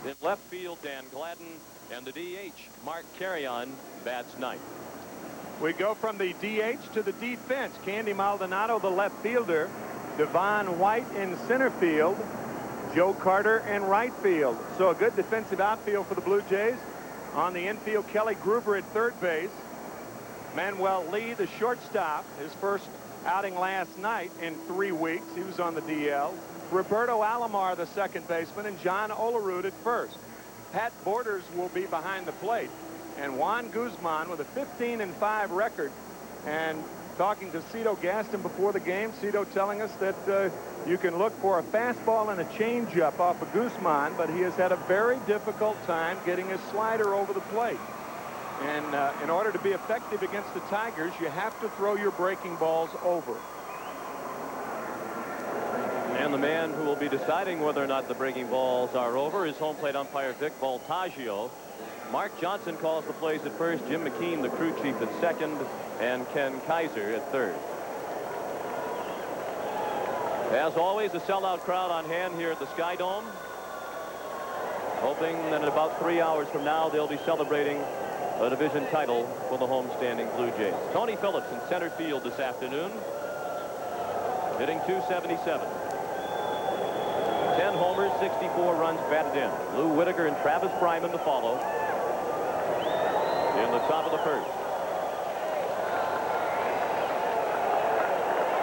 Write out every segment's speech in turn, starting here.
In left field, Dan Gladden, and the DH, Mark Carrion, bats ninth. We go from the DH to the defense. Candy Maldonado, the left fielder. Devon White in center field. Joe Carter in right field. So a good defensive outfield for the Blue Jays. On the infield, Kelly Gruber at third base. Manuel Lee, the shortstop, his first outing last night in 3 weeks. He was on the DL. Roberto Alomar, the second baseman, and John Olerud at first. Pat Borders will be behind the plate. And Juan Guzman with a 15-5 record. And talking to Cito Gaston before the game, Cito telling us that you can look for a fastball and a changeup off of Guzman, but he has had a very difficult time getting his slider over the plate. And in order to be effective against the Tigers, you have to throw your breaking balls over. And the man who will be deciding whether or not the breaking balls are over is home plate umpire Vic Voltaggio. Mark Johnson calls the plays at first, Jim McKean, the crew chief, at second, and Ken Kaiser at third. As always, a sellout crowd on hand here at the Sky Dome, hoping that in about 3 hours from now they'll be celebrating a division title for the homestanding Blue Jays. Tony Phillips in center field this afternoon, hitting .277. 10 homers, 64 runs batted in. Lou Whitaker and Travis Bryman to follow in the top of the first.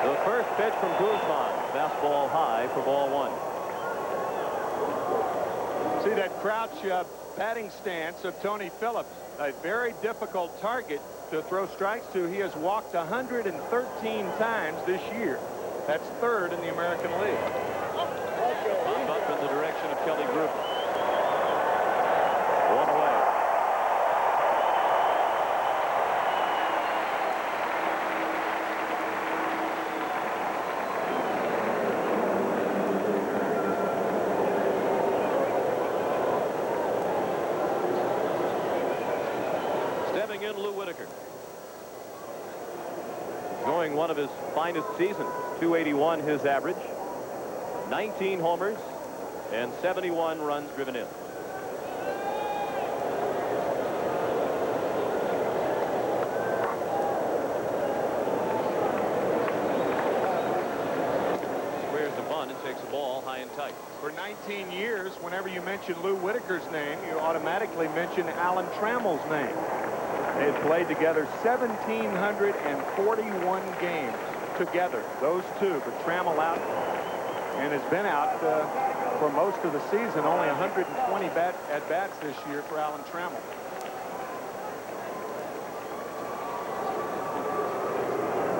The first pitch from Guzman, fastball high for ball one. See that crouch batting stance of Tony Phillips, a very difficult target to throw strikes to. He has walked 113 times this year. That's third in the American League. Up in the direction of Kelly Gruber. One away. Stepping in, Lou Whitaker. Going one of his finest seasons. .281 his average. 19 homers and 71 runs driven in. Squares the bunt and takes the ball high and tight. For 19 years, whenever you mention Lou Whitaker's name, you automatically mention Alan Trammell's name. They had played together 1,741 games together, those two, but Trammell out and has been out for most of the season. Only 120 at-bats this year for Alan Trammell.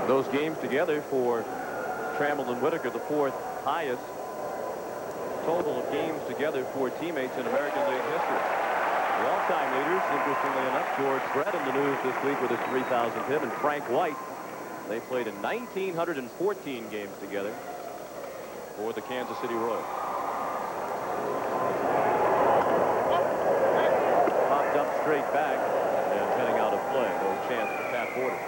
Those games together for Trammell and Whitaker, the fourth highest total of games together for teammates in American League history. The all-time leaders, interestingly enough, George Brett in the news this week with his 3,000th hit, and Frank White. They played in 1,914 games together for the Kansas City Royals. Popped up straight back and heading out of play. No chance for Pat Borders.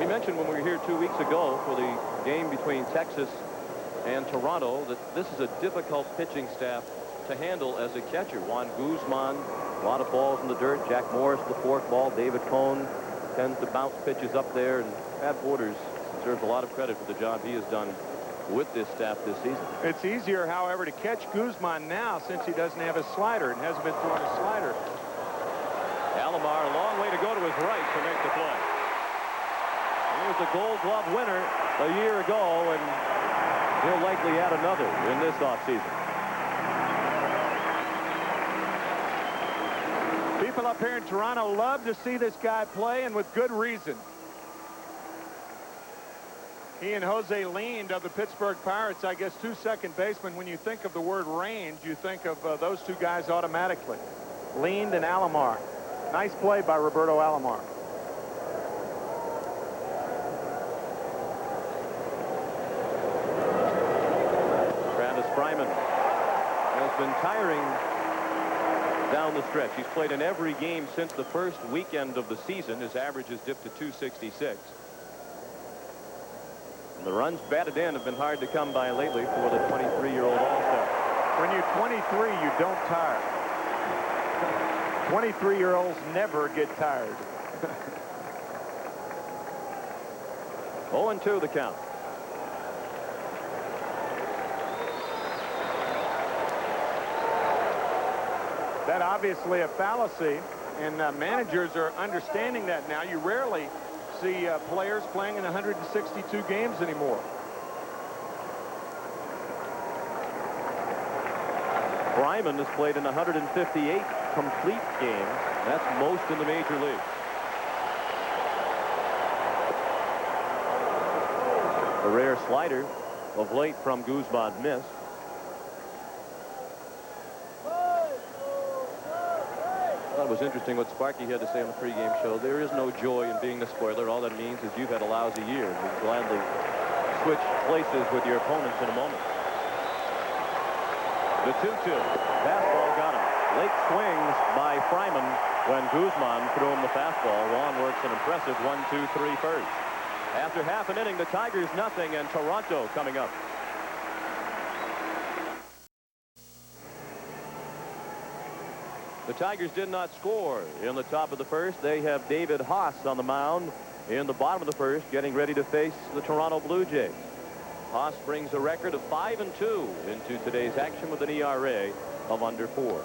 We mentioned when we were here 2 weeks ago for the game between Texas and Toronto that this is a difficult pitching staff to handle as a catcher. Juan Guzman, a lot of balls in the dirt. Jack Morris, the fork ball. David Cohn tends to bounce pitches up there, and Pat Borders deserves a lot of credit for the job he has done with this staff this season. It's easier, however, to catch Guzman now since he doesn't have his slider and hasn't been throwing a slider. Alomar, a long way to go to his right to make the play. He was the Gold Glove winner a year ago, and he'll likely add another in this offseason. People up here in Toronto love to see this guy play, and with good reason. He and Jose Lind of the Pittsburgh Pirates, I guess, two second basemen. When you think of the word range, you think of those two guys automatically. Lind and Alomar. Nice play by Roberto Alomar. Travis Bryman has been tiring down the stretch. He's played in every game since the first weekend of the season. His average has dipped to .266. The runs batted in have been hard to come by lately for the 23-year-old All-Star. When you're 23, you don't tire. 23-year-olds never get tired. 0-2 the count. That obviously a fallacy, and managers are understanding that now. You rarely see players playing in 162 games anymore. Fryman has played in 158 complete games. That's most in the major leagues. A rare slider of late from Guzman missed. I thought it was interesting what Sparky had to say on the pregame show. There is no joy in being the spoiler. All that means is you've had a lousy year. You gladly switch places with your opponents in a moment. The 2-2. Fastball got him. Late swings by Fryman when Guzman threw him the fastball. Juan works an impressive 1-2-3 first. After half an inning, the Tigers nothing, and Toronto coming up. The Tigers did not score in the top of the first. They have David Haas on the mound in the bottom of the first, getting ready to face the Toronto Blue Jays. Haas brings a record of 5-2 into today's action with an ERA of under 4.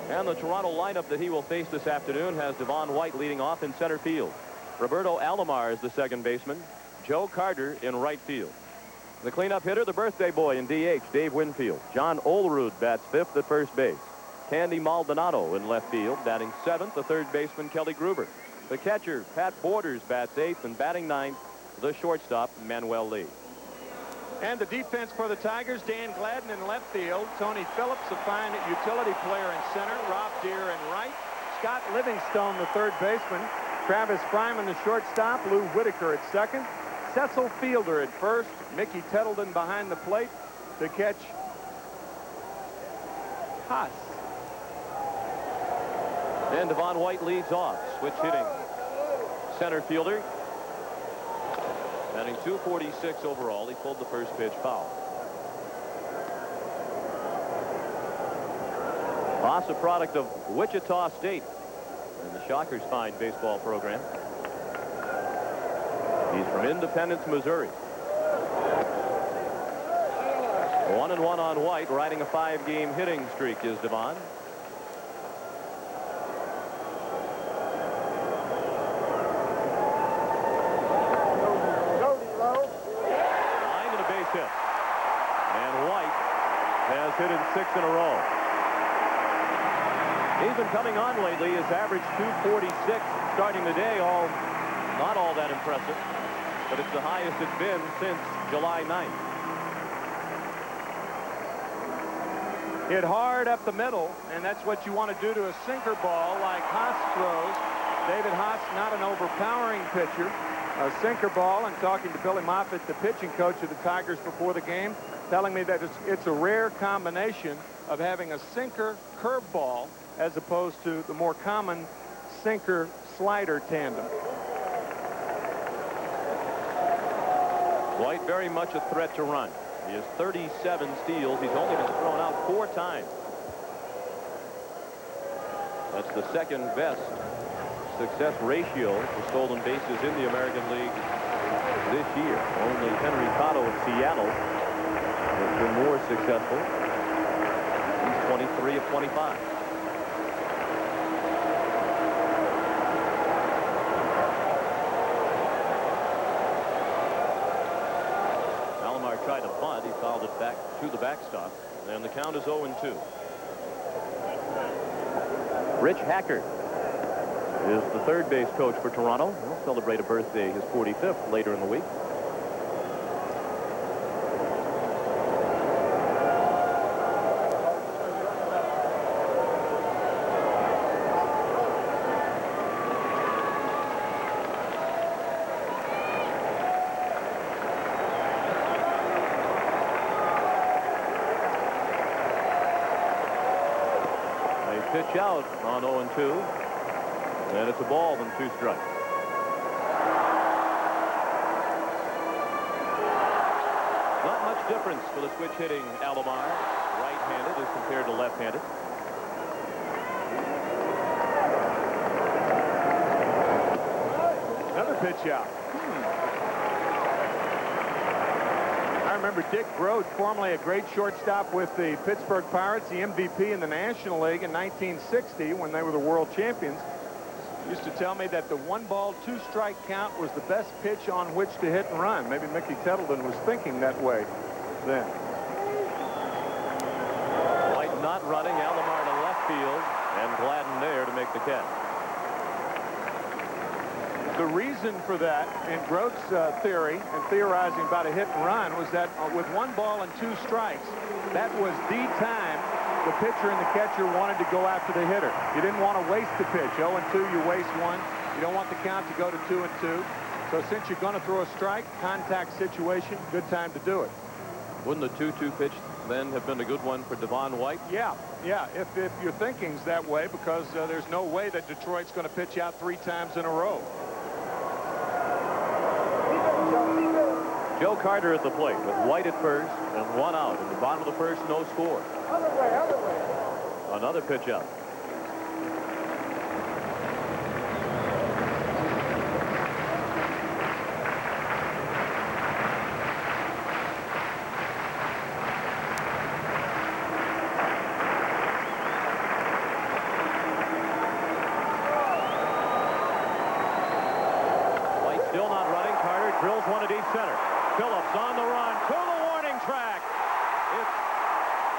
And the Toronto lineup that he will face this afternoon has Devon White leading off in center field. Roberto Alomar is the second baseman. Joe Carter in right field. The cleanup hitter, the birthday boy in DH, Dave Winfield. John Olerud bats fifth at first base. Candy Maldonado in left field, batting seventh, the third baseman Kelly Gruber. The catcher, Pat Borders, bats eighth, and batting ninth, the shortstop, Manuel Lee. And the defense for the Tigers, Dan Gladden in left field, Tony Phillips, a fine utility player in center, Rob Deere in right, Scott Livingstone, the third baseman, Travis Fryman, the shortstop, Lou Whitaker at second, Cecil Fielder at first, Mickey Tettleton behind the plate to catch Haas. And Devon White leads off, switch hitting center fielder. Batting .246 overall. He pulled the first pitch foul. Haas, a product of Wichita State and the Shockers' fine baseball program. He's from Independence, Missouri. 1-1 on White, riding a 5-game hitting streak is Devon. Hit in 6 in a row. He's been coming on lately. His average .246 starting the day. Not all that impressive, but it's the highest it's been since July 9th. Hit hard up the middle, and that's what you want to do to a sinker ball like Haas throws. David Haas, not an overpowering pitcher. A sinker ball, and talking to Billy Moffitt, the pitching coach of the Tigers before the game, telling me that it's a rare combination of having a sinker curveball as opposed to the more common sinker slider tandem. White very much a threat to run. He has 37 steals. He's only been thrown out 4 times. That's the second best success ratio for stolen bases in the American League this year. Only Henry Cotto of Seattle has been more successful. He's 23 of 25. Alomar tried to bunt. He fouled it back to the backstop. And the count is 0-2. Rich Hacker is the third base coach for Toronto. He'll celebrate a birthday, his 45th, later in the week. Pitch out on 0-2, and it's a ball and 2 strikes. difference for the switch hitting Alomar, right-handed as compared to left-handed. Another pitch out. I remember Dick Grote, formerly a great shortstop with the Pittsburgh Pirates, the MVP in the National League in 1960 when they were the world champions, used to tell me that the 1-ball, 2-strike count was the best pitch on which to hit and run. Maybe Mickey Tettleton was thinking that way then. White not running, Alomar to left field, and Gladden there to make the catch. The reason for that, in Grote's theory and theorizing about a hit and run, was that with 1 ball and 2 strikes, that was the time the pitcher and the catcher wanted to go after the hitter. You didn't want to waste the pitch. 0-2, you waste 1. You don't want the count to go to 2-2. So since you're going to throw a strike, contact situation, good time to do it. Wouldn't the 2-2 pitch then have been a good one for Devon White? Yeah. If your thinking's that way, because there's no way that Detroit's going to pitch out 3 times in a row. Joe Carter at the plate with White at first and 1 out. In the bottom of the first, no score. Other way. Another pitch up. White still not running. Carter drills one to deep center. Phillips on the run to the warning track.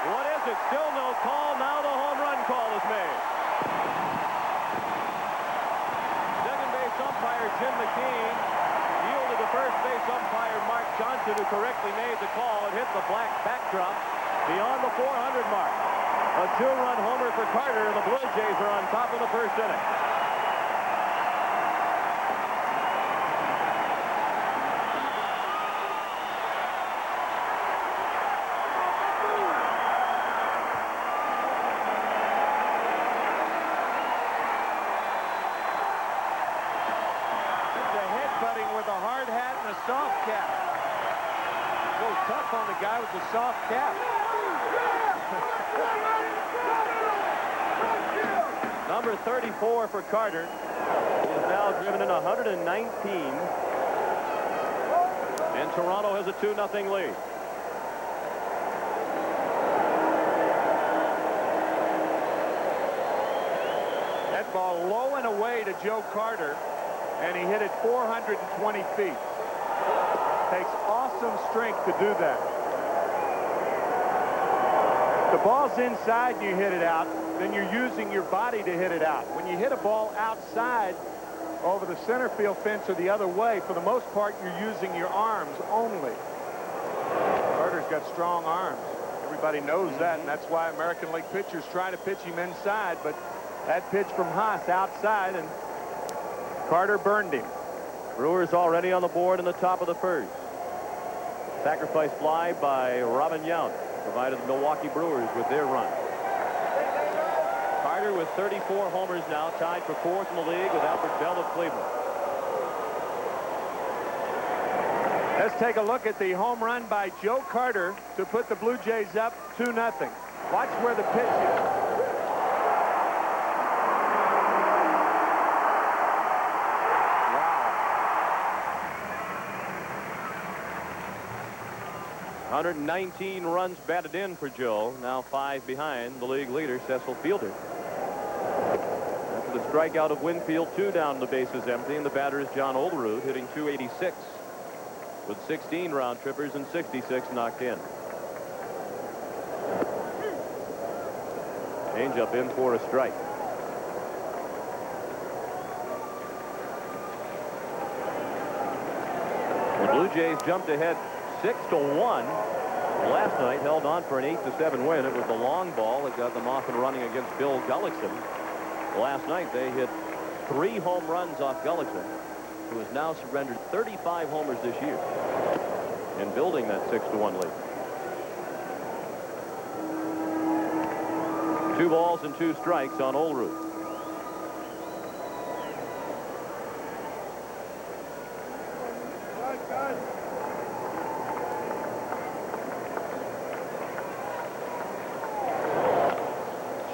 What is it? Still no call. Now the home run call is made. Second base umpire Jim McKean yielded to first base umpire Mark Johnson, who correctly made the call. It hit the black backdrop beyond the 400 mark. A 2-run homer for Carter, and the Blue Jays are on top of the first inning. Soft cap. So tough on the guy with the soft cap. Number 34 for Carter. He has now driven in 119. And Toronto has a 2-0 lead. That ball low and away to Joe Carter, and he hit it 420 feet. Takes awesome strength to do that. The ball's inside and you hit it out, then you're using your body to hit it out. When you hit a ball outside over the center field fence or the other way, for the most part, you're using your arms only. Carter's got strong arms. Everybody knows that, and that's why American League pitchers try to pitch him inside, but that pitch from Haas outside, and Carter burned him. Brewers already on the board in the top of the first. Sacrifice fly by Robin Yount provided the Milwaukee Brewers with their run. Carter with 34 homers now, tied for 4th in the league with Albert Bell of Cleveland. Let's take a look at the home run by Joe Carter to put the Blue Jays up 2-0. Watch where the pitch is. 119 runs batted in for Joe, now 5 behind the league leader, Cecil Fielder. After the strikeout of Winfield, 2 down, the bases empty, and the batter is John Olerud, hitting .286 with 16 round trippers and 66 knocked in. Changeup in for a strike. The Blue Jays jumped ahead 6-1 last night, held on for an 8-7 win. It was the long ball that got them off and running against Bill Gullickson. Last night they hit 3 home runs off Gullickson, who has now surrendered 35 homers this year in building that 6-1 lead. 2 balls and 2 strikes on Olerud.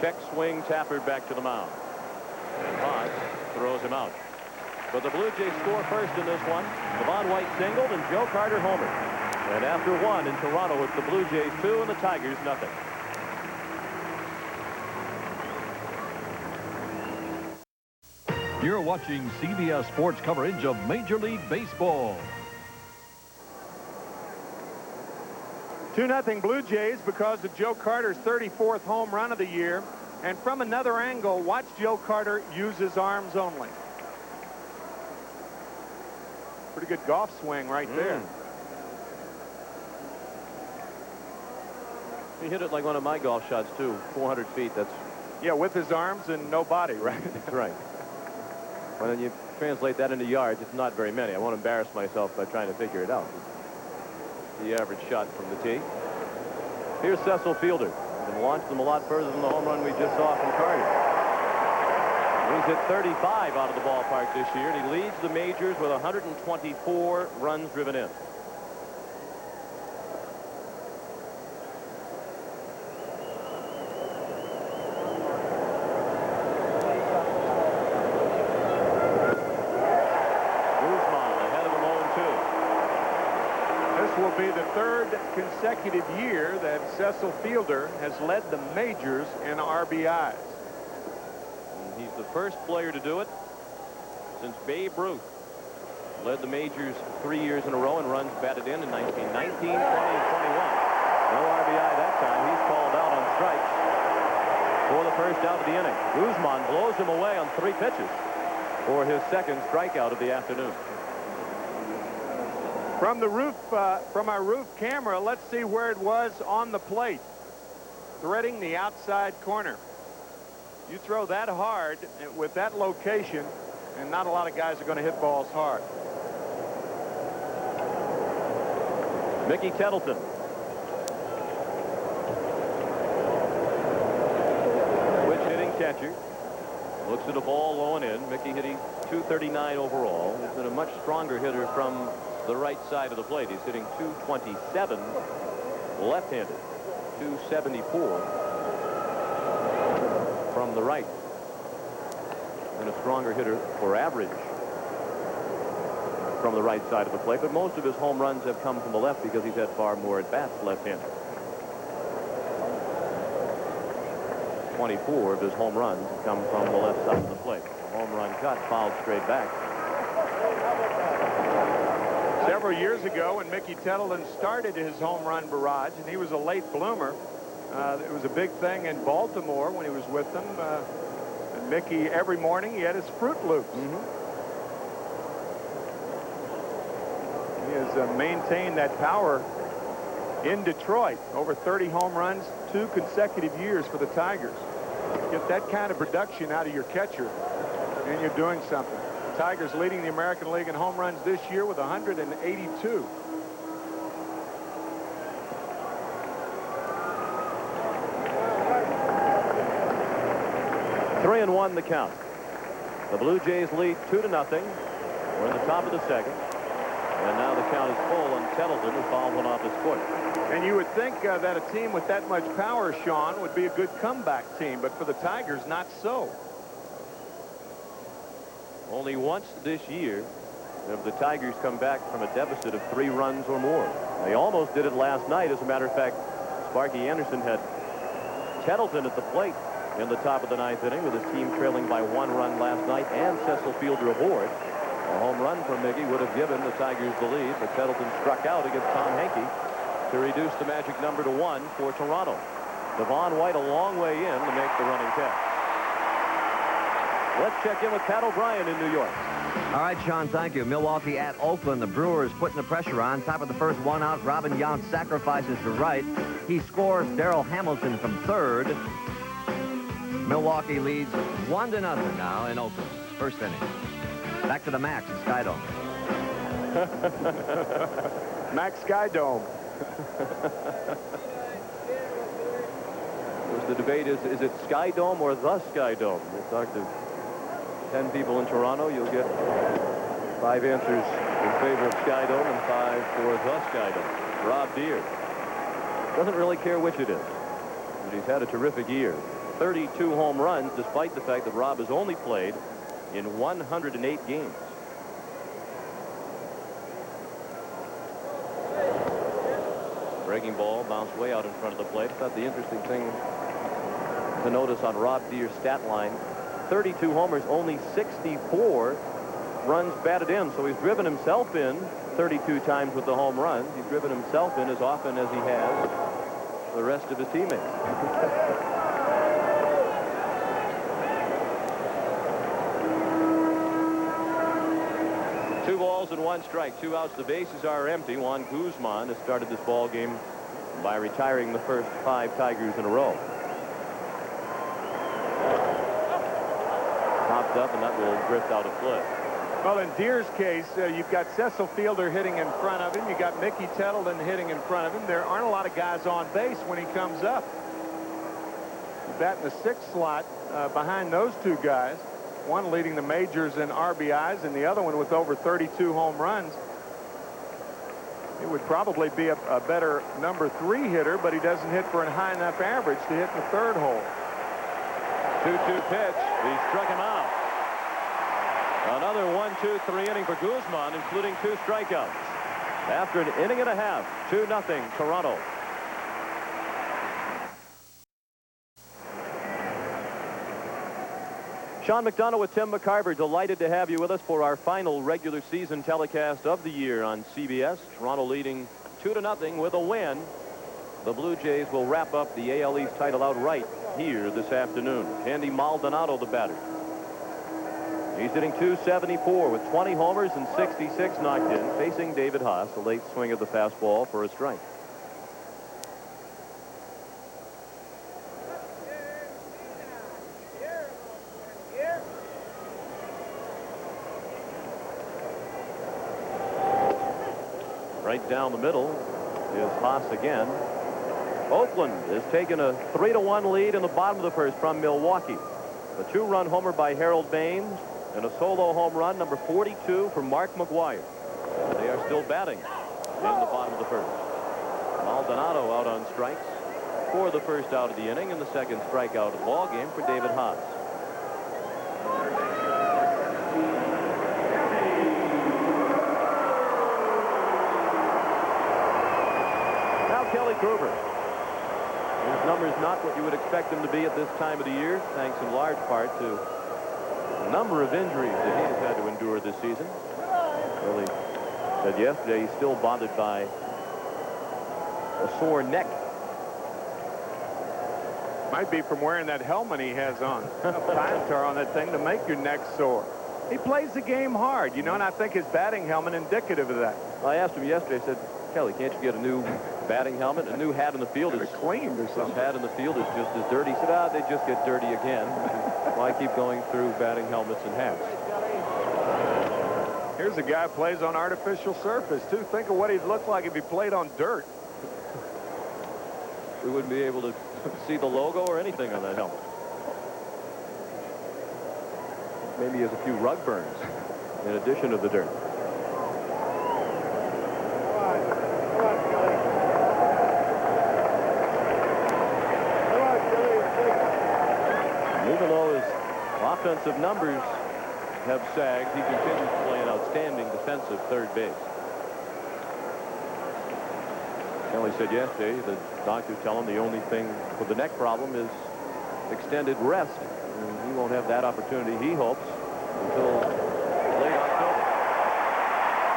Check swing, Tappert back to the mound. And Hodge throws him out. But the Blue Jays score first in this one. Devon White singled and Joe Carter homered. And after one in Toronto, it's the Blue Jays 2 and the Tigers nothing. You're watching CBS Sports coverage of Major League Baseball. 2-0 Blue Jays because of Joe Carter's 34th home run of the year. And from another angle, watch Joe Carter use his arms only. Pretty good golf swing right there. He hit it like one of my golf shots, too. 400 feet. That's... Yeah, with his arms and no body, right? That's right. When you translate that into yards, it's not very many. I won't embarrass myself by trying to figure it out. The average shot from the tee. Here's Cecil Fielder. And launched them a lot further than the home run we just saw from Carter. He's hit 35 out of the ballpark this year, and he leads the majors with 124 runs driven in. Will be the third consecutive year that Cecil Fielder has led the majors in RBIs. And he's the first player to do it since Babe Ruth led the majors 3 years in a row and runs batted in 1919, 20, and 21. No RBI that time. He's called out on strikes for the first out of the inning. Guzman blows him away on 3 pitches for his second strikeout of the afternoon. From the roof, from our roof camera, let's see where it was on the plate. Threading the outside corner. You throw that hard with that location, and not a lot of guys are going to hit balls hard. Mickey Tettleton. Switch hitting catcher. Looks at a ball low and in. Mickey hitting .239 overall. He's been a much stronger hitter from the right side of the plate. He's hitting .227 left-handed, .274 from the right, and a stronger hitter for average from the right side of the plate. But most of his home runs have come from the left because he's had far more at-bats left-handed. 24 of his home runs have come from the left side of the plate. A home run cut, fouled straight back. Several years ago, when Mickey Tettleton started his home run barrage, and he was a late bloomer, it was a big thing in Baltimore when he was with them. And Mickey, every morning, he had his Fruit Loops. He has maintained that power in Detroit. Over 30 home runs, 2 consecutive years for the Tigers. Get that kind of production out of your catcher, and you're doing something. Tigers leading the American League in home runs this year with 182. Three and 1 the count. The Blue Jays lead 2-0. We're in the top of the second. And now the count is full on Tettleton, who fouled one off his foot. And you would think that a team with that much power, Sean, would be a good comeback team. But for the Tigers, not so. Only once this year have the Tigers come back from a deficit of 3 runs or more. They almost did it last night. As a matter of fact, Sparky Anderson had Tettleton at the plate in the top of the 9th inning with his team trailing by 1 run last night and Cecil Fielder aboard. A home run from Mickey would have given the Tigers the lead, but Tettleton struck out against Tom Henke to reduce the magic number to 1 for Toronto. Devon White a long way in to make the running catch. Let's check in with Pat O'Brien in New York. All right, Sean, thank you. Milwaukee at Oakland. The Brewers putting the pressure on. Top of the first, 1 out. Robin Yount sacrifices to right. He scores. Darrell Hamilton from third. Milwaukee leads 1-0 now in Oakland. First inning. Back to the Max, Skydome. Max Skydome. The debate is it Skydome or the Skydome? We'll talk to 10 people in Toronto. You'll get 5 answers in favor of Skydome and 5 for the Skydome. Rob Deere doesn't really care which it is, but he's had a terrific year. 32 home runs, despite the fact that Rob has only played in 108 games. Breaking ball bounced way out in front of the plate. I thought the interesting thing to notice on Rob Deere's stat line, 32 homers, only 64 runs batted in. So he's driven himself in 32 times with the home runs. He's driven himself in as often as he has the rest of his teammates. 2 balls and 1 strike, 2 outs. The bases are empty. Juan Guzman has started this ball game by retiring the first 5 Tigers in a row. Popped up, and that will drift out of play. Well, in Deere's case, you've got Cecil Fielder hitting in front of him. You've got Mickey Tettleton hitting in front of him. There aren't a lot of guys on base when he comes up. He's batting the 6th slot behind those 2 guys. One leading the majors in RBIs and the other one with over 32 home runs. It would probably be a better number 3 hitter, but he doesn't hit for a high enough average to hit the 3rd hole. 2-2 pitch. He struck him out. Another 1-2-3 inning for Guzman, including 2 strikeouts. After an inning and a half, 2-0 Toronto. Sean McDonough with Tim McCarver, delighted to have you with us for our final regular season telecast of the year on CBS. Toronto leading 2-0 with a win. The Blue Jays will wrap up the AL East title outright here this afternoon. Andy Maldonado, the batter. He's hitting .274 with 20 homers and 66 knocked in, facing David Haas. A late swing of the fastball for a strike. Right down the middle is Haas again. Oakland has taken a 3-1 lead in the bottom of the first from Milwaukee. A 2-run homer by Harold Baines and a solo home run, number 42, for Mark McGwire. They are still batting in the bottom of the first. Maldonado out on strikes for the first out of the inning, and the second strikeout of the ball game for David Haas. Kelly Gruber. His number is not what you would expect him to be at this time of the year, thanks in large part to a number of injuries that he has had to endure this season. Kelly said yesterday he's still bothered by a sore neck. Might be from wearing that helmet he has on. Time tar on that thing to make your neck sore. He plays the game hard, you know, and I think his batting helmet indicative of that. I asked him yesterday, I said, Kelly, can't you get a new batting helmet, a new hat in the field? Is cleaned or something. His hat in the field is just as dirty. He said, they just get dirty again. Why keep going through batting helmets and hats? Here's a guy who plays on artificial surface, too. Think of what he'd look like if he played on dirt. We wouldn't be able to see the logo or anything on that helmet. Maybe he has a few rug burns in addition to the dirt. Even though his offensive numbers have sagged, he continues to play an outstanding defensive third base. Kelly said yesterday the doctors tell him the only thing with the neck problem is extended rest. And he won't have that opportunity, he hopes, until late October.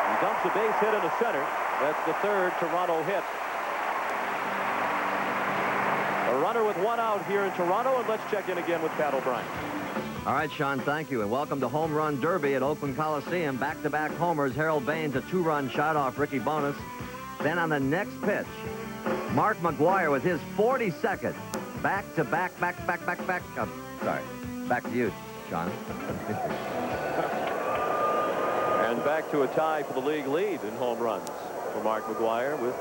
He dumps a base hit in the center. That's the 3rd Toronto hit. A runner with 1 out here in Toronto, and let's check in again with Pat O'Brien. All right, Sean, thank you, and welcome to Home Run Derby at Oakland Coliseum. Back-to-back homers. Harold Baines, a 2-run shot off Ricky Bonas. Then on the next pitch, Mark McGwire with his 42nd. Back. Sorry, back to you, Sean. And back to a tie for the league lead in home runs for Mark McGwire with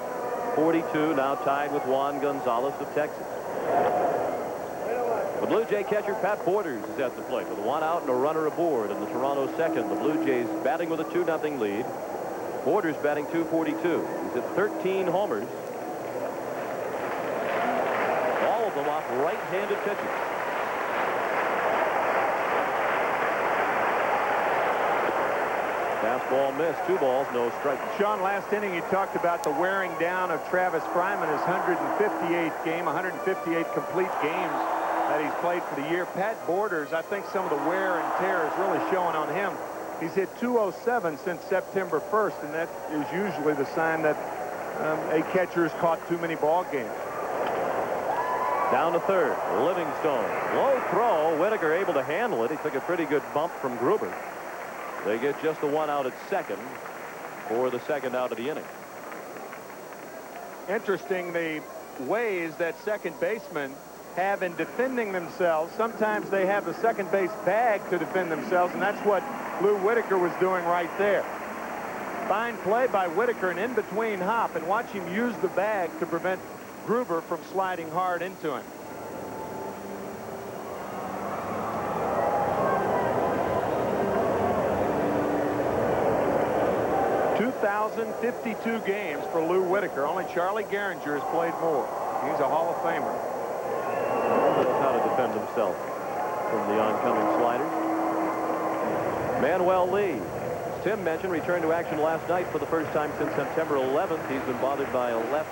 42, now tied with Juan Gonzalez of Texas. The Blue Jay catcher Pat Borders is at the plate with 1 out and a runner aboard in the Toronto second. The Blue Jays batting with a 2-0 lead. Borders batting .242. He's hit 13 homers. All of them off right-handed pitches. Fastball missed. 2 balls, no strike. Sean, last inning he talked about the wearing down of Travis Fryman, his 158th game, 158 complete games that he's played for the year. Pat Borders, I think some of the wear and tear is really showing on him. He's hit 207 since September 1st, and that is usually the sign that a catcher's caught too many ball games. Down to third. Livingstone. Low throw. Whitaker able to handle it. He took a pretty good bump from Gruber. They get just the 1 out at second for the 2nd out of the inning. Interesting the ways that second basemen have in defending themselves. Sometimes they have the second base bag to defend themselves, and that's what Lou Whitaker was doing right there. Fine play by Whitaker, an in-between hop, and watch him use the bag to prevent Gruber from sliding hard into him. (2,052 games for Lou Whitaker. Only Charlie Gehringer has played more. He's a Hall of Famer. He knows how to defend himself from the oncoming sliders. Manuel Lee, as Tim mentioned, returned to action last night for the first time since September 11th. He's been bothered by a left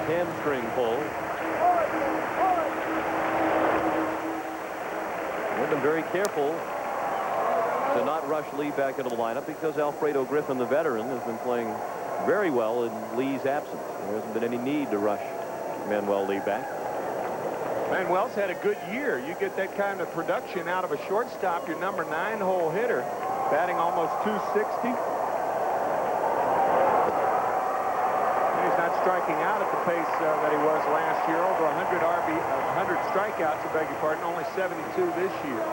hamstring pull. They've been very careful to not rush Lee back into the lineup because Alfredo Griffin, the veteran, has been playing very well in Lee's absence. There hasn't been any need to rush Manuel Lee back. Manuel's had a good year. You get that kind of production out of a shortstop, your number 9-hole hitter, batting almost 260. He's not striking out at the pace that he was last year. Over 100 strikeouts, I beg your pardon, only 72 this year.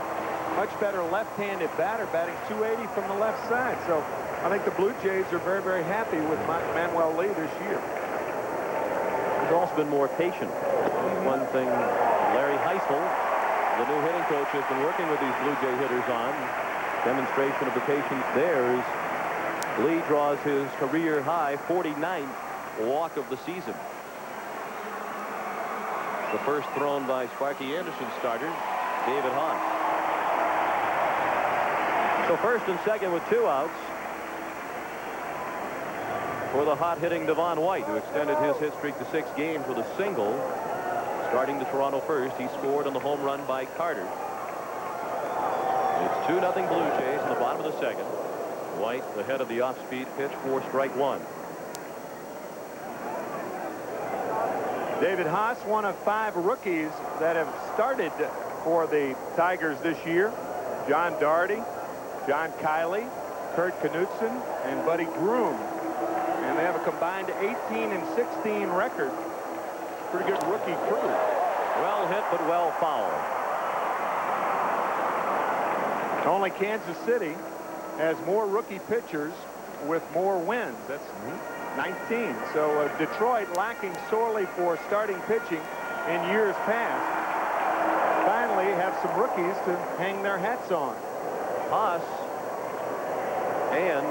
Much better left-handed batter, batting 280 from the left side. So I think the Blue Jays are very, very happy with Manuel Lee this year. He's also been more patient. One thing Larry Heisel, the new hitting coach, has been working with these Blue Jay hitters on. Demonstration of the patience there is Lee draws his career high 49th walk of the season. The first thrown by Sparky Anderson starter, David Haas. So first and second with 2 outs for the hot-hitting Devon White, who extended his hit streak to 6 games with a single. Starting the Toronto first, he scored on the home run by Carter. It's 2-0 Blue Jays in the bottom of the 2nd. White ahead of the off-speed pitch for strike 1. David Haas, one of 5 rookies that have started for the Tigers this year. John Doherty, John Kiley, Kurt Knudsen, and Buddy Groom. And they have a combined 18-16 record. Pretty good rookie crew. Well hit, but well fouled. Only Kansas City has more rookie pitchers with more wins. That's 19. So Detroit, lacking sorely for starting pitching in years past, finally have some rookies to hang their hats on. Haas and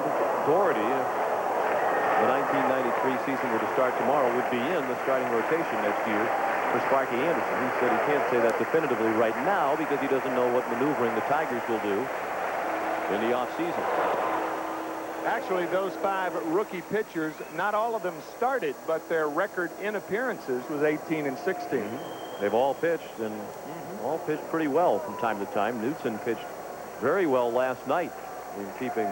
Doherty, the 1993 season were to start tomorrow, would be in the starting rotation next year for Sparky Anderson. He said he can't say that definitively right now because he doesn't know what maneuvering the Tigers will do in the offseason. Actually, those 5 rookie pitchers, not all of them started, but their record in appearances was 18-16. They've all pitched, and all pitched pretty well from time to time. Knudsen pitched very well last night in keeping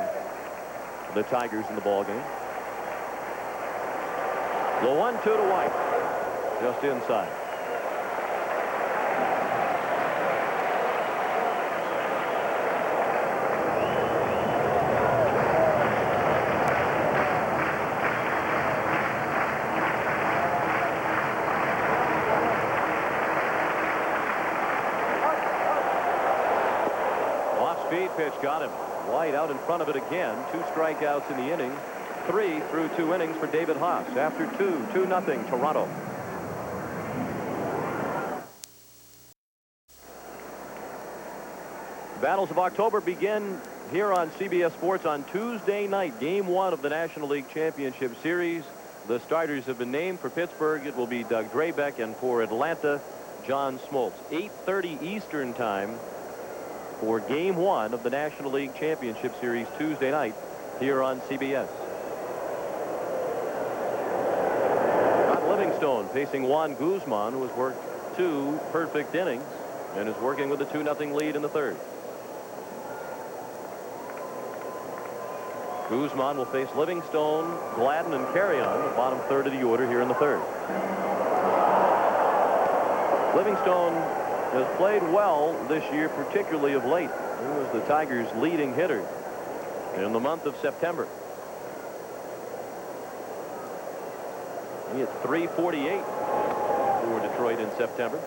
the Tigers in the ballgame. The 1-2 to White, just inside. Off-speed pitch got him. White out in front of it again. 2 strikeouts in the inning. 3 through 2 innings for David Haas. After 2-0 Toronto. Battles of October begin here on CBS Sports on Tuesday night. Game 1 of the National League Championship Series. The starters have been named. For Pittsburgh, it will be Doug Drabek, and for Atlanta, John Smoltz. 8:30 Eastern time for Game 1 of the National League Championship Series Tuesday night here on CBS. Ron Livingstone facing Juan Guzman, who has worked 2 perfect innings and is working with a 2-0 lead in the 3rd. Guzman will face Livingstone, Gladden, and Carrion, the bottom 3rd of the order here in the 3rd. Livingstone has played well this year, particularly of late. He was the Tigers' leading hitter in the month of September. He hit .348 for Detroit in September.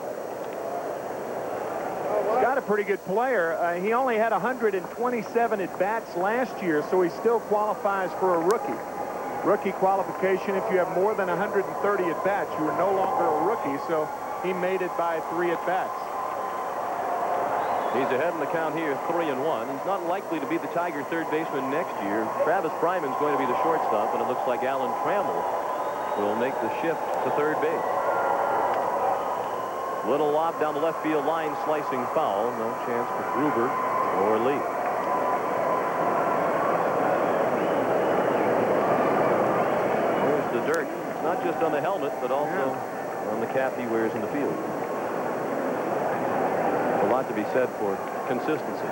He's got a pretty good player. He only had 127 at-bats last year, so he still qualifies for a rookie. Rookie qualification, if you have more than 130 at-bats, you are no longer a rookie, so he made it by 3 at-bats. He's ahead in the count here, 3-1. He's not likely to be the Tiger third baseman next year. Travis Fryman's going to be the shortstop, and it looks like Alan Trammell will make the shift to third base. Little lob down the left field line, slicing foul. No chance for Gruber or Lee. There's the dirt. It's not just on the helmet, but also on the cap he wears in the field. A lot to be said for consistency.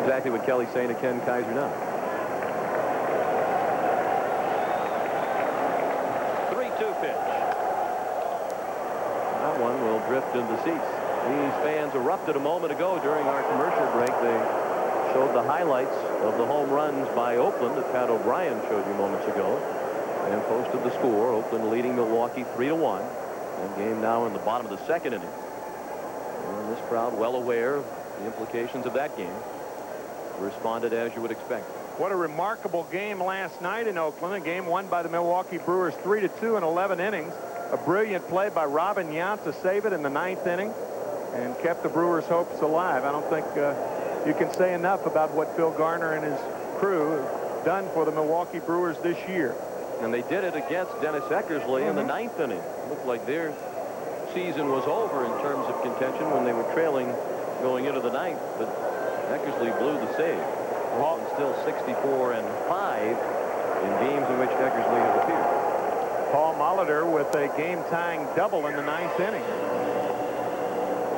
Exactly what Kelly's saying to Ken Kaiser now. 3-2 pitch. That one will drift into seats. These fans erupted a moment ago during our commercial break. They showed the highlights of the home runs by Oakland that Pat O'Brien showed you moments ago and posted the score. Oakland leading Milwaukee 3-1. And game now in the bottom of the 2nd inning. And this crowd, well aware of the implications of that game, responded as you would expect. What a remarkable game last night in Oakland. A game won by the Milwaukee Brewers 3-2 in 11 innings. A brilliant play by Robin Yount to save it in the 9th inning and kept the Brewers' hopes alive. I don't think you can say enough about what Phil Garner and his crew have done for the Milwaukee Brewers this year. And they did it against Dennis Eckersley in the 9th inning. It looked like their season was over in terms of contention when they were trailing going into the 9th, but Eckersley blew the save. Oakland still 64-5 in games in which Eckersley has appeared. Paul Molitor with a game-tying double in the 9th inning.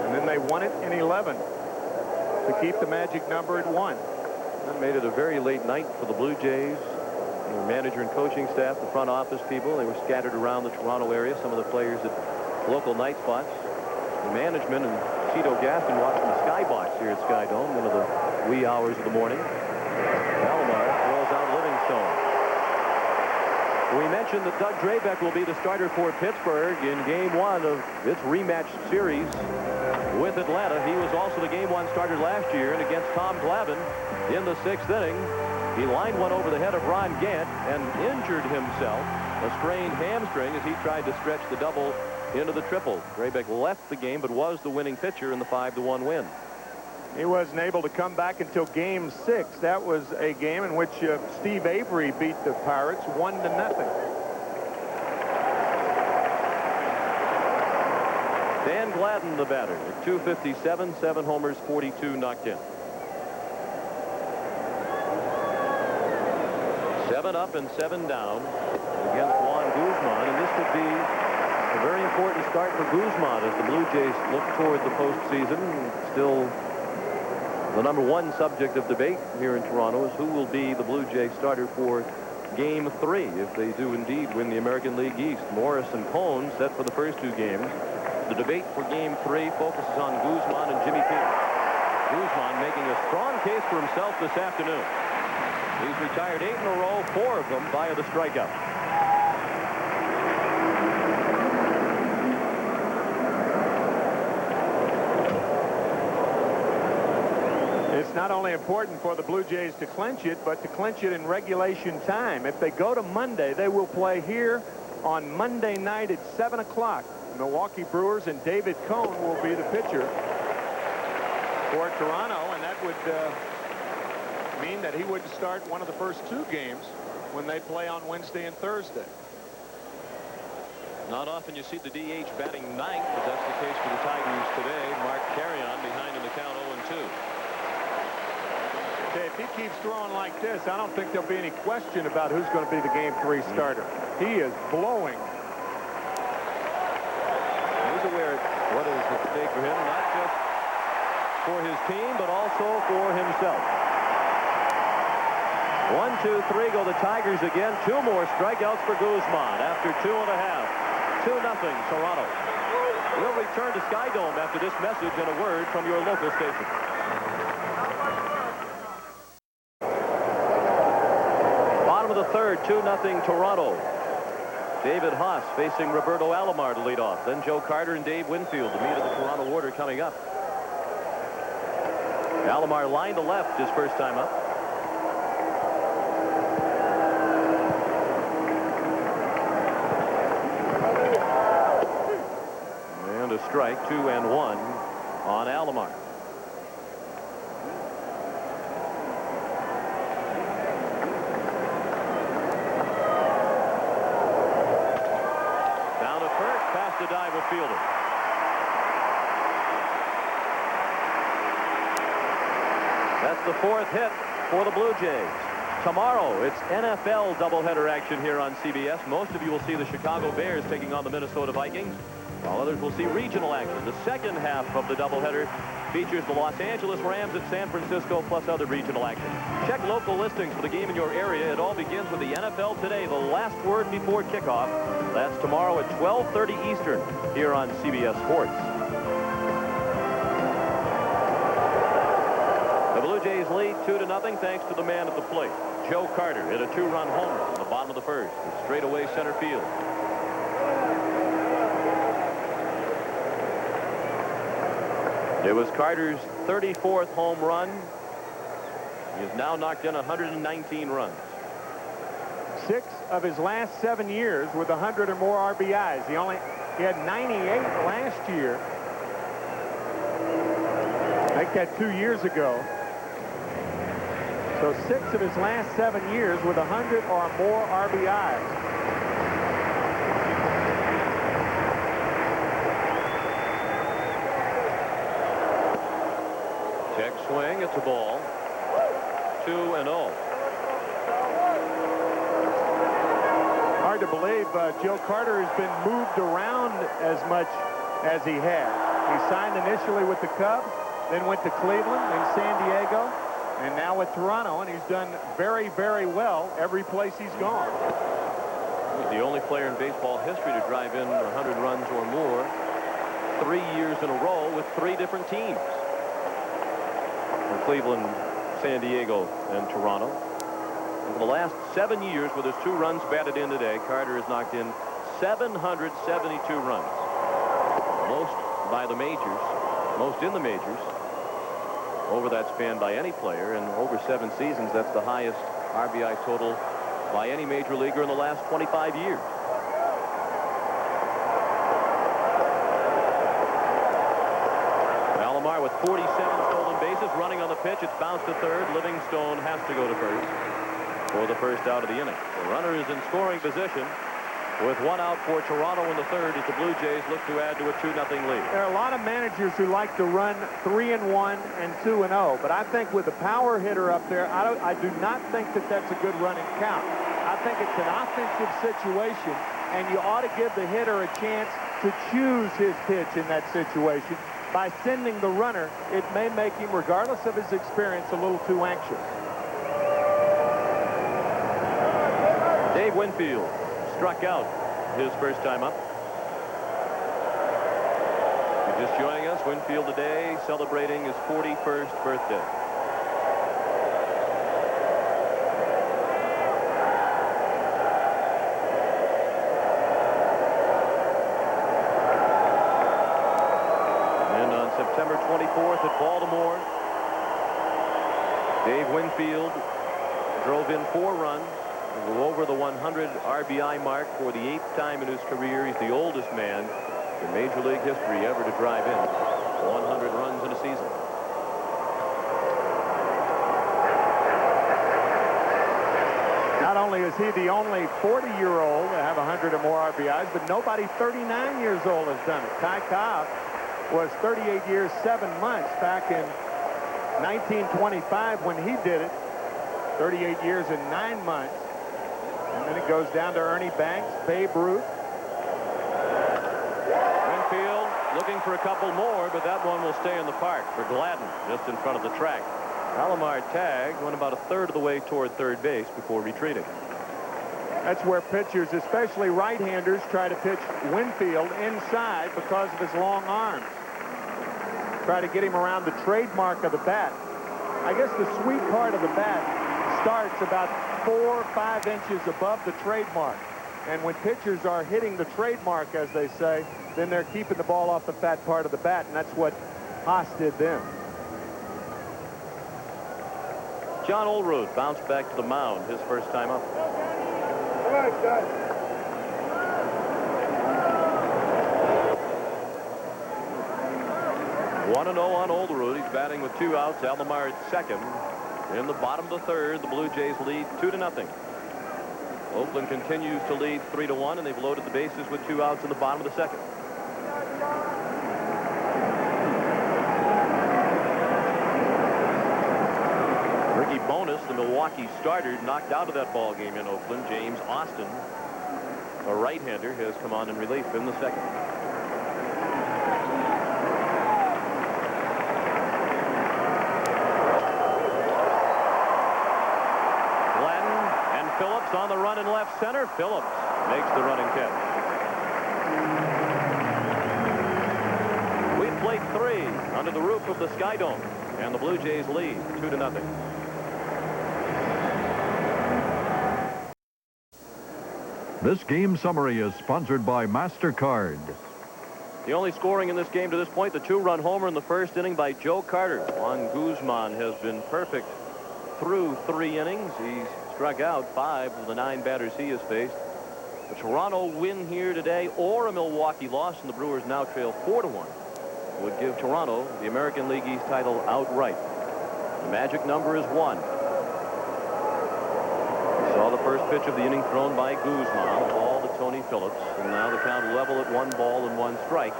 And then they won it in 11 to keep the magic number at 1. That made it a very late night for the Blue Jays. Their manager and coaching staff, the front office people, they were scattered around the Toronto area. Some of the players at local night spots. The management and Cito Gaston watching the skybox here at Sky Dome, one of the wee hours of the morning. Alomar throws out Livingstone. We mentioned that Doug Drabek will be the starter for Pittsburgh in game 1 of its rematch series with Atlanta. He was also the game 1 starter last year, and against Tom Glavine in the 6th inning, he lined one over the head of Ron Gant and injured himself, a strained hamstring, as he tried to stretch the double into the triple. Drabek left the game, but was the winning pitcher in the 5-1 win. He wasn't able to come back until game 6. That was a game in which Steve Avery beat the Pirates 1-0. Dan Gladden, the batter, at .257, 7 homers, 42 knocked in. 7 up and 7 down against Juan Guzman, and this could be a very important start for Guzman as the Blue Jays look toward the postseason. Still, the #1 subject of debate here in Toronto is who will be the Blue Jays starter for game 3 if they do indeed win the American League East. Morris and Cone set for the first 2 games. The debate for game 3 focuses on Guzman and Jimmy Peters. Guzman making a strong case for himself this afternoon. He's retired 8 in a row, 4 of them via the strikeout. It's not only important for the Blue Jays to clinch it, but to clinch it in regulation time. If they go to Monday, they will play here on Monday night at 7 o'clock. Milwaukee Brewers and David Cone will be the pitcher for Toronto, and that would mean that he would start one of the first 2 games when they play on Wednesday and Thursday. Not often you see the DH batting 9th, but that's the case for the Tigers today. Mark Carrion behind in the count 0-2. Okay, if he keeps throwing like this, I don't think there'll be any question about who's going to be the Game 3 starter. He is blowing. He's aware of what is at stake for him, not just for his team, but also for himself. 1, 2, 3 go the Tigers again. 2 more strikeouts for Guzman after 2.5. 2-0 Toronto. We'll return to Sky Dome after this message and a word from your local station. Bottom of the third, 2-0 Toronto. David Haas facing Roberto Alomar to lead off. Then Joe Carter and Dave Winfield to meet at the Toronto order coming up. Alomar line to left his first time up. And a strike, 2-1 on Alomar. Down to first, past the dive of fielder. That's the 4th hit for the Blue Jays. Tomorrow, it's NFL doubleheader action here on CBS. Most of you will see the Chicago Bears taking on the Minnesota Vikings, while others will see regional action. The second half of the doubleheader features the Los Angeles Rams at San Francisco, plus other regional action. Check local listings for the game in your area. It all begins with the NFL Today, the last word before kickoff. That's tomorrow at 12:30 Eastern here on CBS Sports. The Blue Jays lead 2-0 thanks to the man at the plate. Joe Carter hit a 2-run homer in the bottom of the first. It's straightaway center field. It was Carter's 34th home run. He has now knocked in 119 runs. 6 of his last 7 years with 100 or more RBIs. He had 98 last year. Make that 2 years ago. So 6 of his last 7 years with 100 or more RBIs. Check swing. It's a ball. 2-0. Hard to believe Joe Carter has been moved around as much as he has. He signed initially with the Cubs, then went to Cleveland and San Diego, and now with Toronto, and he's done very, very well every place he's gone. He's the only player in baseball history to drive in 100 runs or more 3 years in a row with 3 different teams. From Cleveland, San Diego, and Toronto. Over the last 7 years, with his 2 runs batted in today, Carter has knocked in 772 runs. Most by the majors, most in the majors, over that span by any player, and over 7 seasons, that's the highest RBI total by any major leaguer in the last 25 years. Alomar with 47 stolen bases, running on the pitch. It's bounced to third. Livingstone has to go to first for the first out of the inning. The runner is in scoring position with 1 out for Toronto in the third as the Blue Jays look to add to a 2-0 lead. There are a lot of managers who like to run 3-1 and 2-0, but I think with a power hitter up there, I do not think that that's a good running count. I think it's an offensive situation, and you ought to give the hitter a chance to choose his pitch in that situation. By sending the runner, it may make him, regardless of his experience, a little too anxious. Dave Winfield struck out his first time up. If you're just joining us, Winfield today celebrating his 41st birthday. And on September 24th at Baltimore, Dave Winfield drove in 4 runs. Over the 100 RBI mark for the 8th time in his career. He's the oldest man in Major League history ever to drive in 100 runs in a season. Not only is he the only 40-year-old to have 100 or more RBIs, but nobody 39 years old has done it. Ty Cobb was 38 years, 7 months back in 1925 when he did it. 38 years and 9 months. And then it goes down to Ernie Banks, Babe Ruth. Winfield looking for a couple more, but that one will stay in the park for Gladden, just in front of the track. Alomar tagged, went about a third of the way toward third base before retreating. That's where pitchers, especially right-handers, try to pitch Winfield inside because of his long arms. Try to get him around the trademark of the bat. I guess the sweet part of the bat starts about 4 or 5 inches above the trademark. And when pitchers are hitting the trademark, as they say, then they're keeping the ball off the fat part of the bat, and that's what Haas did then. John Olerud bounced back to the mound his first time up. 1-0 on Olerud. He's batting with 2 outs. Alomar at second. In the bottom of the third, the Blue Jays lead 2-0. Oakland continues to lead 3-1, and they've loaded the bases with 2 outs in the bottom of the second. Ricky Bonas, the Milwaukee starter, knocked out of that ball game in Oakland. James Austin, a right-hander, has come on in relief in the second. Phillips on the run in left center. Phillips makes the running catch. We've played 3 under the roof of the Sky Dome, and the Blue Jays lead 2-0. This game summary is sponsored by MasterCard. The only scoring in this game to this point, the 2-run homer in the first inning by Joe Carter. Juan Guzman has been perfect through 3 innings. He's struck out 5 of the 9 batters he has faced. A Toronto win here today or a Milwaukee loss, and the Brewers now trail 4-1, would give Toronto the American League East title outright. The magic number is 1. We saw the first pitch of the inning thrown by Guzman, ball to Tony Phillips, and now the count level at 1 ball and 1 strike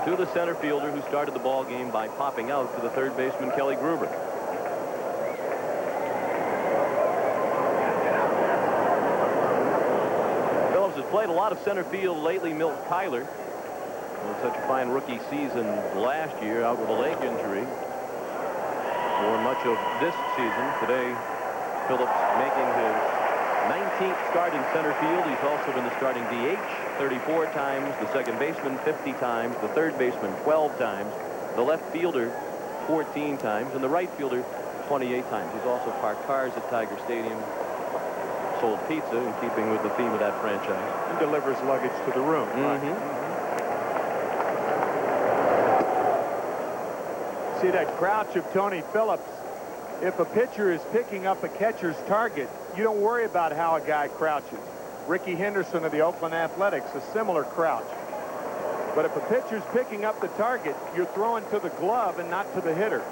to the center fielder who started the ball game by popping out to the third baseman Kelly Gruber. Has played a lot of center field lately. Milt Kyler, with such a fine rookie season last year, out with a leg injury for much of this season. Today, Phillips making his 19th start in center field. He's also been the starting DH 34 times, the second baseman 50 times, the third baseman 12 times, the left fielder 14 times, and the right fielder 28 times. He's also parked cars at Tiger Stadium, sold pizza in keeping with the theme of that franchise, and delivers luggage to the room. See that crouch of Tony Phillips. If a pitcher is picking up a catcher's target, you don't worry about how a guy crouches. Ricky Henderson of the Oakland Athletics, a similar crouch. But if a pitcher's picking up the target, you're throwing to the glove and not to the hitter.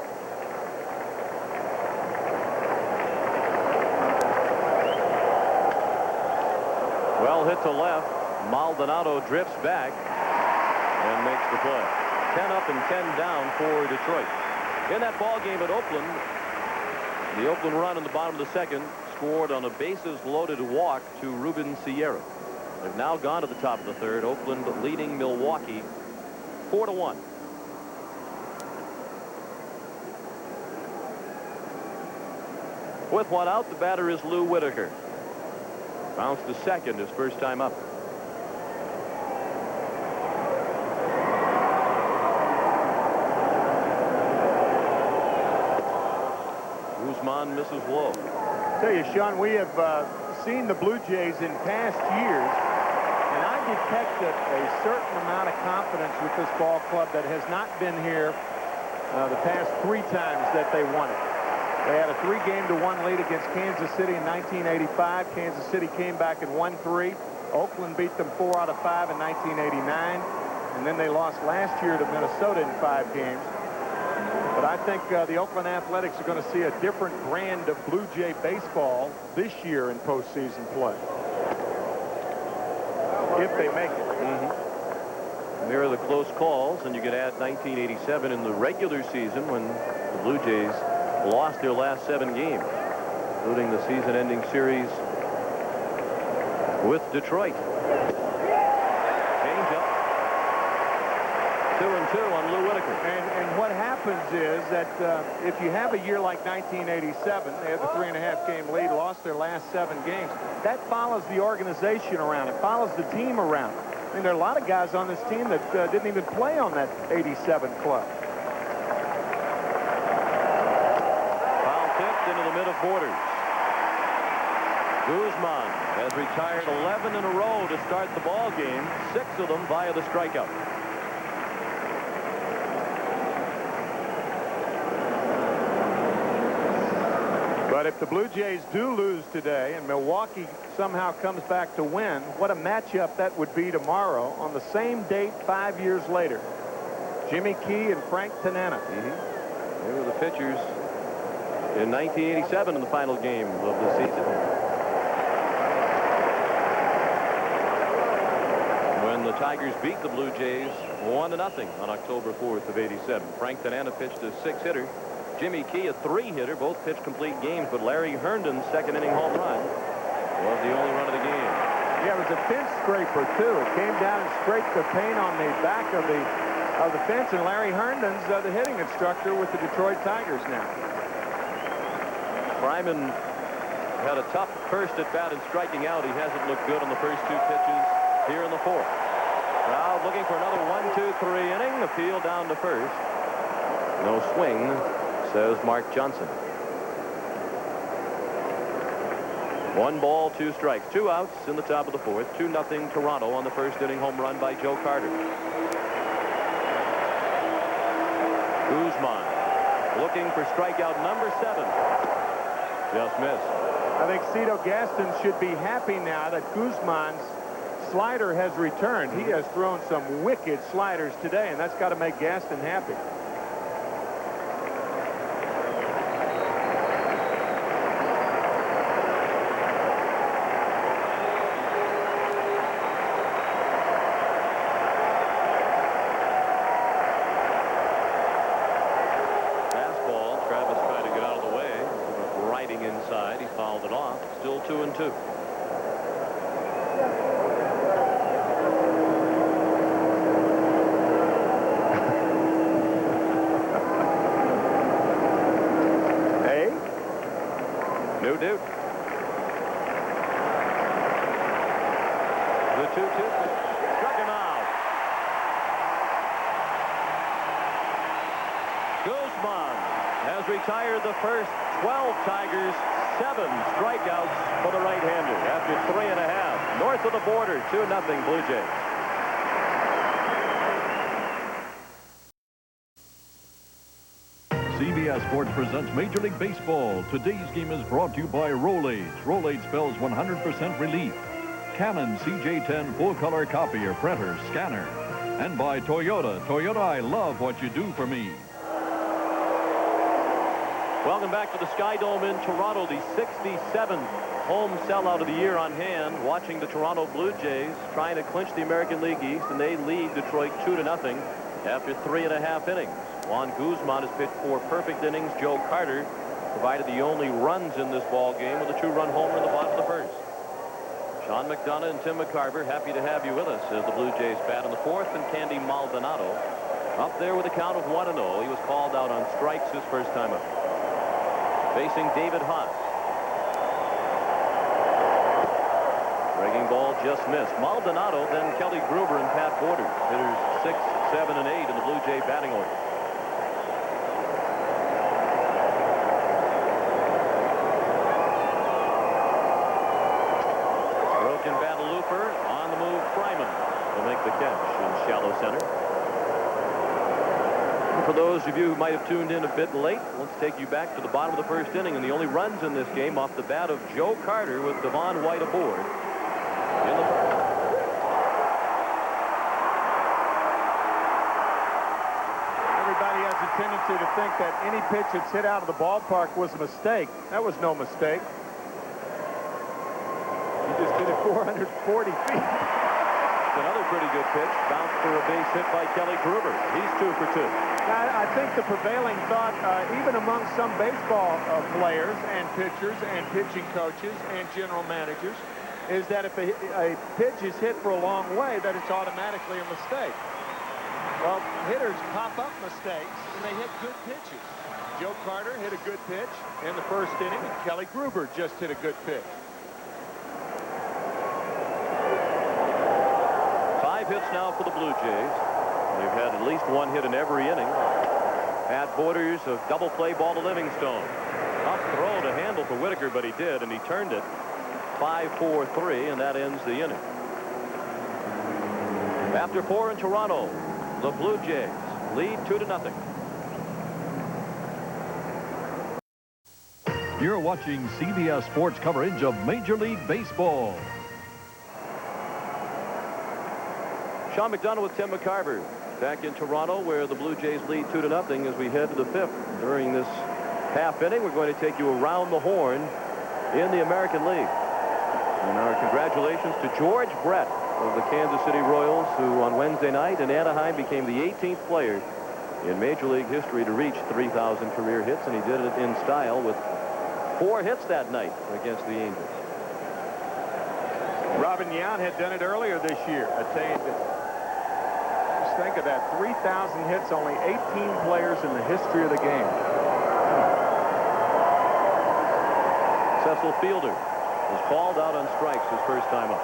Well hit to left. Maldonado drifts back and makes the play. 10 up and 10 down for Detroit. In that ball game at Oakland, the Oakland run in the bottom of the second scored on a bases-loaded walk to Ruben Sierra. They've now gone to the top of the third. Oakland leading Milwaukee 4-1. With 1 out, the batter is Lou Whitaker. Bounced to second his first time up. Guzman misses low. Tell you, Sean, we have seen the Blue Jays in past years, and I detect a certain amount of confidence with this ball club that has not been here the past 3 times that they won it. They had a 3-game-to-1 lead against Kansas City in 1985. Kansas City came back and won 3. Oakland beat them 4 out of 5 in 1989. And then they lost last year to Minnesota in 5 games. But I think the Oakland Athletics are going to see a different brand of Blue Jay baseball this year in postseason play, if they make it. here are the close calls, and you could add 1987 in the regular season when the Blue Jays lost their last 7 games, including the season-ending series with Detroit. Changeup. 2-2 on Lou Whitaker. And what happens is that if you have a year like 1987, they had the 3.5 game lead, lost their last 7 games, that follows the organization around it, follows the team around it. I mean, there are a lot of guys on this team that didn't even play on that 87 club. Foul tipped into the mid of Borders. Guzman has retired 11 in a row to start the ball game, 6 of them via the strikeout. But if the Blue Jays do lose today and Milwaukee somehow comes back to win, what a matchup that would be tomorrow on the same date 5 years later. Jimmy Key and Frank Tanana. They were the pitchers in 1987 in the final game of the season, when the Tigers beat the Blue Jays 1-0 on October 4th of '87. Frank Tanana pitched a 6-hitter. Jimmy Key a 3-hitter. Both pitched complete games, but Larry Herndon's second-inning home run was the only run of the game. Yeah, it was a fence scraper, too. It came down and scraped the paint on the back of the fence, and Larry Herndon's the hitting instructor with the Detroit Tigers now. Fryman had a tough first at bat in striking out. He hasn't looked good on the first 2 pitches here in the 4th. Crowd looking for another 1-2-3 inning. Appeal down to first. No swing, says Mark Johnson. 1 ball, 2 strikes. 2 outs in the top of the 4th. 2-0 Toronto on the first inning home run by Joe Carter. Guzman looking for strikeout number 7. Just missed. I think Cito Gaston should be happy now that Guzman's slider has returned. He has thrown some wicked sliders today, and that's got to make Gaston happy. Inside, he fouled it off. Still 2-2. Hey, no doubt. The 2-2 struck him out. Guzman has retired the first 12 Tigers, 7 strikeouts for the right-hander after 3.5. North of the border, 2-0 Blue Jays. CBS Sports presents Major League Baseball. Today's game is brought to you by Rolaids. Rolaids spells 100% relief. Canon CJ10 full-color copier, printer, scanner. And by Toyota. Toyota, I love what you do for me. Welcome back to the Sky Dome in Toronto, the 67th home sellout of the year on hand, watching the Toronto Blue Jays trying to clinch the American League East, and they lead Detroit 2-0 after 3.5 innings. Juan Guzman has pitched 4 perfect innings. Joe Carter provided the only runs in this ball game with a 2-run homer in the bottom of the first. Sean McDonough and Tim McCarver, happy to have you with us as the Blue Jays bat in the 4th, and Candy Maldonado up there with a count of 1-0. He was called out on strikes his first time up. Facing David Haas. Breaking ball just missed. Maldonado, then Kelly Gruber and Pat Borders. Hitters 6, 7, and 8 in the Blue Jay batting order. Broken battle looper on the move. Fryman will make the catch in shallow center. For those of you who might have tuned in a bit late, let's take you back to the bottom of the first inning, and the only runs in this game off the bat of Joe Carter with Devon White aboard. In the everybody has a tendency to think that any pitch that's hit out of the ballpark was a mistake. That was no mistake. He just hit it 440 feet. Another pretty good pitch. Bounced for a base hit by Kelly Gruber. He's 2 for 2. I think the prevailing thought, even among some baseball players and pitchers and pitching coaches and general managers, is that if a pitch is hit for a long way, that it's automatically a mistake. Well, hitters pop up mistakes, and they hit good pitches. Joe Carter hit a good pitch in the first inning, and Kelly Gruber just hit a good pitch. 5 hits now for the Blue Jays. They've had at least 1 hit in every inning. Pat Borders, a double play ball to Livingstone. Tough throw to handle for Whitaker, but he did, and he turned it 5-4-3, and that ends the inning. After 4 in Toronto, the Blue Jays lead 2-0. You're watching CBS Sports coverage of Major League Baseball. Sean McDonough with Tim McCarver back in Toronto, where the Blue Jays lead 2-0 as we head to the 5th. During this half inning, we're going to take you around the horn in the American League. And our congratulations to George Brett of the Kansas City Royals, who on Wednesday night in Anaheim became the 18th player in Major League history to reach 3,000 career hits, and he did it in style with 4 hits that night against the Angels. Robin Yount had done it earlier this year, attained it. Just think of that, 3,000 hits, only 18 players in the history of the game. Cecil Fielder was called out on strikes his first time up.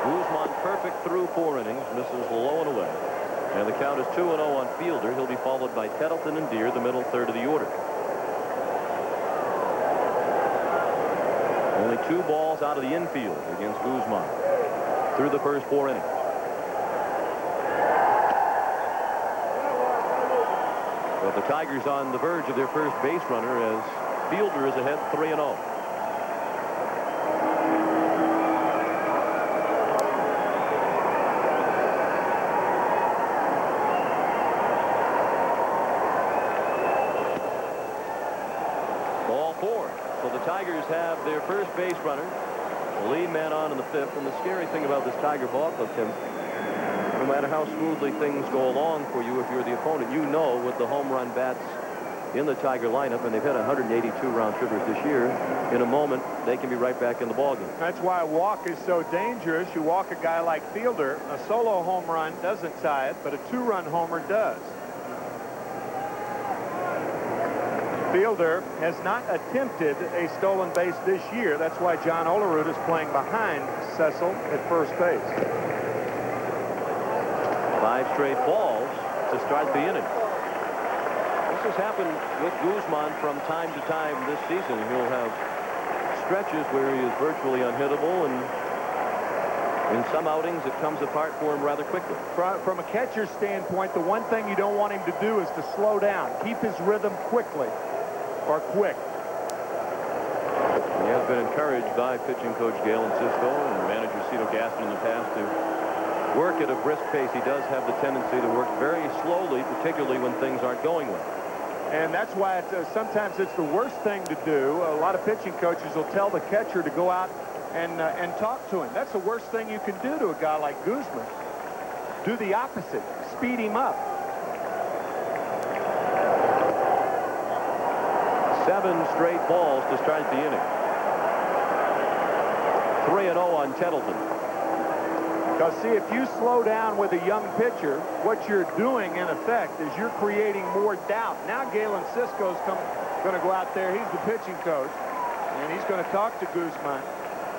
Guzman perfect through 4 innings, misses low and away. And the count is 2-0 on Fielder. He'll be followed by Tettleton and Deere, the middle third of the order. Only 2 balls out of the infield against Guzman through the first 4 innings. But the Tigers on the verge of their first base runner as Fielder is ahead 3-0. Tigers have their first base runner, the lead man on in the 5th. And the scary thing about this Tiger ball club, Tim, no matter how smoothly things go along for you, if you're the opponent, you know with the home run bats in the Tiger lineup, and they've had 182 round trippers this year, in a moment they can be right back in the ballgame. That's why a walk is so dangerous. You walk a guy like Fielder, a solo home run doesn't tie it, but a 2-run homer does. Fielder has not attempted a stolen base this year. That's why John Olerud is playing behind Cecil at first base. 5 straight balls to start the inning. This has happened with Guzman from time to time this season. He'll have stretches where he is virtually unhittable, and in some outings it comes apart for him rather quickly. From a catcher's standpoint, the one thing you don't want him to do is to slow down. Keep his rhythm quickly. Or quick. He has been encouraged by pitching coach Galen Cisco and manager Cito Gaston in the past to work at a brisk pace. He does have the tendency to work very slowly, particularly when things aren't going well. And that's why sometimes it's the worst thing to do. A lot of pitching coaches will tell the catcher to go out and talk to him. That's the worst thing you can do to a guy like Guzman. Do the opposite. Speed him up. 7 straight balls to start the inning. 3-0 on Tettleton. Because, see, if you slow down with a young pitcher, what you're doing, in effect, is you're creating more doubt. Now Galen Cisco's going to go out there. He's the pitching coach, and he's going to talk to Guzman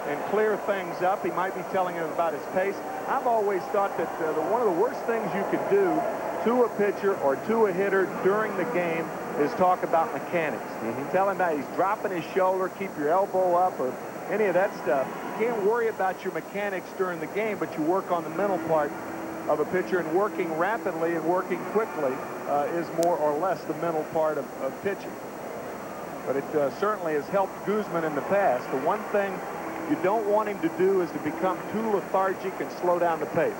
and clear things up. He might be telling him about his pace. I've always thought that one of the worst things you could do to a pitcher or to a hitter during the game is talk about mechanics. Tell him that he's dropping his shoulder, keep your elbow up, or any of that stuff. You can't worry about your mechanics during the game, but you work on the mental part of a pitcher, and working rapidly and working quickly is more or less the mental part of pitching. But it certainly has helped Guzman in the past. The one thing you don't want him to do is to become too lethargic and slow down the pace.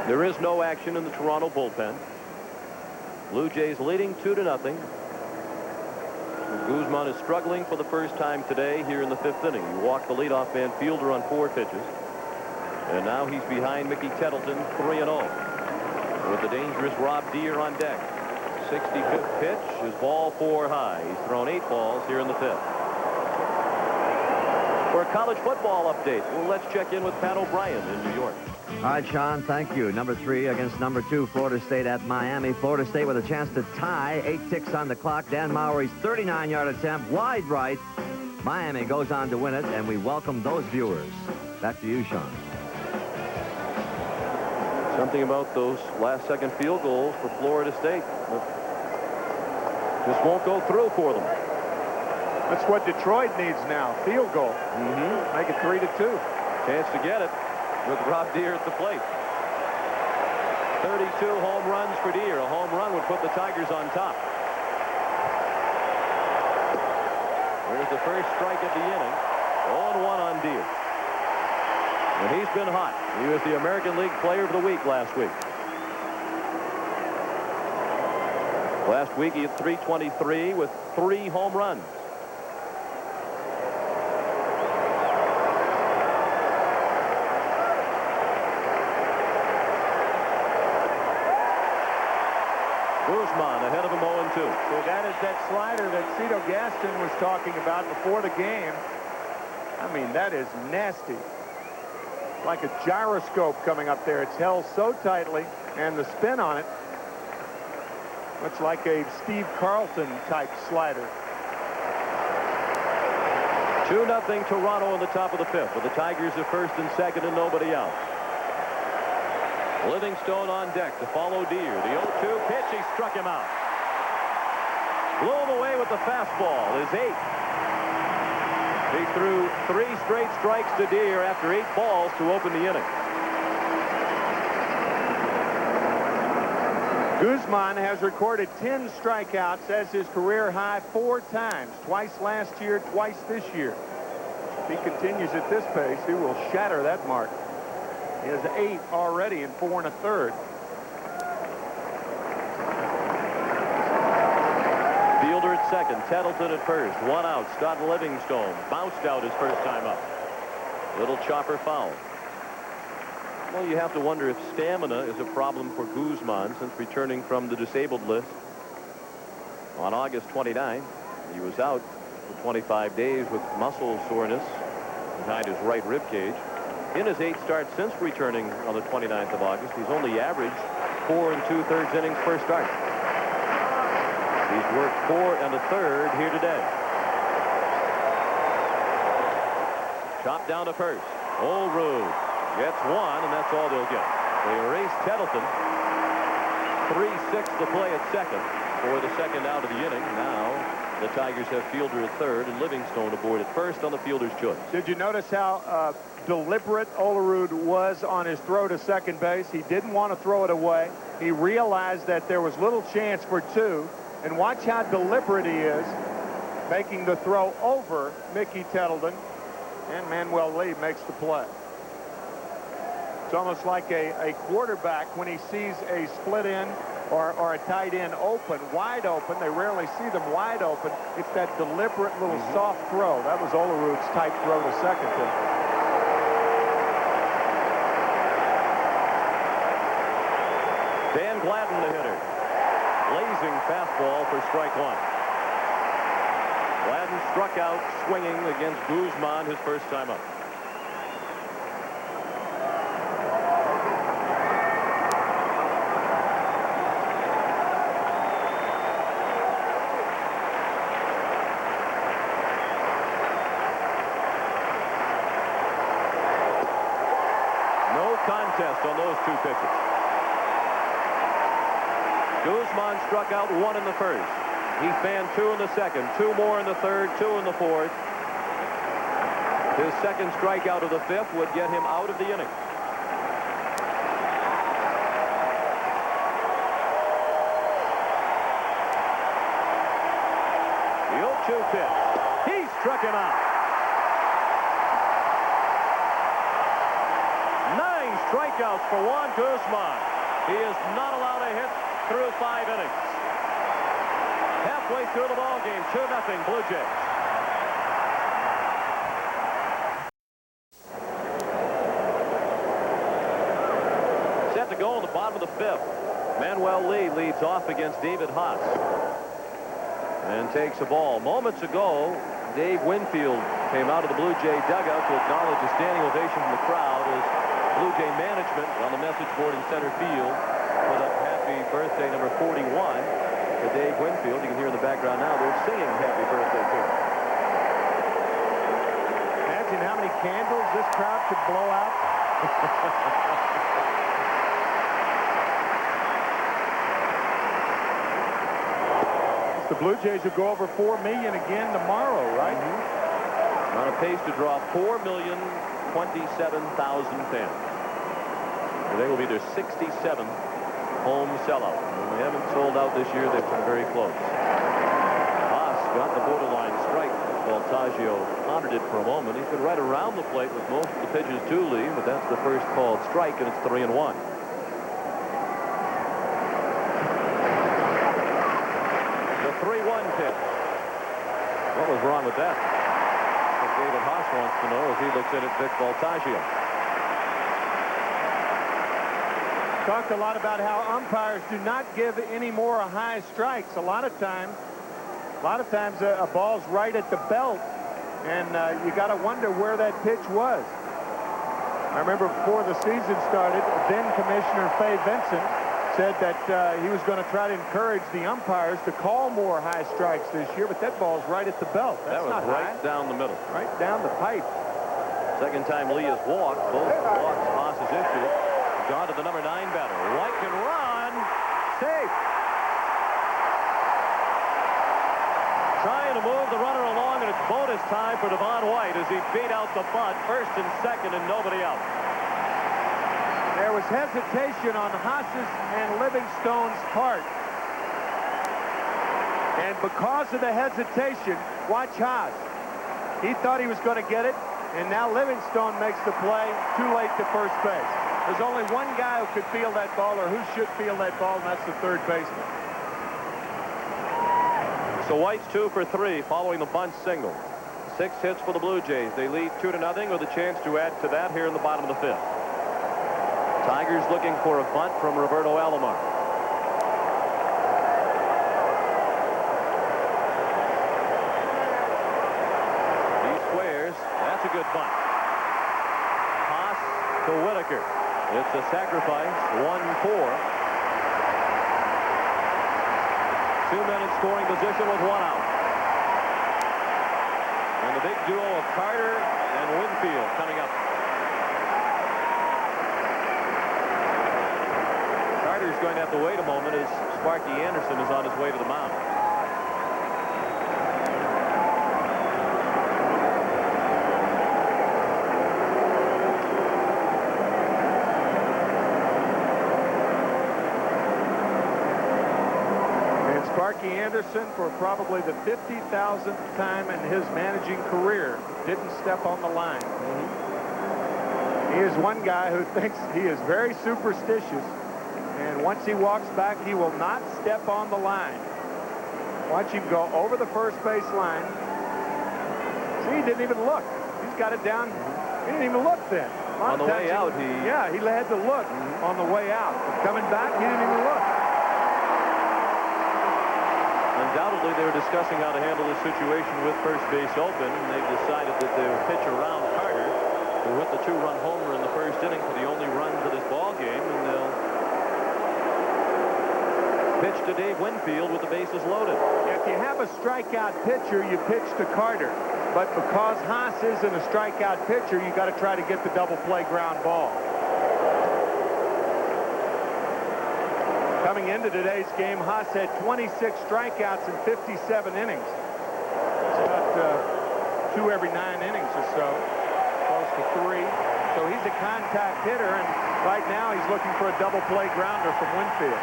There is no action in the Toronto bullpen. Blue Jays leading 2-0. Guzman is struggling for the first time today here in the 5th inning. He walked the leadoff man Fielder on 4 pitches. And now he's behind Mickey Tettleton, 3-0. With the dangerous Rob Deere on deck. 65th pitch is ball 4 high. He's thrown 8 balls here in the 5th. For a college football update, well, let's check in with Pat O'Brien in New York. All right, Sean, thank you. Number 3 against number 2, Florida State at Miami. Florida State with a chance to tie. 8 ticks on the clock. Dan Mowry's 39-yard attempt, wide right. Miami goes on to win it, and we welcome those viewers. Back to you, Sean. Something about those last-second field goals for Florida State. Just won't go through for them. That's what Detroit needs now. Field goal. Make it 3-2. Chance to get it with Rob Deere at the plate. 32 home runs for Deere. A home run would put the Tigers on top. There's the first strike of the inning. 0-1 on Deere. And he's been hot. He was the American League Player of the Week last week. Last week he had .323 with 3 home runs. Guzman ahead of him 0-2. So that is that slider that Cito Gaston was talking about before the game. I mean, that is nasty. Like a gyroscope coming up there. It's held so tightly, and the spin on it looks like a Steve Carlton type slider. 2-0 Toronto in the top of the 5th with the Tigers at first and second and nobody out. Livingstone on deck to follow Deere. The 0-2 pitch, he struck him out. Blew him away with the fastball. His 8th. He threw 3 straight strikes to Deere after 8 balls to open the inning. Guzman has recorded 10 strikeouts as his career high 4 times. Twice last year, twice this year. If he continues at this pace, he will shatter that mark. He has 8 already in 4 1/3. Fielder at second, Tettleton at first. 1 out. Scott Livingstone bounced out his first time up. Little chopper foul. Well, you have to wonder if stamina is a problem for Guzman since returning from the disabled list on August 29. He was out for 25 days with muscle soreness behind his right rib cage. In his 8 starts since returning on the 29th of August, he's only averaged 4 2/3 innings per start. He's worked 4 1/3 here today. Chopped down to first. Olerud gets 1, and that's all they'll get. They erase Tettleton. 3-6 to play at second for the second out of the inning. Now the Tigers have Fielder at third and Livingstone aboard at first on the fielder's choice. Did you notice how deliberate Olerud was on his throw to second base? He didn't want to throw it away. He realized that there was little chance for 2. And watch how deliberate he is, making the throw over Mickey Tettleton. And Manuel Lee makes the play. It's almost like a quarterback when he sees a split end or a tight end open, wide open. They rarely see them wide open. It's that deliberate little soft throw. That was Olerud's tight throw to second. Dan Gladden, the hitter. Blazing fastball for strike 1. Gladden struck out swinging against Guzman his first time up. No contest on those 2 pitches. Guzman struck out 1 in the first. He fanned 2 in the second, 2 more in the third, 2 in the fourth. His second strikeout of the 5th would get him out of the inning. The 0-2 pitch. He struck him out. 9 strikeouts for Juan Guzman. He is not allowed a hit through 5 innings. halfway through the ball game. 2-0 Blue Jays. Set to go in the bottom of the 5th. Manuel Lee leads off against David Haas and takes a ball. Moments ago, Dave Winfield came out of the Blue Jay dugout to acknowledge a standing ovation from the crowd as Blue Jay management on the message board in center field put up happy birthday number 41 to Dave Winfield. You can hear in the background now they're singing happy birthday to him. Imagine how many candles this crowd could blow out. The Blue Jays will go over 4 million again tomorrow, right? On a pace to draw 4,027,000 fans. They will be their 67th home sellout. When they haven't sold out this year, they've been very close. Haas got the borderline strike. Voltaggio pondered it for a moment. He's been right around the plate with most of the pitches to Lee, but that's the first called strike, and it's 3-1. The 3-1 pitch. What was wrong with that? What David Haas wants to know as he looks in at Vic Voltaggio. Talked a lot about how umpires do not give any more high strikes. A lot of times a ball's right at the belt, and you got to wonder where that pitch was. I remember before the season started, then Commissioner Fay Vincent said that he was going to try to encourage the umpires to call more high strikes this year, but that ball's right at the belt. That's that was not right high. down the middle. Right down the pipe. Second time Lee has walked. Both walks Haas has issued. Gone to the number 9 batter. White can run. Safe. Trying to move the runner along, and it's bonus time for Devon White as he beat out the bunt, first and second, and nobody out. There was hesitation on Haas's and Livingstone's part. And because of the hesitation, watch Haas. He thought he was going to get it, and now Livingstone makes the play too late to first base. There's only one guy who could feel that ball, or who should feel that ball, and that's the third baseman. So White's 2 for 3 following the bunt single. 6 hits for the Blue Jays. They lead 2-0 with a chance to add to that here in the bottom of the 5th. Tigers looking for a bunt from Roberto Alomar. He squares. That's a good bunt. Haas to Whitaker. It's a sacrifice. 1-4. 2 men in scoring position with 1 out. And the big duo of Carter and Winfield coming up. Carter's going to have to wait a moment as Sparky Anderson is on his way to the mound. Sparky Anderson, for probably the 50,000th time in his managing career, didn't step on the line. He is one guy who thinks he is very superstitious, and once he walks back, he will not step on the line. Watch him go over the first base line. See, he didn't even look. He's got it down. He didn't even look then. On the way out, he had to look on the way out. But coming back, he didn't even look. Undoubtedly, they were discussing how to handle this situation with first base open, and they decided that they would pitch around Carter, who hit the 2-run homer in the first inning for the only runs of this ball game, and they'll pitch to Dave Winfield with the bases loaded. If you have a strikeout pitcher, you pitch to Carter. But because Haas isn't a strikeout pitcher, you got to try to get the double play ground ball. Coming into today's game, Haas had 26 strikeouts in 57 innings. It's about 2 every 9 innings or so, close to 3. So he's a contact hitter, and right now he's looking for a double play grounder from Winfield.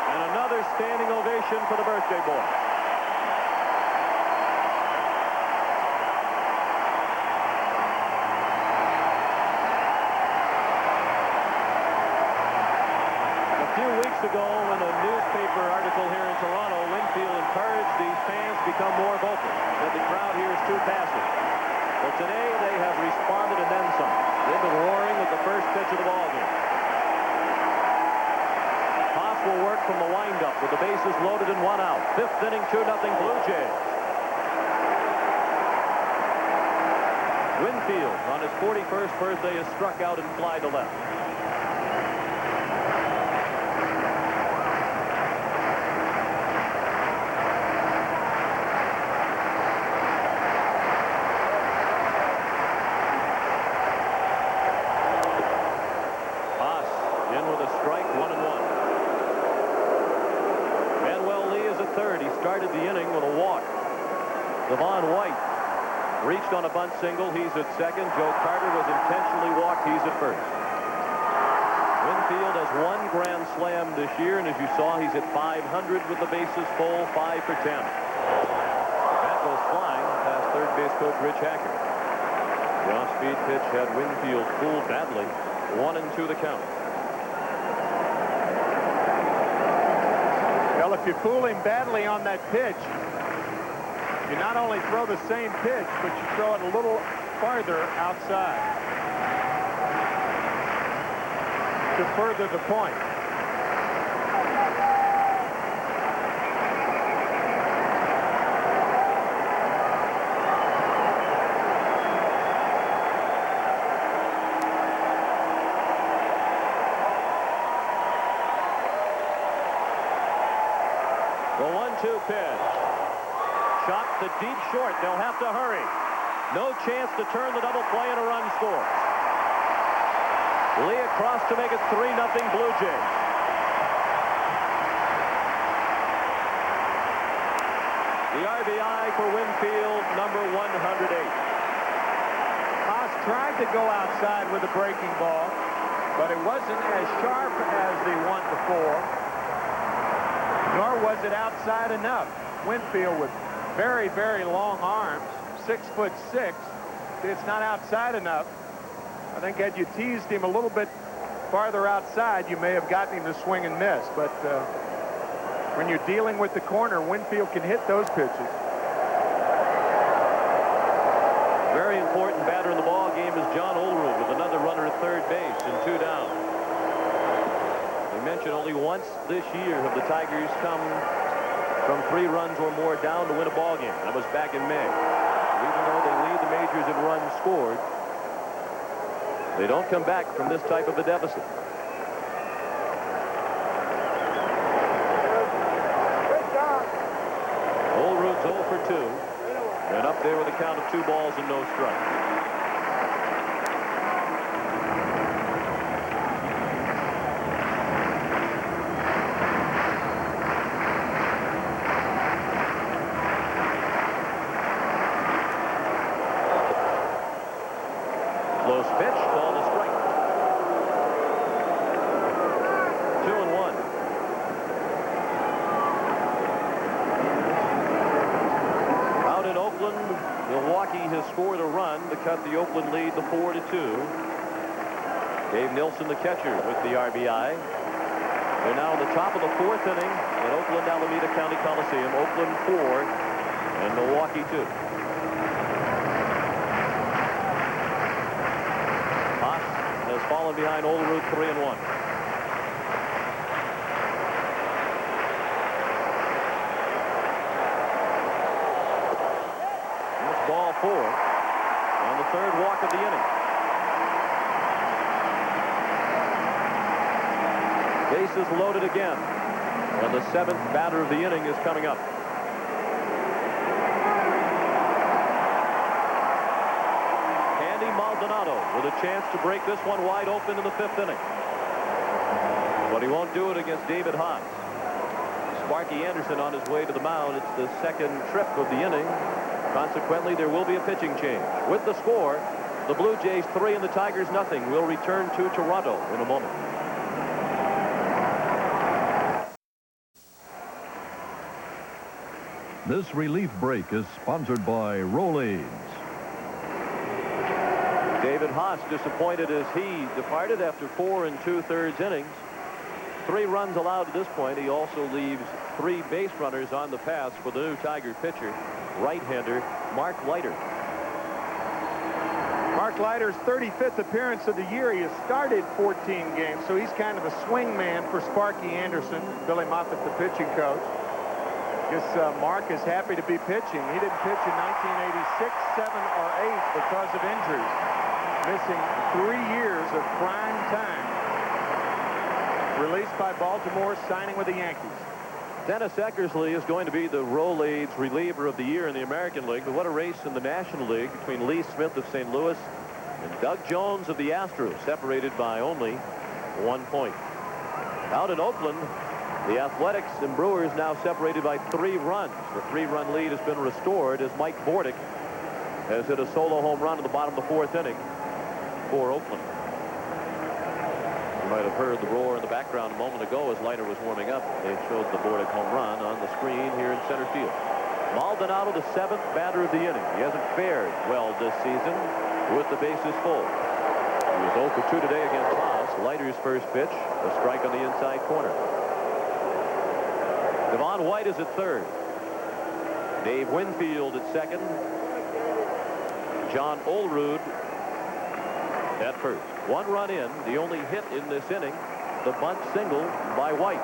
And another standing ovation for the birthday boy. become more vocal that the crowd here is too passive. But today they have responded and then some. They've been roaring with the first pitch of the ball game. Haas will work from the windup with the bases loaded and 1 out. 5th inning, 2-0 Blue Jays. Winfield on his 41st birthday is struck out and fly to left. Haas in with a strike, 1-1. Manuel Lee is at third. He started the inning with a walk. Devon White reached on a bunt single. He's at second. Joe Carter was intentionally walked. He's at first. Winfield has 1 grand slam this year, and as you saw, he's at 500 with the bases full, 5 for 10. That goes flying past third base coach Rich Hacker. The off-speed pitch had Winfield fooled badly. 1-2 the count. Well, if you fool him badly on that pitch, you not only throw the same pitch, but you throw it a little farther outside to further the point. The 1-2 pitch. Shot to deep short. They'll have to hurry. No chance to turn the double play and a run scores. Lee across to make it 3-0 Blue Jays. The RBI for Winfield, number 108. Haas tried to go outside with a breaking ball, but it wasn't as sharp as the one before, nor was it outside enough. Winfield with very, very long arms, 6'6". It's not outside enough. I think had you teased him a little bit farther outside, you may have gotten him to swing and miss. But when you're dealing with the corner, Winfield can hit those pitches. Very important batter in the ball game is John Olerud with another runner at third base and 2 down. We mentioned only once this year have the Tigers come from 3 runs or more down to win a ball game. That was back in May. Even though they lead the majors in runs scored, they don't come back from this type of a deficit. Olerud's 0 for 2, and up there with a count of 2 balls and no strikes. Close pitch, called a strike. 2-1. Out in Oakland, Milwaukee has scored a run to cut the Oakland lead to 4-2. Dave Nilsson, the catcher, with the RBI. They're now in the top of the 4th inning at Oakland Alameda County Coliseum. Oakland 4 and Milwaukee 2. Has fallen behind Olerud 3-1. That's ball 4 on the 3rd walk of the inning. Bases loaded again, and the 7th batter of the inning is coming up. With a chance to break this one wide open in the 5th inning. But he won't do it against David Haas. Sparky Anderson on his way to the mound. It's the 2nd trip of the inning. Consequently, there will be a pitching change. With the score, the Blue Jays 3 and the Tigers nothing. We'll return to Toronto in a moment. This relief break is sponsored by Rolaids. David Haas disappointed as he departed after 4 2/3 innings. 3 runs allowed at this point. He also leaves 3 base runners on the pass for the new Tiger pitcher, right-hander Mark Leiter. Mark Leiter's 35th appearance of the year. He has started 14 games, so he's kind of a swing man for Sparky Anderson, Billy Moffitt, the pitching coach. Guess Mark is happy to be pitching. He didn't pitch in 1986, 7, or 8 because of injuries, missing 3 years of prime time. Released by Baltimore, signing with the Yankees. Dennis Eckersley is going to be the Rolaids reliever of the year in the American League. But what a race in the National League between Lee Smith of St. Louis and Doug Jones of the Astros, separated by only 1 point. Out in Oakland, the Athletics and Brewers now separated by 3 runs. The 3-run lead has been restored as Mike Bordick has hit a solo home run in the bottom of the 4th inning for Oakland. You might have heard the roar in the background a moment ago as Leiter was warming up. They showed the Bordick home run on the screen here in center field. Maldonado, the 7th batter of the inning. He hasn't fared well this season with the bases full. He was 0 for 2 today against Haas. Leiter's first pitch, a strike on the inside corner. Devon White is at 3rd. Dave Winfield at 2nd. John Olerud at 1st. 1 run in, the only hit in this inning, the bunt single by White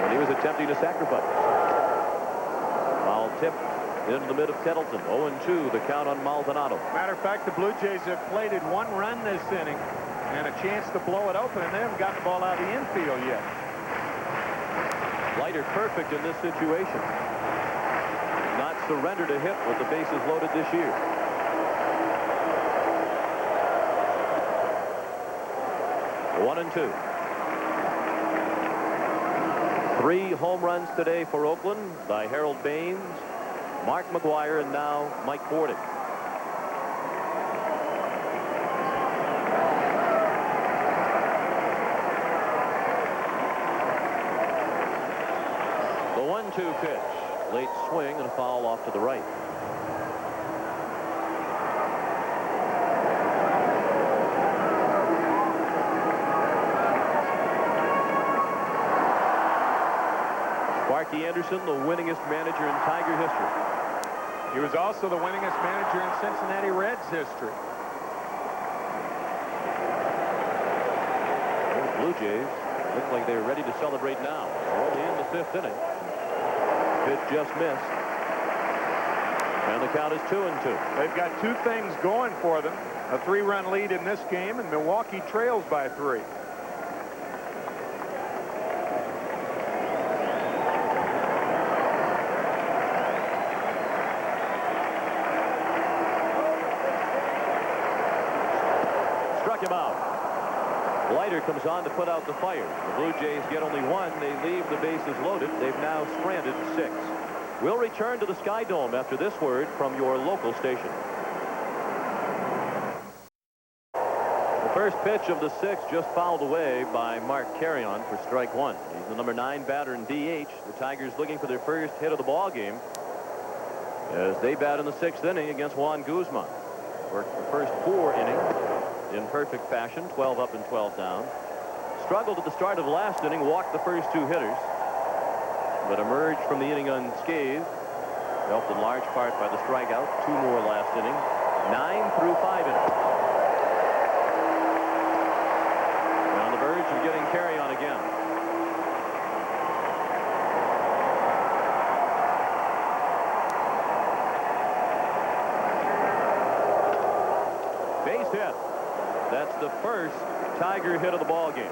when he was attempting to sacrifice. Foul tip into the mid of Kettleton. 0-2 the count on Maldonado. Matter of fact, the Blue Jays have plated 1 run this inning and a chance to blow it open, and they haven't gotten the ball out of the infield yet. Leiter perfect in this situation. Not surrendered a hit with the bases loaded this year. One and 2. 3 home runs today for Oakland by Harold Baines, Mark McGwire, and now Mike Bordick. The 1-2 pitch. Late swing and a foul off to the right. Sparky Anderson, the winningest manager in Tiger history. He was also the winningest manager in Cincinnati Reds history. Those Blue Jays look like they're ready to celebrate now. They're only in the 5th inning. Pitch just missed. And the count is 2-2. They've got 2 things going for them. A 3-run lead in this game, and Milwaukee trails by 3. Struck him out. Leiter comes on to put out the fire. The Blue Jays get only 1. They leave the bases loaded. They've now stranded 6. We'll return to the Sky Dome after this word from your local station. The first pitch of the 6th just fouled away by Mark Carrion for strike 1. He's the number 9 batter in DH. The Tigers looking for their first hit of the ball game as they bat in the 6th inning against Juan Guzman. Worked the first 4 innings in perfect fashion, 12 up and 12 down. Struggled at the start of the last inning, walked the first 2 hitters, but emerged from the inning unscathed, helped in large part by the strikeout. 2 more last inning, 9 through 5 innings. And on the verge of getting Carrion again. Base hit. That's the first Tiger hit of the ball game.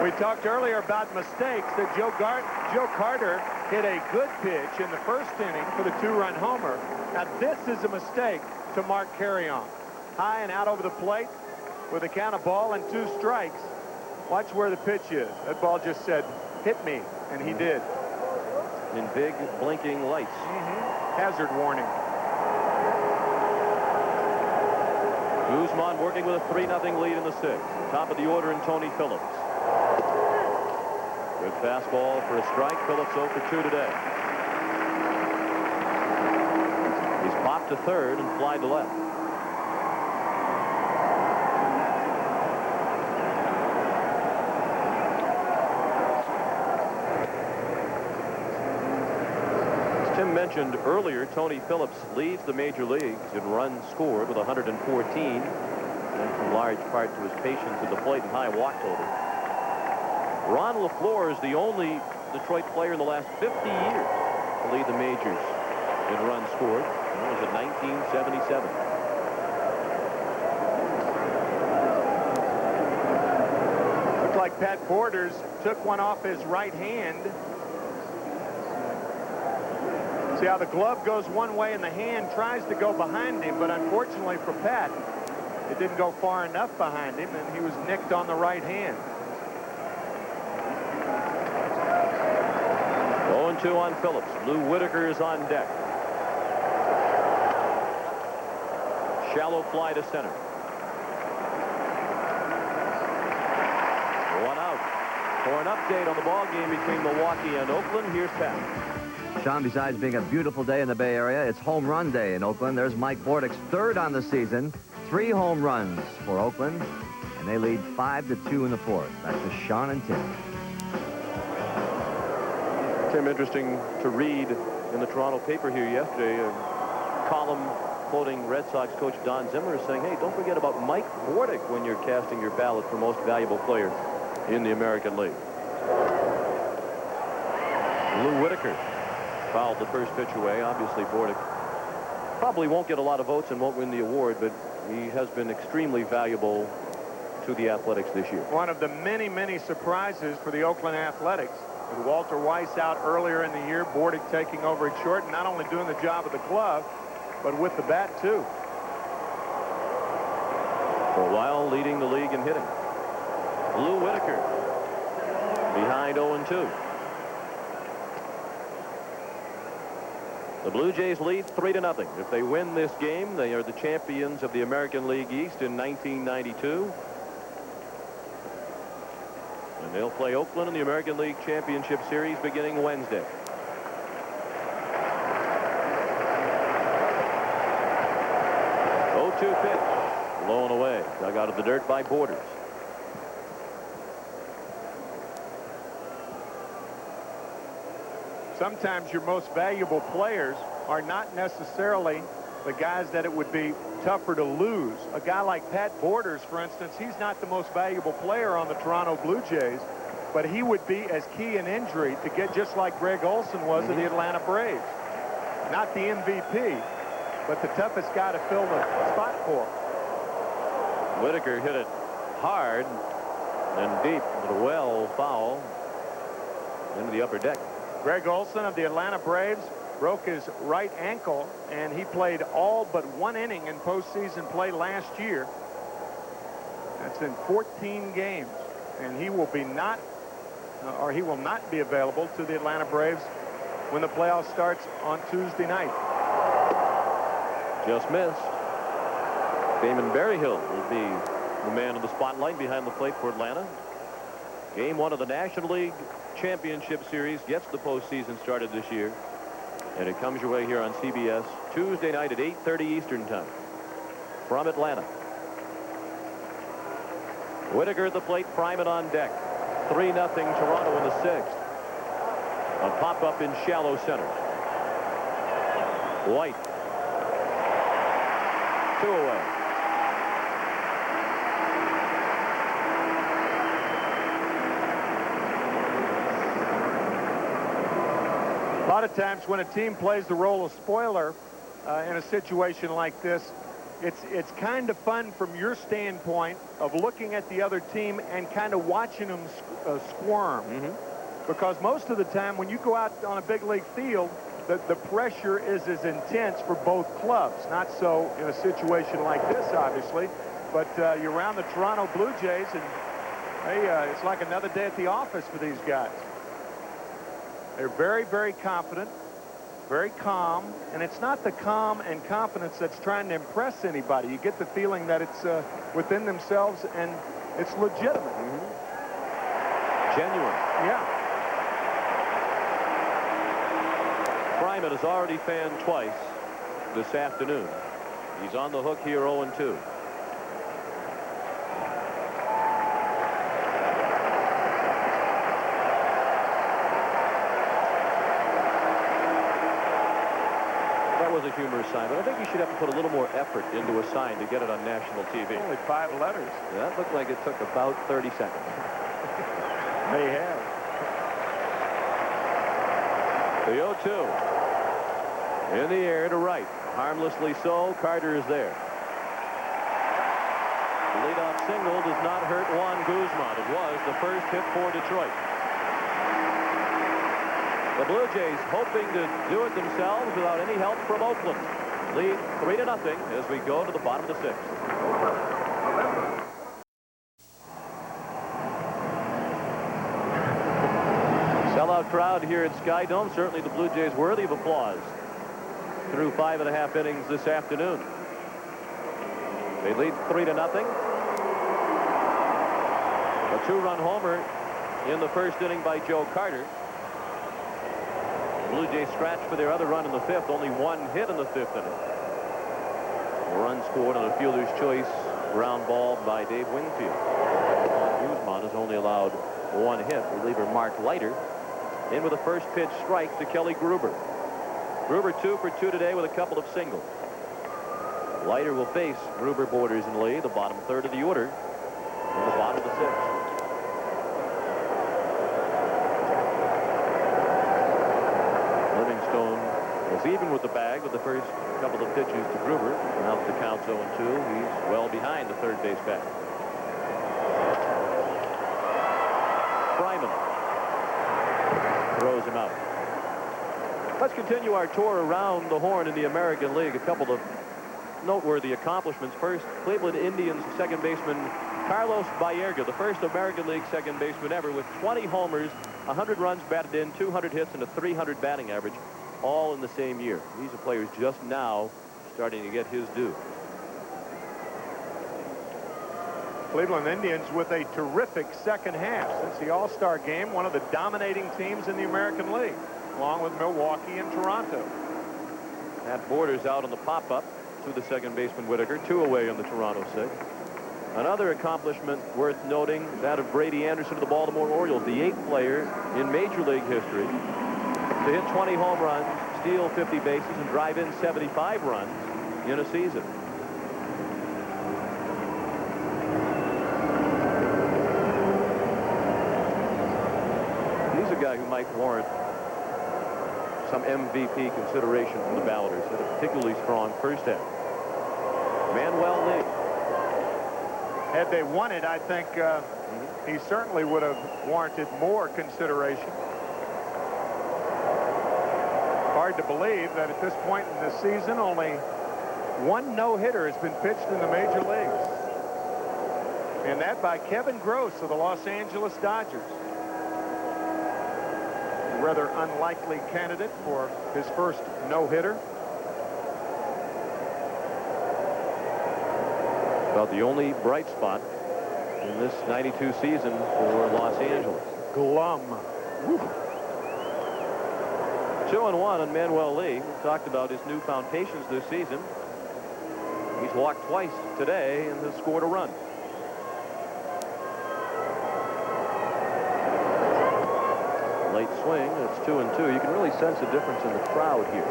We talked earlier about mistakes that Joe Carter hit a good pitch in the first inning for the 2-run homer. Now this is a mistake to Mark Carrion. High and out over the plate with a count of ball and 2 strikes. Watch where the pitch is. That ball just said, hit me, and he did. In big blinking lights. Hazard warning. Guzman working with a 3-0 lead in the 6th. Top of the order in Tony Phillips. Good fastball for a strike. Phillips 0 for 2 today. He's popped to 3rd and fly to left. Tim mentioned earlier, Tony Phillips leads the major leagues in runs scored with 114, and in large part to his patience at the plate and high walk total. Ron LaFleur is the only Detroit player in the last 50 years to lead the majors in runs scored. That was in 1977. Looked like Pat Borders took one off his right hand. See how the glove goes one way and the hand tries to go behind him, but unfortunately for Pat, it didn't go far enough behind him, and he was nicked on the right hand. 0-2 on Phillips. Lou Whitaker is on deck. Shallow fly to center. One out. For an update on the ball game between Milwaukee and Oakland, here's Pat. Sean, besides being a beautiful day in the Bay Area, it's home run day in Oakland. There's Mike Bordick's third on the season. 3 home runs for Oakland, and they lead 5-2 in the fourth. Back to Sean and Tim. Tim, interesting to read in the Toronto paper here yesterday, a column quoting Red Sox coach Don Zimmer saying, hey, don't forget about Mike Bordick when you're casting your ballot for most valuable player in the American League. Lou Whitaker fouled the first pitch away. Obviously, Bordick probably won't get a lot of votes and won't win the award, but he has been extremely valuable to the Athletics this year. One of the many, many surprises for the Oakland Athletics. With Walter Weiss out earlier in the year, Bordick taking over at short, and not only doing the job of the glove, but with the bat, too. For a while, leading the league in hitting. Lou Whitaker behind 0-2. The Blue Jays lead 3-0. If they win this game, they are the champions of the American League East in 1992. And they'll play Oakland in the American League Championship Series beginning Wednesday. Oh, 2 pitch. Blown away. Dug out of the dirt by Borders. Sometimes your most valuable players are not necessarily the guys that it would be tougher to lose. A guy like Pat Borders, for instance, he's not the most valuable player on the Toronto Blue Jays, but he would be as key in injury to get just like Greg Olson was in the Atlanta Braves. Not the MVP, but the toughest guy to fill the spot for. Whitaker hit it hard and deep with a well foul into the upper deck. Greg Olson of the Atlanta Braves broke his right ankle, and he played all but 1 inning in postseason play last year. That's in 14 games, and he will be not be available to the Atlanta Braves when the playoff starts on Tuesday night. Just missed. Damon Berryhill will be the man in the spotlight behind the plate for Atlanta. Game 1 of the National League Championship Series gets the postseason started this year, and it comes your way here on CBS Tuesday night at 8:30 Eastern Time from Atlanta. Whitaker at the plate, Fryman on deck. 3-0 Toronto in the 6th. A pop-up in shallow center. White. 2 away. A lot of times when a team plays the role of spoiler in a situation like this, it's kind of fun from your standpoint of looking at the other team and kind of watching them squirm. Because most of the time when you go out on a big league field, the pressure is as intense for both clubs. Not so in a situation like this, obviously, but you're around the Toronto Blue Jays, and it's like another day at the office for these guys. They're very, very confident, very calm, and it's not the calm and confidence that's trying to impress anybody. You get the feeling that it's within themselves and it's legitimate. Genuine. Yeah. Fryman has already fanned twice this afternoon. He's on the hook here, 0-2. was a humorous sign, but I think you should have to put a little more effort into a sign to get it on national TV. Only 5 letters. That looked like it took about 30 seconds. They have. The 0-2. In the air to right. Harmlessly so. Carter is there. The leadoff single does not hurt Juan Guzman. It was the first hit for Detroit. The Blue Jays hoping to do it themselves without any help from Oakland. Lead 3-0 as we go to the bottom of the 6th. Sellout crowd here at Sky Dome. Certainly the Blue Jays worthy of applause through 5.5 innings this afternoon. They lead 3-0. A 2-run homer in the first inning by Joe Carter. Blue Jays scratched for their other run in the 5th. Only 1 hit in the 5th inning. A run scored on a fielder's choice ground ball by Dave Wingfield. Guzman has only allowed 1 hit. Reliever Mark Leiter in with a first pitch strike to Kelly Gruber. Gruber 2 for 2 today with a couple of singles. Leiter will face Gruber, Borders, and Lee, the bottom third of the order, in the bottom of the 6th. Was even with the bag with the first couple of pitches to Gruber. Now the count's 0-2. He's well behind the third base back. Fryman throws him out. Let's continue our tour around the horn in the American League. A couple of noteworthy accomplishments. First, Cleveland Indians second baseman Carlos Baerga, the first American League second baseman ever, with 20 homers, 100 runs batted in, 200 hits, and a 300 batting average, all in the same year. These are players just now starting to get his due. Cleveland Indians with a terrific second half since the All-Star game, one of the dominating teams in the American League, along with Milwaukee and Toronto. That Borders out on the pop-up to the second baseman Whitaker, 2 away on the Toronto 6. Another accomplishment worth noting, that of Brady Anderson of the Baltimore Orioles, the 8th player in Major League history to hit 20 home runs, steal 50 bases, and drive in 75 runs in a season. He's a guy who might warrant some MVP consideration from the balloters. Had a particularly strong first half. Manuel Lee. Had they won it, I think he certainly would have warranted more consideration. Hard to believe that at this point in the season, only 1 no-hitter has been pitched in the major leagues. And that by Kevin Gross of the Los Angeles Dodgers. A rather unlikely candidate for his first no-hitter. About the only bright spot in this 92 season for Los Angeles. Glum. Woo. 2-1 on Manuel Lee. We talked about his newfound patience this season. He's walked twice today and has scored a run. Late swing. It's 2-2. You can really sense a difference in the crowd here.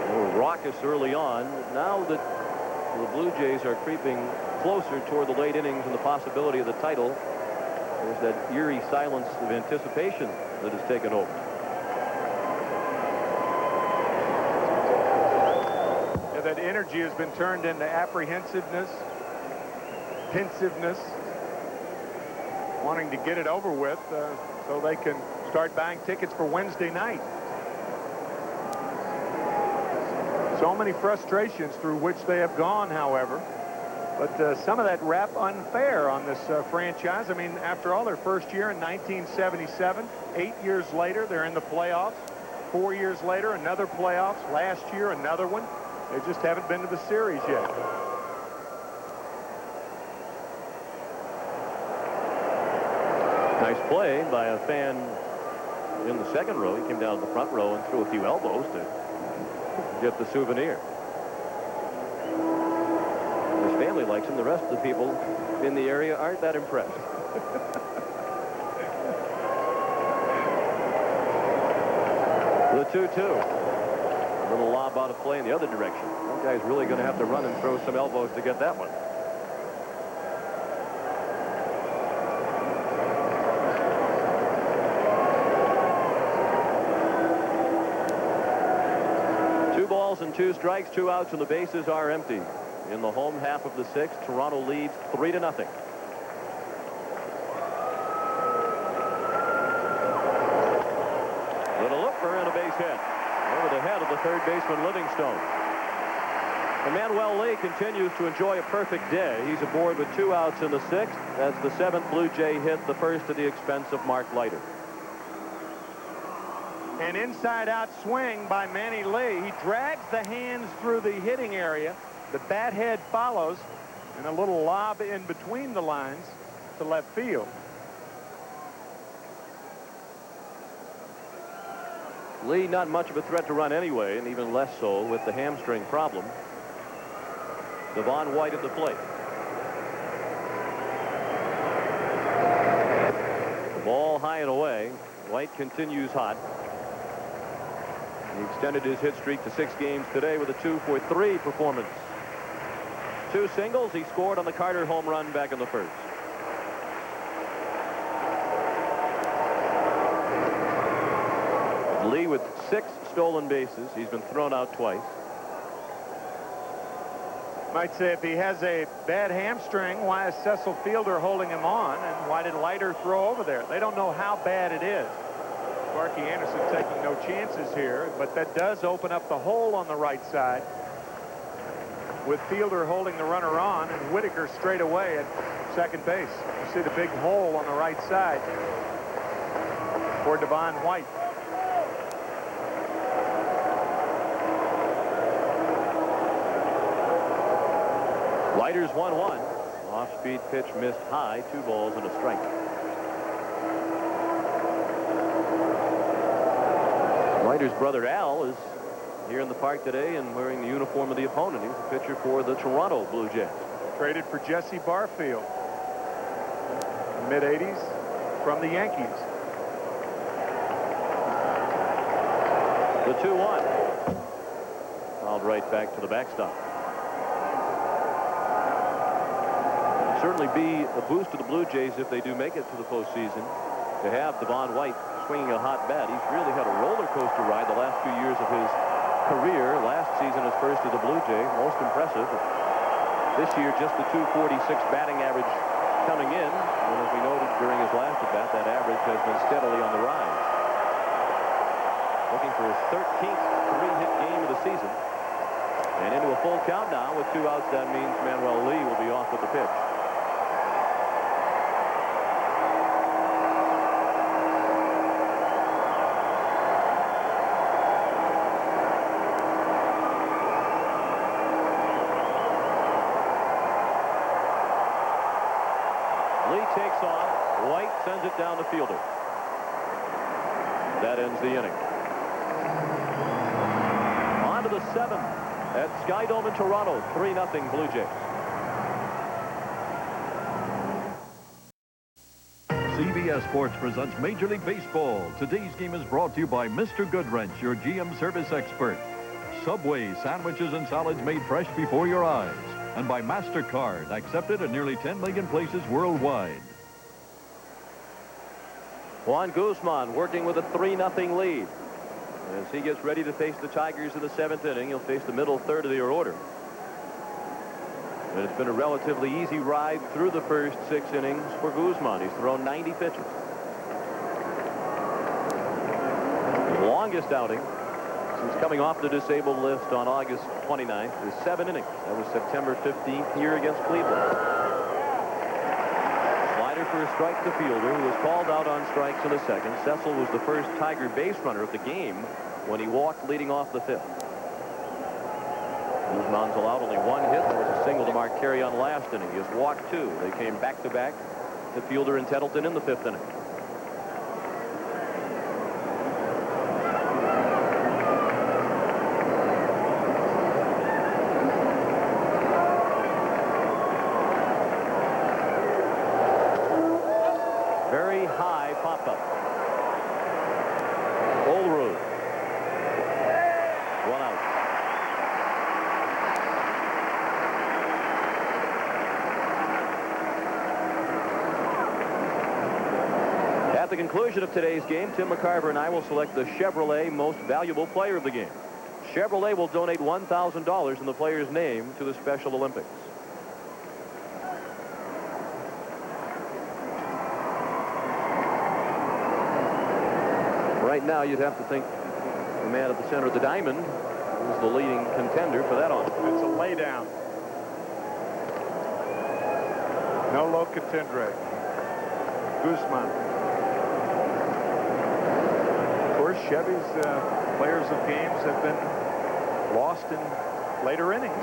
They were raucous early on. Now that the Blue Jays are creeping closer toward the late innings and the possibility of the title, there's that eerie silence of anticipation that has taken over. Yeah, that energy has been turned into apprehensiveness, pensiveness, wanting to get it over with so they can start buying tickets for Wednesday night. So many frustrations through which they have gone, however. But some of that rap unfair on this franchise. I mean, after all, their first year in 1977, 8 years later, they're in the playoffs. 4 years later, another playoffs. Last year, another one. They just haven't been to the series yet. Nice play by a fan in the second row. He came down to the front row and threw a few elbows to get the souvenir. His family likes him. The rest of the people in the area aren't that impressed. The 2-2. A little lob out of play in the other direction. That guy's really going to have to run and throw some elbows to get that one. Balls and 2 strikes, 2 outs, and the bases are empty. In the home half of the 6th, Toronto leads 3-0. Little looper and a base hit over the head of the third baseman Livingstone. Emmanuel Lee continues to enjoy a perfect day. He's aboard with 2 outs in the 6th. That's the 7th Blue Jay hit, the first at the expense of Mark Leiter. An inside-out swing by Manny Lee. He drags the hands through the hitting area. The bat head follows, and a little lob in between the lines to left field. Lee not much of a threat to run anyway, and even less so with the hamstring problem. Devon White at the plate. The ball high and away. White continues hot. He extended his hit streak to 6 games today with a 2-for-3 performance. 2 singles. He scored on the Carter home run back in the 1st. Lee with 6 stolen bases. He's been thrown out twice. Might say if he has a bad hamstring, why is Cecil Fielder holding him on, and why did Leiter throw over there? They don't know how bad it is. Sparky Anderson taking no chances here, but that does open up the hole on the right side with Fielder holding the runner on and Whitaker straight away at second base. You see the big hole on the right side for Devon White. Leiter's 1-1. Off-speed pitch missed high. 2 balls and a strike. Leiter's brother Al is here in the park today and wearing the uniform of the opponent. He's a pitcher for the Toronto Blue Jays. Traded for Jesse Barfield. Mid-80s from the Yankees. The 2-1. Fouled right back to the backstop. Certainly be a boost to the Blue Jays if they do make it to the postseason to have Devon White swinging a hot bat. He's really had a roller coaster ride the last few years of his career. Last season as first as a Blue Jay, most impressive. This year just the 246 batting average coming in, and as we noted during his last at-bat, that average has been steadily on the rise. Looking for his 13th 3-hit game of the season, and into a full count now with 2 outs. That means Manuel Lee will be off with the pitch. Takes off. White sends it down to Fielder. That ends the inning. On to the 7th at Skydome in Toronto. 3-0 Blue Jays. CBS Sports presents Major League Baseball. Today's game is brought to you by Mr. Goodwrench, your GM service expert. Subway sandwiches and salads made fresh before your eyes. And by MasterCard, accepted at nearly 10 million places worldwide. Juan Guzman working with a 3-0 lead. As he gets ready to face the Tigers in the 7th inning, he'll face the middle third of their order. And it's been a relatively easy ride through the first 6 innings for Guzman. He's thrown 90 pitches. His longest outing since coming off the disabled list on August 29th is 7 innings. That was September 15th here against Cleveland. Slider for a strike to Fielder, who was called out on strikes in the 2nd. Cecil was the first Tiger base runner of the game when he walked leading off the 5th. Guzman's allowed only 1 hit. There was a single to Mark Carey on last inning. He has walked 2. They came back-to-back to Fielder and Tettleton in the 5th inning. Very high pop-up. Old Road. 1 out. At the conclusion of today's game, Tim McCarver and I will select the Chevrolet Most Valuable Player of the game. Chevrolet will donate $1,000 in the player's name to the Special Olympics. Right now, you'd have to think the man at the center of the diamond is the leading contender for that honor. It's a laydown. No low contendere. Guzman. Of course, Chevy's players of games have been lost in later innings.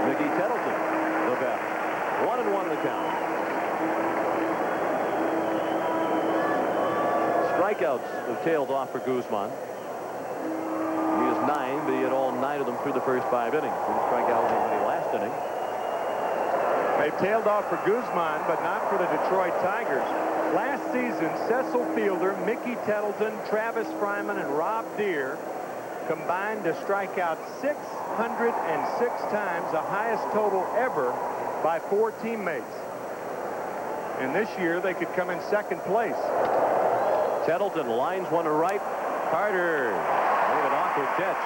Mickey Tettleton, the bat. 1-1 the count. Strikeouts have tailed off for Guzman. He has 9, but he had all 9 of them through the first 5 innings. Didn't strike out in the last inning. They tailed off for Guzman, but not for the Detroit Tigers. Last season, Cecil Fielder, Mickey Tettleton, Travis Fryman, and Rob Deere combined to strike out 606 times, the highest total ever by 4 teammates. And this year, they could come in second place. Tettleton lines one to right. Carter made an awkward catch.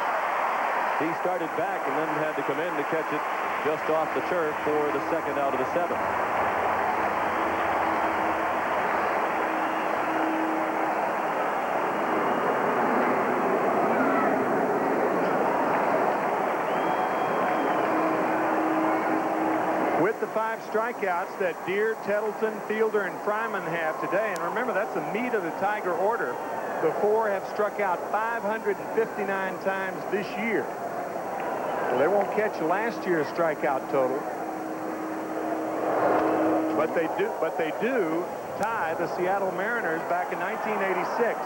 He started back and then had to come in to catch it just off the turf for the second out of the 7th. With the 5 strikeouts that Deere, Tettleton, Fielder, and Fryman have today, and remember, that's the meat of the Tiger order, the 4 have struck out 559 times this year. Well, they won't catch last year's strikeout total, but they do tie the Seattle Mariners back in 1986.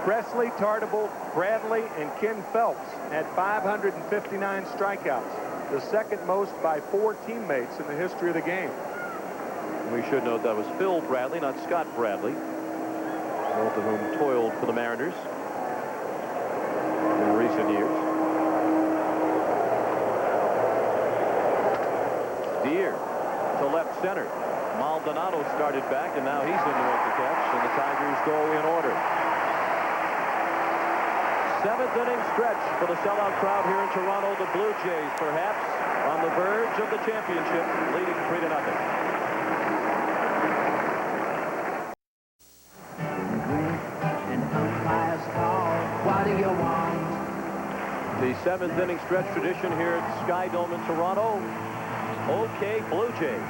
Presley, Tartabull, Bradley, and Ken Phelps had 559 strikeouts, the second most by 4 teammates in the history of the game. We should note that was Phil Bradley, not Scott Bradley, both of whom toiled for the Mariners in recent years. Deere to left center. Maldonado started back, and now he's in to make the catch, and the Tigers go in order. 7th inning stretch for the sellout crowd here in Toronto. The Blue Jays, perhaps on the verge of the championship, leading 3-0. What do you want? The 7th inning stretch tradition here at Sky Dome in Toronto. Okay, Blue Jays.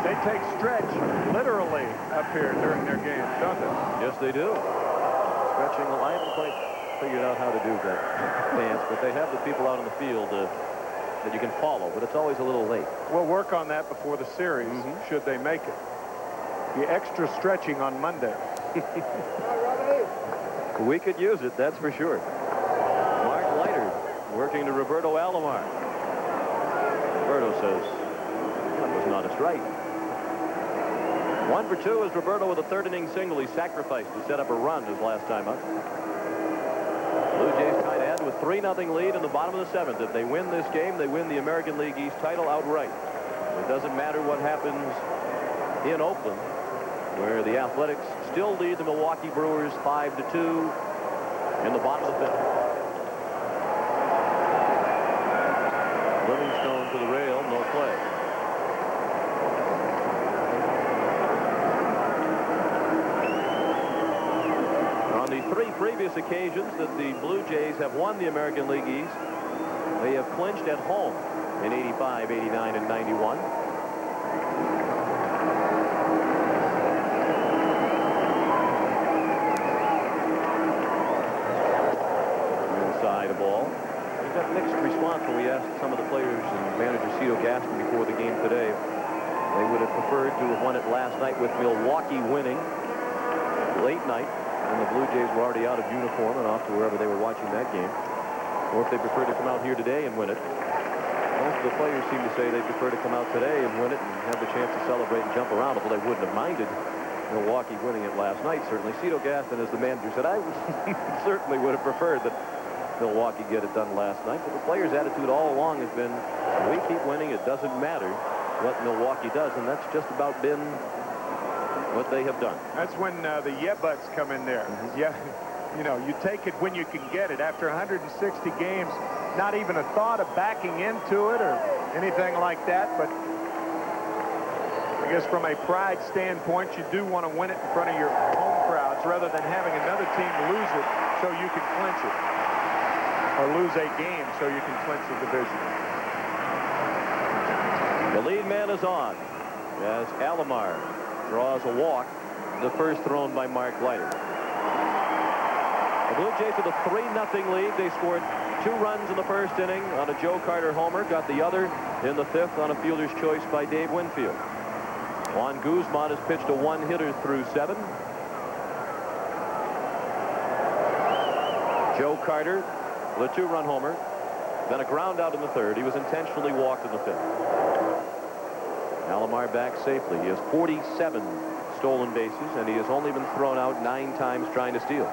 They take stretch literally up here during their games, don't they? Yes, they do. Stretching. I haven't quite figured out how to do that dance, but they have the people out in the field that you can follow, but it's always a little late. We'll work on that before the series, should they make it. The extra stretching on Monday. We could use it, that's for sure. Mark Leiter working to Roberto Alomar. Roberto says that was not a strike. 1 for 2 is Roberto with a 3rd inning single. He sacrificed to set up a run his last time up. Blue Jays tied ahead with 3-0 lead in the bottom of the 7th. If they win this game, they win the American League East title outright. It doesn't matter what happens in Oakland, where the Athletics still lead the Milwaukee Brewers 5-2 in the bottom of the 5th. Livingstone to the rail, no play. On the 3 previous occasions that the Blue Jays have won the American League East, they have clinched at home in 85, 89, and 91. Inside a ball. We got mixed response when we asked some of the players and manager Cito Gaston before the game today. They would have preferred to have won it last night with Milwaukee winning late night, and the Blue Jays were already out of uniform and off to wherever they were watching that game. Or if they prefer to come out here today and win it. Most of the players seem to say they prefer to come out today and win it and have the chance to celebrate and jump around, although they wouldn't have minded Milwaukee winning it last night, certainly. Cito Gaston, as the manager, said, I certainly would have preferred that Milwaukee get it done last night. But the players' attitude all along has been, we keep winning. It doesn't matter what Milwaukee does. And that's just about been what they have done. That's when the yeah buts come in there. Yeah, you know, you take it when you can get it. After 160 games, not even a thought of backing into it or anything like that. But I guess from a pride standpoint, you do want to win it in front of your home crowds rather than having another team lose it so you can clinch it, or lose a game so you can clinch the division. The lead man is on as Alomar draws a walk, the first thrown by Mark Leiter. The Blue Jays with a 3-0 lead. They scored 2 runs in the first inning on a Joe Carter homer, got the other in the 5th on a fielder's choice by Dave Winfield. Juan Guzman has pitched a 1-hitter through 7. Joe Carter with a 2-run homer, then a ground out in the 3rd. He was intentionally walked in the 5th. Alomar back safely. He has 47 stolen bases, and he has only been thrown out 9 times trying to steal.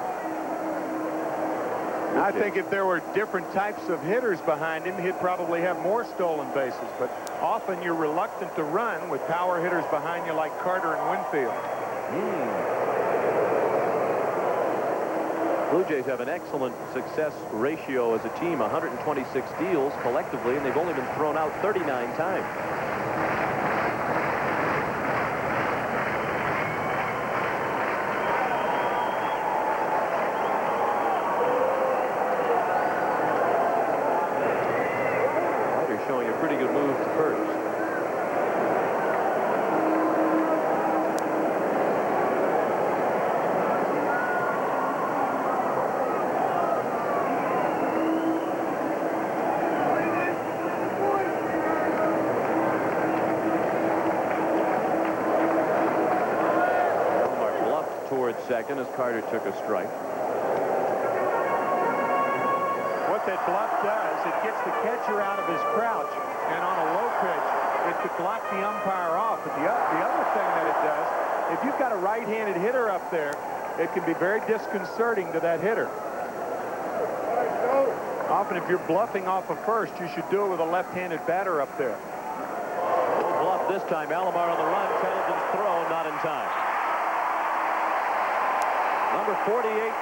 I think if there were different types of hitters behind him, he'd probably have more stolen bases. But often you're reluctant to run with power hitters behind you like Carter and Winfield. Blue Jays have an excellent success ratio as a team, 126 steals collectively, and they've only been thrown out 39 times. Showing a pretty good move to first. Alomar bluffed towards second as Carter took a strike. What that bluff does, it gets the catcher out of his crouch, and on a low pitch, it could block the umpire off. But the other thing that it does, if you've got a right-handed hitter up there, it can be very disconcerting to that hitter. Often if you're bluffing off of first, you should do it with a left-handed batter up there. No bluff this time. Alomar on the run. Pendleton's throw not in time. Number 48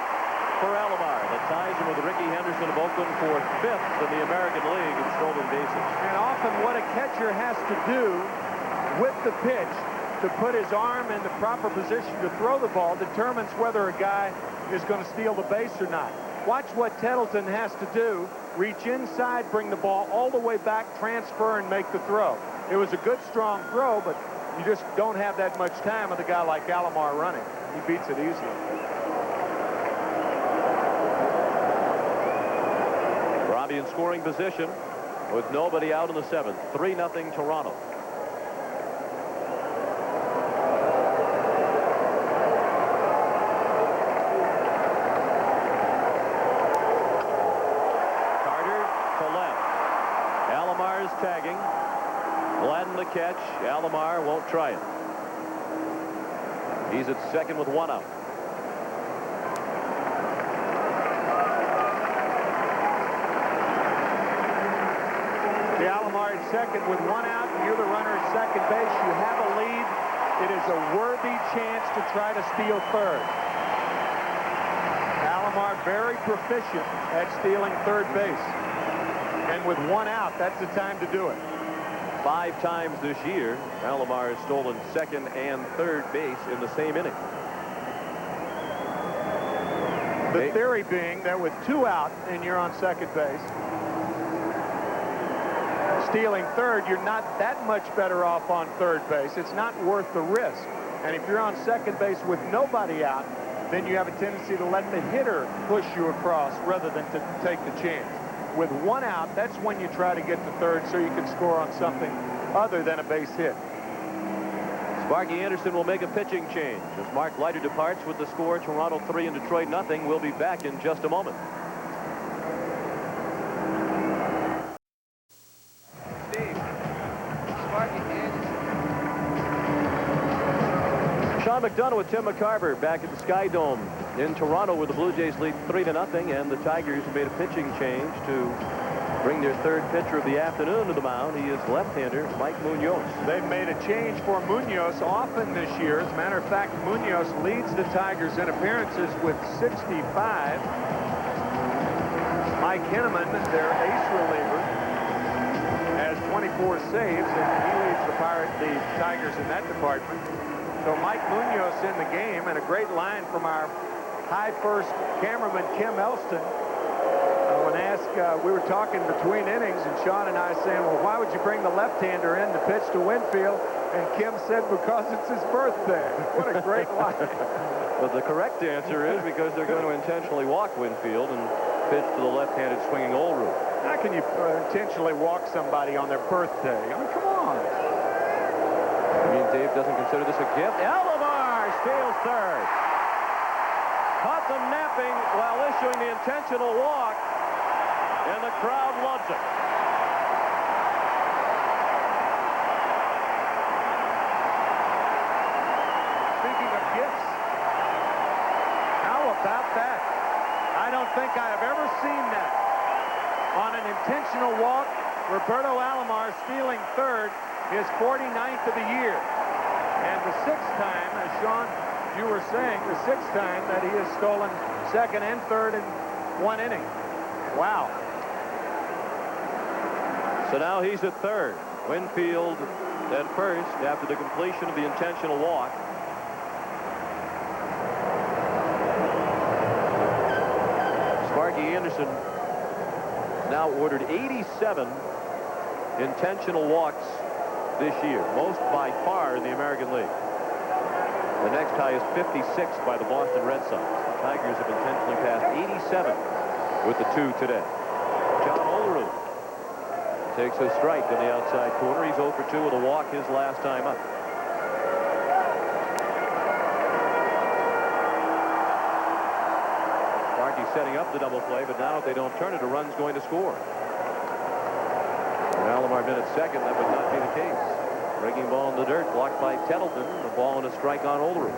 for Alomar. That ties him with Ricky Henderson of Oakland for 5th in the American League in stolen bases. And often what a catcher has to do with the pitch to put his arm in the proper position to throw the ball determines whether a guy is going to steal the base or not. Watch what Pendleton has to do. Reach inside, bring the ball all the way back, transfer, and make the throw. It was a good, strong throw, but you just don't have that much time with a guy like Alomar running. He beats it easily. Robbie in scoring position with nobody out in the 7th. 3-0 Toronto. Carter to left. Alomar is tagging. Gladden the catch. Alomar won't try it. He's at second with 1 out. The Alomar at second with 1 out, and you're the runner at second base. You have a lead. It is a worthy chance to try to steal third. Alomar very proficient at stealing third base. And with 1 out, that's the time to do it. 5 times this year, Alomar has stolen second and third base in the same inning. The theory being that with 2 out and you're on second base, stealing third, you're not that much better off on third base. It's not worth the risk. And if you're on second base with nobody out, then you have a tendency to let the hitter push you across rather than to take the chance. With 1 out, that's when you try to get to third so you can score on something other than a base hit. Sparky Anderson will make a pitching change as Mark Leiter departs with the score. Toronto 3 and Detroit nothing. We'll be back in just a moment. Sean McDonough with Tim McCarver back at the Sky Dome in Toronto, where the Blue Jays lead 3-0, and the Tigers have made a pitching change to bring their third pitcher of the afternoon to the mound. He is left-hander Mike Munoz. They've made a change for Munoz often this year. As a matter of fact, Munoz leads the Tigers in appearances with 65. Mike Henneman, their ace reliever, has 24 saves, and he leads the Tigers in that department. So Mike Munoz in the game, and a great line from our high first cameraman Kim Elston. When asked, we were talking between innings, and Sean and I saying, well, why would you bring the left-hander in to pitch to Winfield? And Kim said, because it's his birthday. What a great line. But the correct answer is because they're going to intentionally walk Winfield and pitch to the left-handed swinging Oldroyd. How can you intentionally walk somebody on their birthday? I mean, come on. I mean, Dave doesn't consider this a gift. Alomar steals third. Caught them napping while issuing the intentional walk, and the crowd loves it. Speaking of gifts, how about that? I don't think I have ever seen that. On an intentional walk, Roberto Alomar stealing third, his 49th of the year. And the sixth time, as Sean, you were saying, the sixth time that he has stolen second and third in one inning. Wow. So now he's at third. Winfield at first after the completion of the intentional walk. Sparky Anderson now ordered 87 intentional walks this year, most by far in the American League. The next high is 56 by the Boston Red Sox. The Tigers have intentionally passed 87 with the 2 today. John Olerud takes a strike in the outside corner. He's 0 for 2 with a walk his last time up. Sparky setting up the double play, but now if they don't turn it, a run's going to score. And Alomar been at second, that would not be the case. Breaking ball in the dirt, blocked by Tettleton. The ball and a strike on Olerud.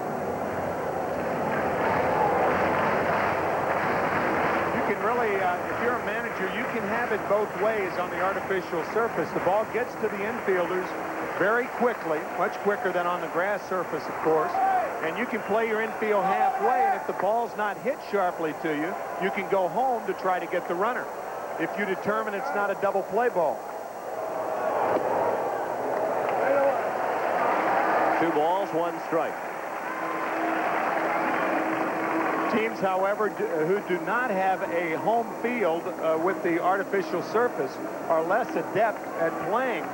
You can really, if you're a manager, you can have it both ways on the artificial surface. The ball gets to the infielders very quickly, much quicker than on the grass surface, of course. And you can play your infield halfway, and if the ball's not hit sharply to you, you can go home to try to get the runner if you determine it's not a double play ball. 2 balls, 1 strike. Teams, however, who do not have a home field with the artificial surface are less adept at playing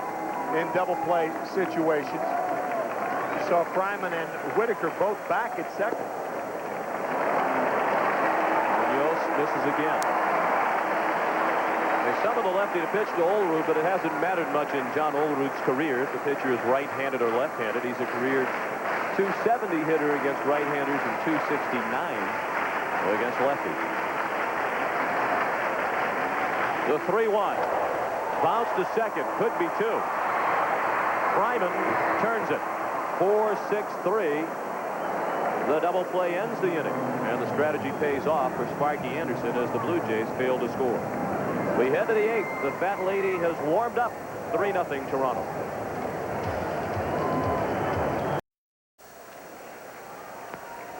in double play situations. You saw Fryman and Whitaker both back at second. Munoz misses again. They summoned the lefty to pitch to Olerud, but it hasn't mattered much in John Olerud's career if the pitcher is right-handed or left-handed. He's a career .270 hitter against right-handers and .269 against lefties. The 3-1. Bounce to second. Could be 2. Fryman turns it. 4-6-3. The double play ends the inning, and the strategy pays off for Sparky Anderson as the Blue Jays fail to score. We head to the 8th. The Fat Lady has warmed up. 3-0 Toronto.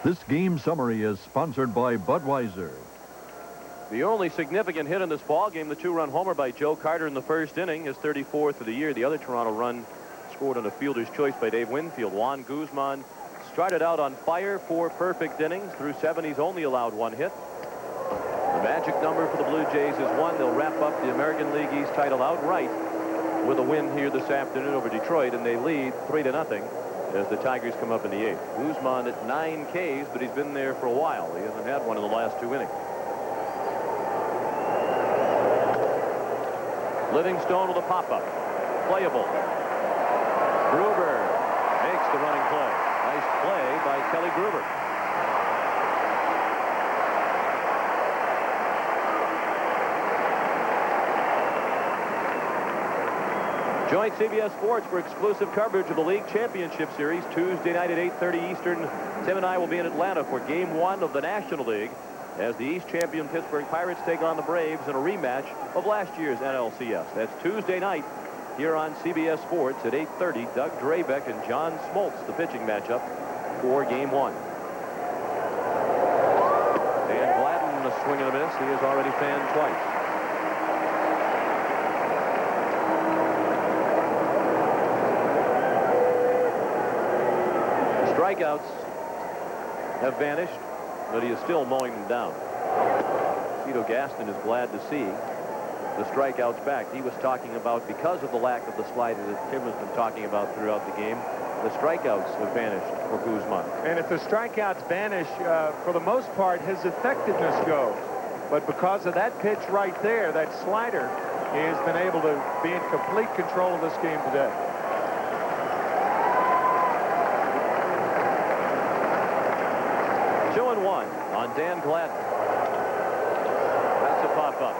This game summary is sponsored by Budweiser. The only significant hit in this ball game, the 2-run homer by Joe Carter in the first inning, his 34th of the year. The other Toronto run scored on a fielder's choice by Dave Winfield. Juan Guzman started out on fire, 4 perfect innings. Through 7, he's only allowed 1 hit. The magic number for the Blue Jays is 1. They'll wrap up the American League East title outright with a win here this afternoon over Detroit, and they lead 3-0 as the Tigers come up in the 8th. Guzman at 9 Ks, but he's been there for a while. He hasn't had one in the last 2 innings. Livingstone with a pop-up. Playable. Gruber makes the running play. Nice play by Kelly Gruber. Join CBS Sports for exclusive coverage of the League Championship Series Tuesday night at 8:30 Eastern. Tim and I will be in Atlanta for Game 1 of the National League as the East champion Pittsburgh Pirates take on the Braves in a rematch of last year's NLCS. That's Tuesday night here on CBS Sports at 8:30. Doug Drabek and John Smoltz, the pitching matchup for Game 1. Dan Gladden, a swing and a miss. He has already fanned twice. Strikeouts have vanished, but he is still mowing them down. Cito Gaston is glad to see the strikeouts back. He was talking about, because of the lack of the slider that Tim has been talking about throughout the game, the strikeouts have vanished for Guzman. And if the strikeouts vanish, for the most part, his effectiveness goes. But because of that pitch right there, that slider, he has been able to be in complete control of this game today. On Dan Gladden. That's a pop-up.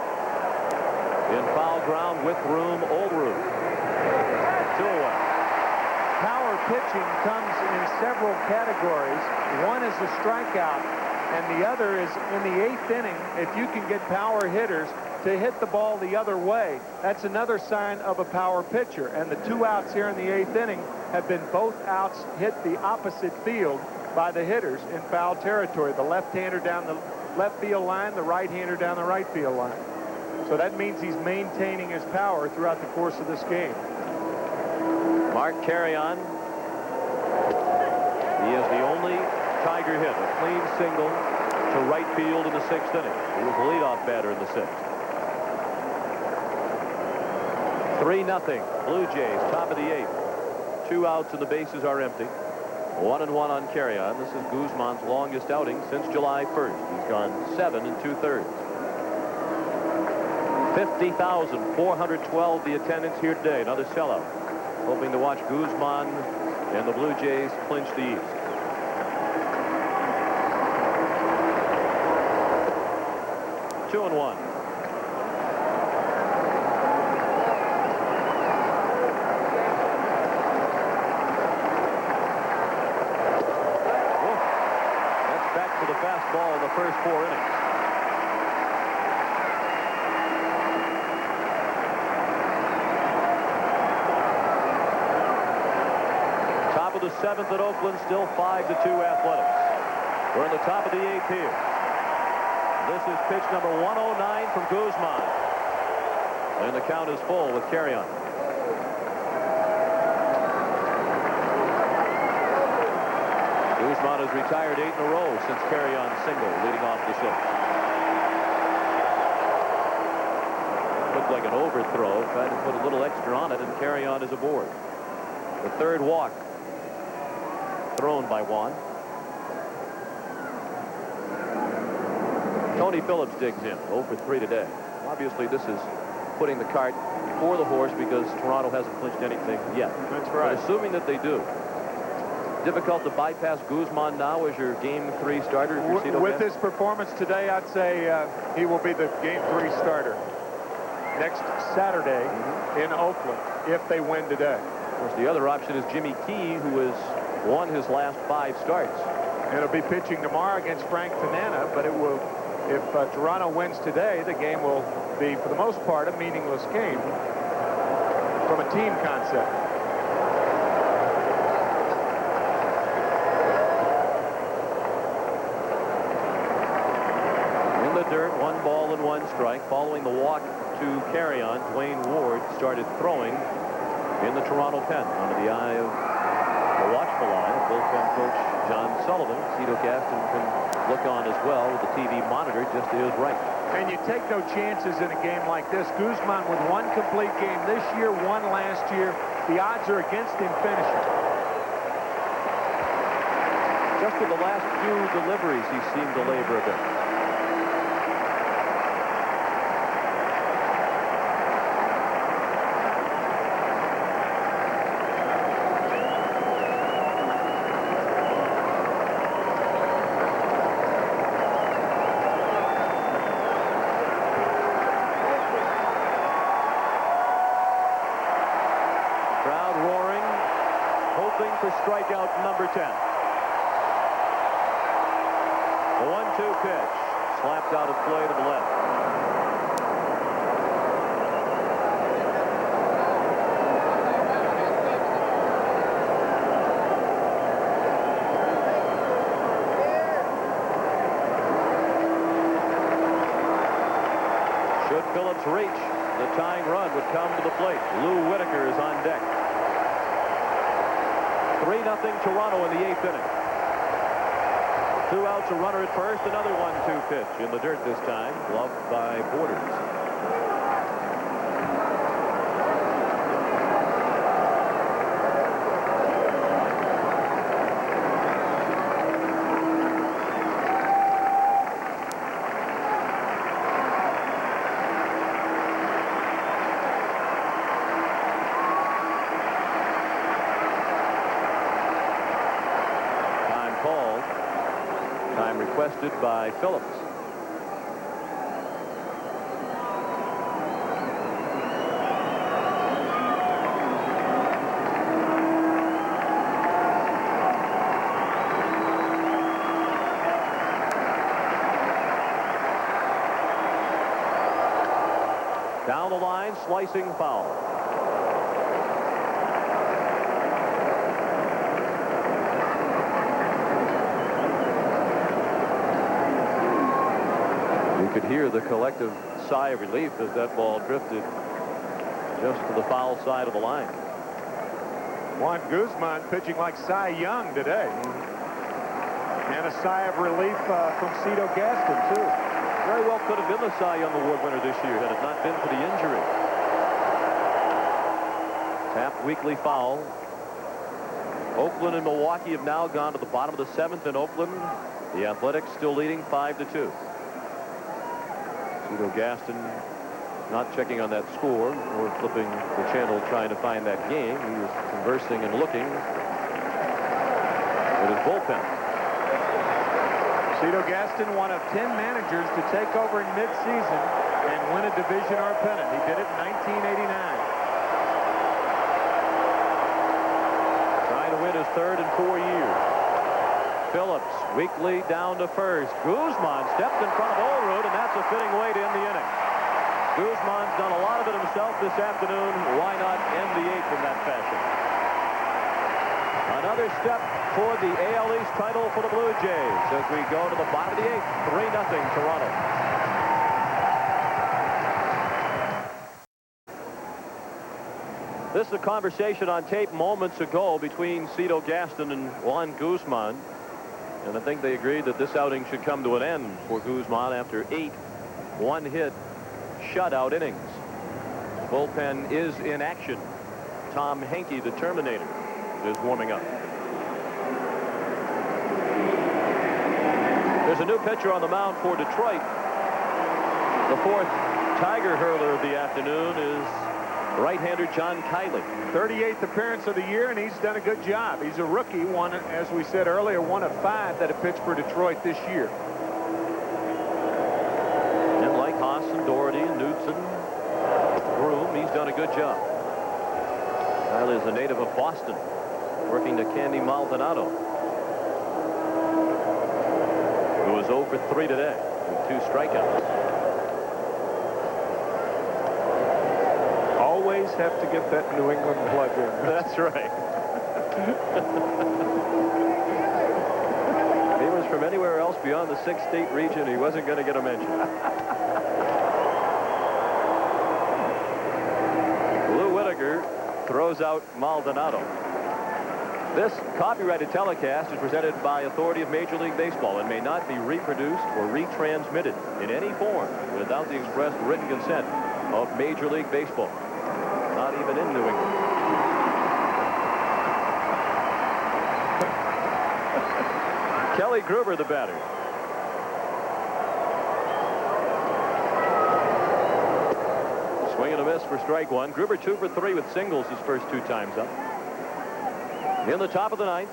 In foul ground with room, old room. 2-1. Power pitching comes in several categories. One is a strikeout, and the other is in the 8th inning. If you can get power hitters to hit the ball the other way, that's another sign of a power pitcher. And the 2 outs here in the 8th inning have been both outs hit the opposite field by the hitters in foul territory. The left-hander down the left field line, the right-hander down the right field line. So that means he's maintaining his power throughout the course of this game. Mark Carrion. He is the only Tiger hit, a clean single to right field in the 6th inning. He was the leadoff batter in the 6th. 3-0. Blue Jays, top of the 8th. 2 outs and the bases are empty. 1-1 on Carrion. This is Guzman's longest outing since July 1st. He's gone 7 2/3. 50,412 the attendance here today. Another sellout. Hoping to watch Guzman and the Blue Jays clinch the East. Two and one. Fastball in the first 4 innings. Top of the 7th at Oakland, still 5-2 Athletics. We're in the top of the 8th here. This is pitch number 109 from Guzman. And the count is full with Carrion. Guzman has retired 8 in a row since Carrion's single leading off the 6th. Looked like an overthrow. Tried to put a little extra on it, and Carrion is aboard. The 3rd walk thrown by Juan. Tony Phillips digs in. 0 for 3 today. Obviously, this is putting the cart before the horse because Toronto hasn't clinched anything yet. That's right. But assuming that they do, difficult to bypass Guzman now as your Game 3 starter? With his performance today, I'd say he will be the Game 3 starter next Saturday in Oakland if they win today. Of course, the other option is Jimmy Key, who has won his last 5 starts. And he'll be pitching tomorrow against Frank Tanana, but it will, if Toronto wins today, the game will be, for the most part, a meaningless game from a team concept. Dirt, 1 ball and 1 strike. Following the walk to Carrion, Dwayne Ward started throwing in the Toronto pen under the eye of the watchful eye of bullpen coach John Sullivan. Cito Gaston can look on as well with the TV monitor just to his right. And you take no chances in a game like this. Guzman with 1 complete game this year, 1 last year. The odds are against him finishing. Just in the last few deliveries, he seemed to labor a bit. Crowd roaring, hoping for strikeout number 10. The 1-2 pitch, slapped out of play to the left. Should Phillips reach, the tying run would come to the plate. Lou Whitaker is on deck. 3-0 Toronto in the 8th inning. 2 outs, a runner at first, another 1-2 pitch in the dirt this time, gloved by Borders. Requested by Phillips. Down the line, slicing foul. You could hear the collective sigh of relief as that ball drifted just to the foul side of the line. Juan Guzman pitching like Cy Young today. And a sigh of relief from Cito Gaston, too. Very well could have been the Cy Young Award winner this year had it not been for the injury. Tapped weekly foul. Oakland and Milwaukee have now gone to the bottom of the 7th in Oakland. The Athletics still leading 5-2. Cito Gaston not checking on that score or flipping the channel trying to find that game. He was conversing and looking at his bullpen. Cito Gaston, one of 10 managers to take over in mid-season and win a division or pennant. He did it in 1989. Trying to win his 3rd in 4 years. Phillips weakly down to first. Guzman stepped in front of Olerud, and that's a fitting way to end the inning. Guzman's done a lot of it himself this afternoon. Why not end the 8th in that fashion? Another step toward the AL East title for the Blue Jays as we go to the bottom of the 8th. 3-0 Toronto. This is a conversation on tape moments ago between Cito Gaston and Juan Guzman. And I think they agreed that this outing should come to an end for Guzman after 8 one-hit shutout innings. Bullpen is in action. Tom Henke, the Terminator, is warming up. There's a new pitcher on the mound for Detroit. The 4th Tiger hurler of the afternoon is right-hander John Kiley. 38th appearance of the year, and he's done a good job. He's a rookie, one, as we said earlier, 1 of 5 that have pitched for Detroit this year. And like Haas and Doherty and Knudsen, Groom, he's done a good job. Kiley is a native of Boston, working to Candy Maldonado, who was 0 for 3 today with 2 strikeouts. Always have to get that New England plug in. That's right. If he was from anywhere else beyond the 6th state region, he wasn't going to get a mention. Lou Whitaker throws out Maldonado. This copyrighted telecast is presented by authority of Major League Baseball and may not be reproduced or retransmitted in any form without the express written consent of Major League Baseball. Not even in New England. Kelly Gruber, the batter. Swing and a miss for strike 1. Gruber 2 for 3 with singles his first 2 times up. In the top of the 9th,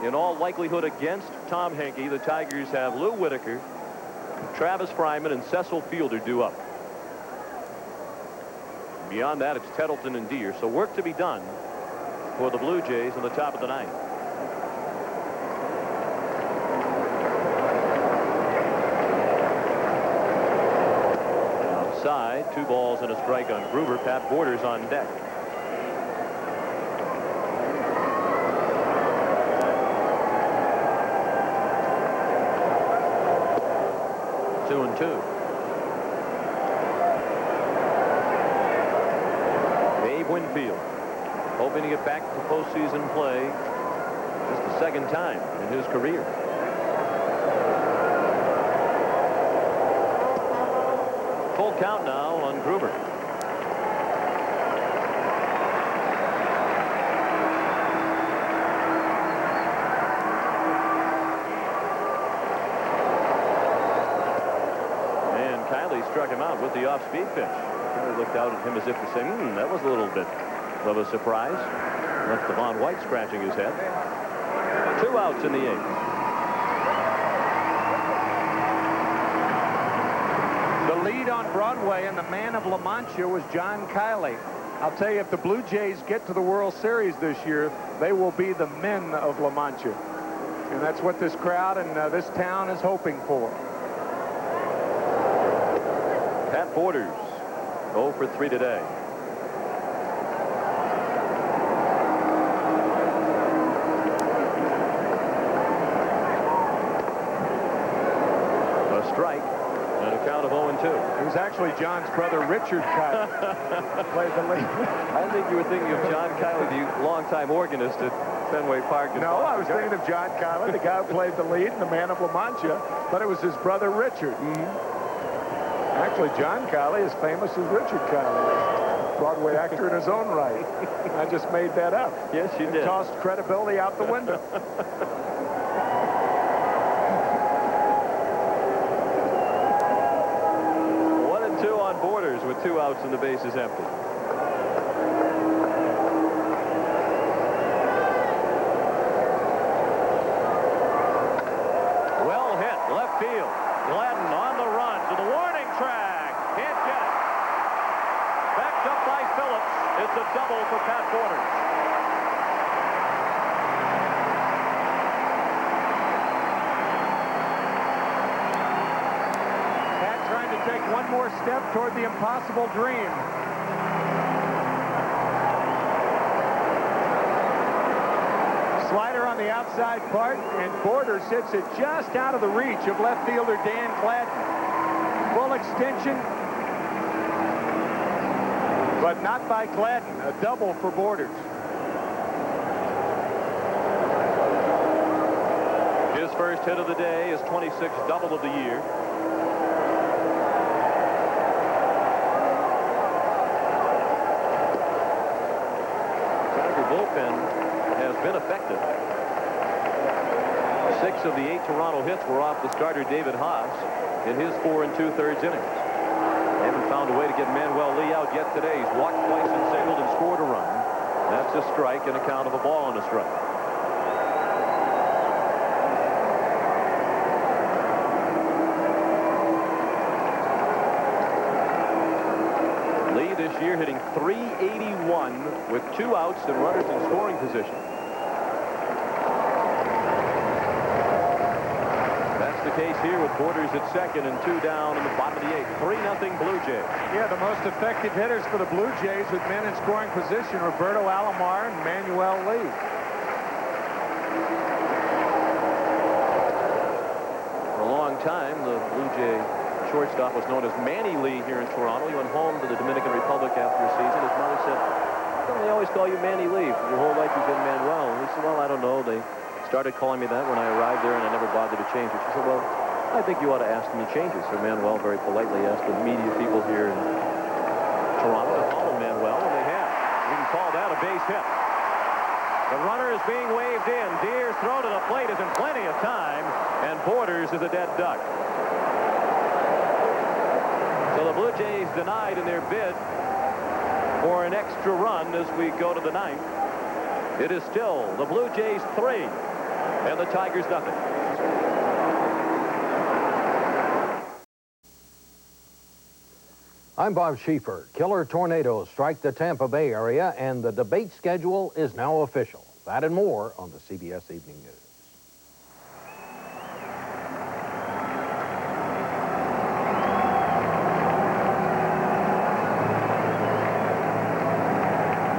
in all likelihood against Tom Henke, the Tigers have Lou Whitaker, Travis Fryman, and Cecil Fielder due up. Beyond that, it's Tettleton and Deere. So work to be done for the Blue Jays in the top of the ninth. Outside, 2 balls and a strike on Gruber. Pat Borders on deck. Two and two. Dave Winfield hoping to get back to postseason play just the second time in his career. Full count now on Gruber. And Kiley struck him out with the off-speed pitch. Kiley looked out at him as if to say, that was a little bit of a surprise. Left Devon White scratching his head. 2 outs in the 8th. The lead on Broadway and the man of La Mancha was John Kiley. I'll tell you, if the Blue Jays get to the World Series this year, they will be the men of La Mancha. And that's what this crowd and this town is hoping for. Pat Borders, 0 for 3 today. A strike. And a count of 0-2. It was actually John's brother, Richard Kiley, played the lead. I think you were thinking of John Kiley, the longtime organist at Fenway Park. No, I was thinking of John Kiley, the guy who played the lead and the man of La Mancha, but it was his brother, Richard. Actually, John Kiley is famous as Richard Kiley, Broadway actor in his own right. I just made that up. Yes, you did. Tossed credibility out the window. 1-2 on Borders with 2 outs and the bases empty. Well hit, left field. Gladden on the run to the warning track. Can't get it. Backed up by Phillips. It's a double for Pat Borders. Pat trying to take one more step toward the impossible dream. Slider on the outside part, and Borders hits it just out of the reach of left fielder Dan Gladden. Full extension, but not by Gladden. A double for Borders. His first hit of the day, his 26th double of the year. Tiger bullpen has been effective. 6 of the 8 Toronto hits were off the starter David Haas in his 4 2/3 innings. They haven't found a way to get Manuel Lee out yet today. He's walked twice and singled and scored a run. That's a strike and a count of a ball and a strike. Lee this year hitting .381 with 2 outs and runners in scoring position. That's the case here with Borders at second and 2 down in the bottom of the 8th. 3-0 Blue Jays. Yeah, the most effective hitters for the Blue Jays with men in scoring position, Roberto Alomar and Manuel Lee. For a long time, the Blue Jay shortstop was known as Manny Lee here in Toronto. He went home to the Dominican Republic after a season. His mother said, "How come they always call you Manny Lee? For your whole life you've been Manuel." And he said, "Well, I don't know. They started calling me that when I arrived there, and I never bothered to change it." She said, "Well, I think you ought to ask them to change it." So Manuel very politely asked the media people here in Toronto to follow Manuel, and they have. You can call that a base hit. The runner is being waved in. Deere's throw to the plate is in plenty of time, and Borders is a dead duck. So the Blue Jays denied in their bid for an extra run as we go to the 9th. It is still the Blue Jays 3 and the Tigers nothing. I'm Bob Schieffer. Killer tornadoes strike the Tampa Bay area, and the debate schedule is now official. That and more on the CBS Evening News.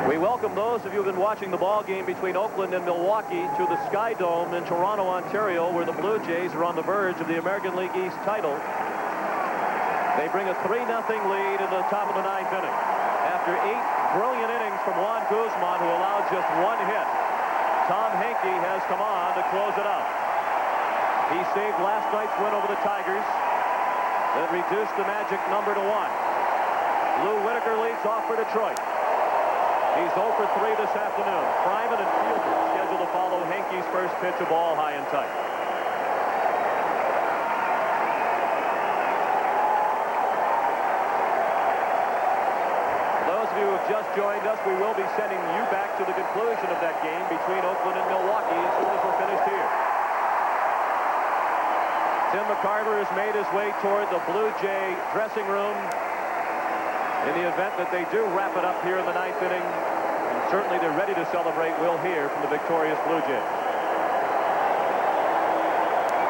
We welcome those of you who've been watching the ball game between Oakland and Milwaukee to the Sky Dome in Toronto, Ontario, where the Blue Jays are on the verge of the American League East title. They bring a 3-0 lead in the top of the 9th inning. After 8 brilliant innings from Juan Guzman, who allowed just 1 hit, Tom Henke has come on to close it out. He saved last night's win over the Tigers that reduced the magic number to 1. Lou Whitaker leads off for Detroit. He's 0 for 3 this afternoon. Fryman and Fielder scheduled to follow Henke's first pitch, a ball high and tight. Those of you who have just joined us, we will be sending you back to the conclusion of that game between Oakland and Milwaukee as soon as we're finished here. Tim McCarver has made his way toward the Blue Jay dressing room in the event that they do wrap it up here in the 9th inning. And certainly they're ready to celebrate. We'll hear from the victorious Blue Jays.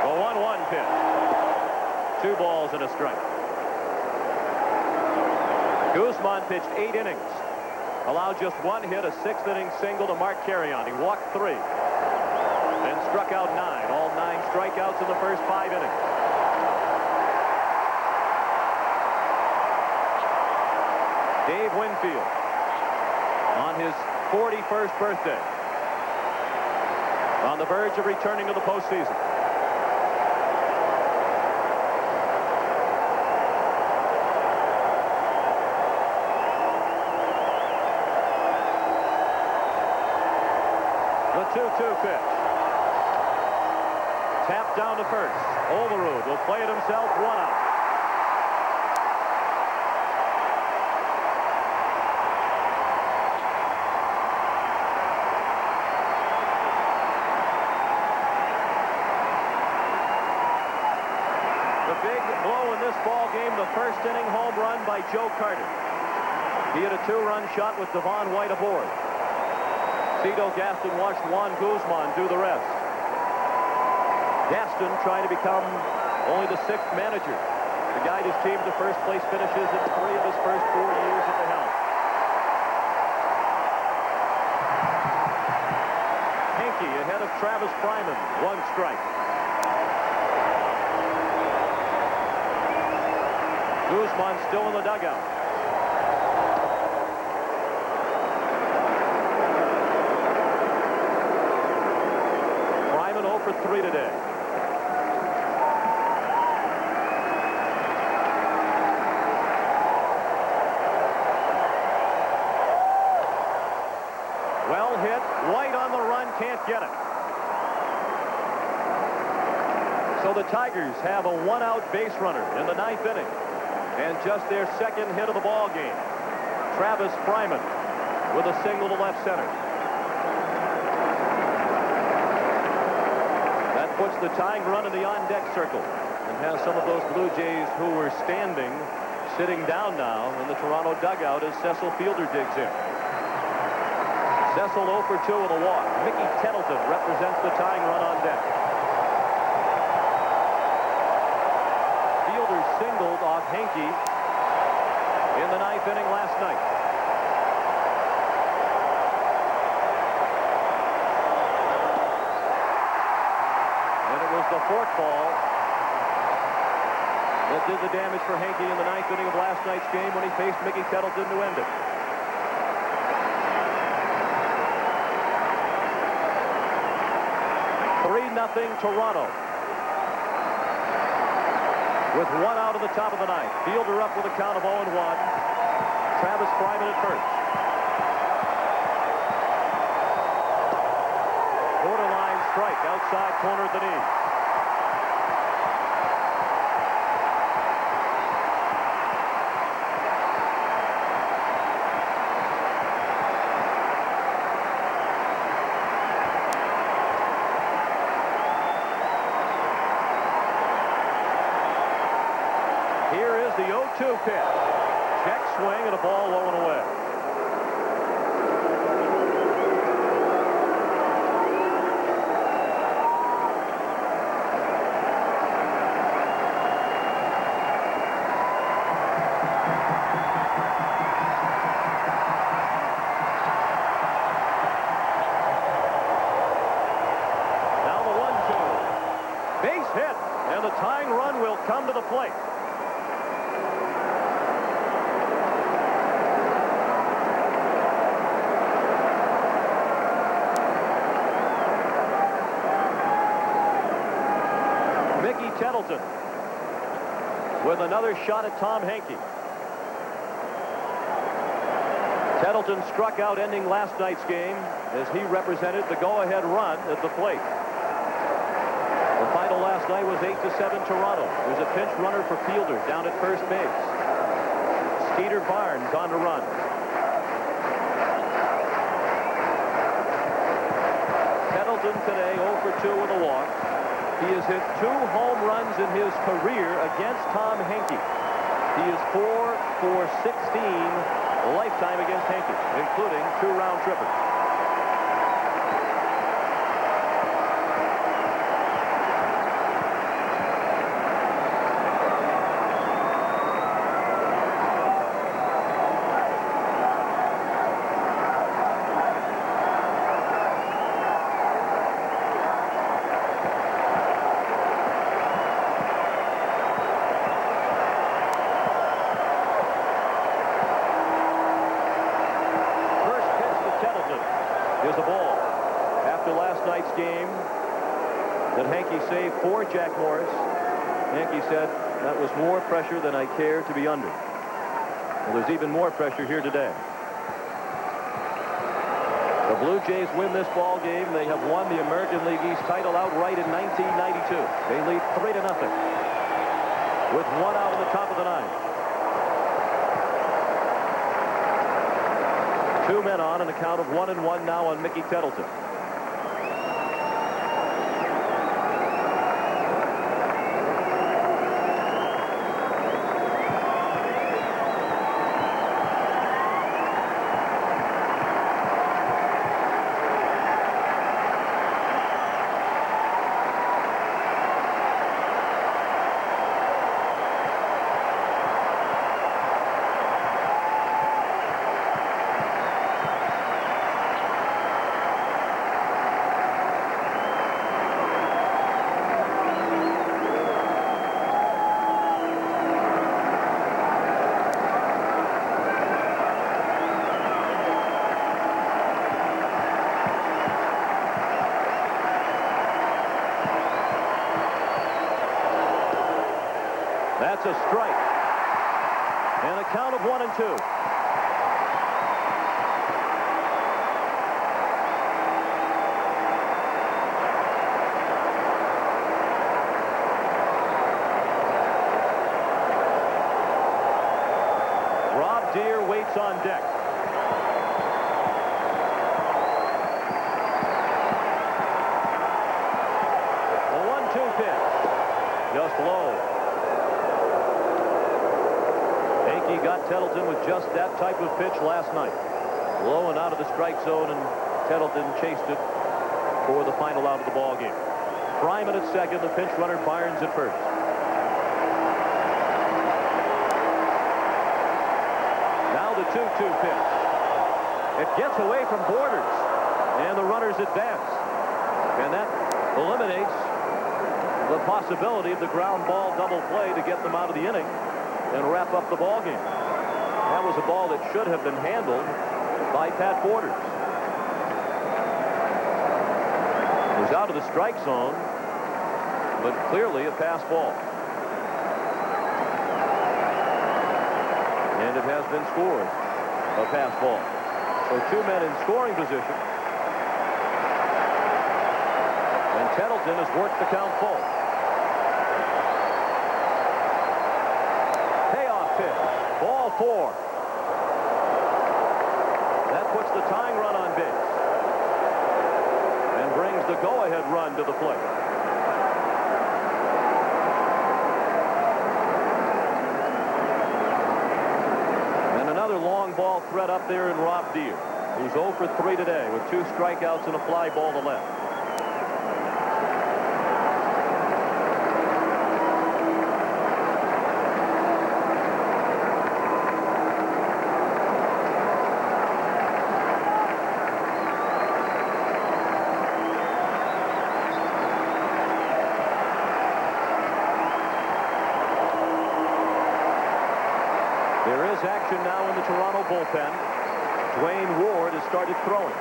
A 1-1 pitch. 2 balls and a strike. Guzman pitched 8 innings. Allowed just 1 hit, a 6th inning single to Mark Carrion. He walked 3 and struck out 9. All 9 strikeouts in the first 5 innings. Dave Winfield on his 41st birthday, on the verge of returning to the postseason. The 2-2 pitch. Tapped down to first. Overruled will play it himself, 1 out. Ball game, the first inning home run by Joe Carter. He had a 2-run shot with Devon White aboard. Cito Gaston watched Juan Guzman do the rest. Gaston trying to become only the 6th manager to guide his team to first place finishes in 3 of his first 4 years at the helm. Henke ahead of Travis Fryman, 1 strike. Guzman still in the dugout. Fryman 0 for 3 today. Well hit. White on the run, can't get it. So the Tigers have a 1-out base runner in the 9th inning. And just their 2nd hit of the ball game. Travis Fryman with a single to left center. That puts the tying run in the on-deck circle and has some of those Blue Jays who were standing sitting down now in the Toronto dugout as Cecil Fielder digs in. Cecil 0 for 2 with a walk. Mickey Tettleton represents the tying run on deck. Singled off Henke in the 9th inning last night. And it was the forkball that did the damage for Henke in the 9th inning of last night's game when he faced Mickey Tettleton to end it. Nothing Toronto. With 1 out of the top of the 9th. Fielder up with a count of 0-1. Travis Fryman at first. Borderline strike outside corner of the knee. Here is the 0-2 pitch. swing and a ball low and away. Now the 1-2. Base hit, and the tying run will come to the plate. Tettleton with another shot at Tom Henke. Tettleton struck out ending last night's game as he represented the go-ahead run at the plate. The final last night was 8-7 Toronto. There's a pinch runner for Fielder down at first base. Skeeter Barnes on the run. Tettleton today 0 for 2 with a walk. He has hit 2 home runs in his career against Tom Henke. He is 4 for 16 lifetime against Henke, including 2 round trippers. Is a ball. After last night's game that Henke saved for Jack Morris, Henke said, that was more pressure than I care to be under. Well, there's even more pressure here today. The Blue Jays win this ball game. They have won the American League East title outright in 1992. They lead 3-0 with 1 out in the top of the 9th. 2 men on, and a count of 1-1 now on Mickey Tettleton. That's a strike. And a count of 1-2. Rob Deere waits on deck. A 1-2 pitch. Just low. He got Tettleton with just that type of pitch last night. Low and out of the strike zone, and Tettleton chased it for the final out of the ball game. Fryman at second, the pinch runner Barnes at first. Now the 2-2 pitch. It gets away from Borders, and the runners advance. And that eliminates the possibility of the ground ball double play to get them out of the inning and wrap up the ball game. That was a ball that should have been handled by Pat Borders. It was out of the strike zone, but clearly a pass ball. And it has been scored, a pass ball. So 2 men in scoring position. And Tettleton has worked the count full. Ball 4. That puts the tying run on base and brings the go-ahead run to the plate. And ball threat up there in Rob Deere, who's 0 for 3 today with 2 strikeouts and a fly ball to left. There is action now in the Toronto bullpen. Dwayne Ward has started throwing.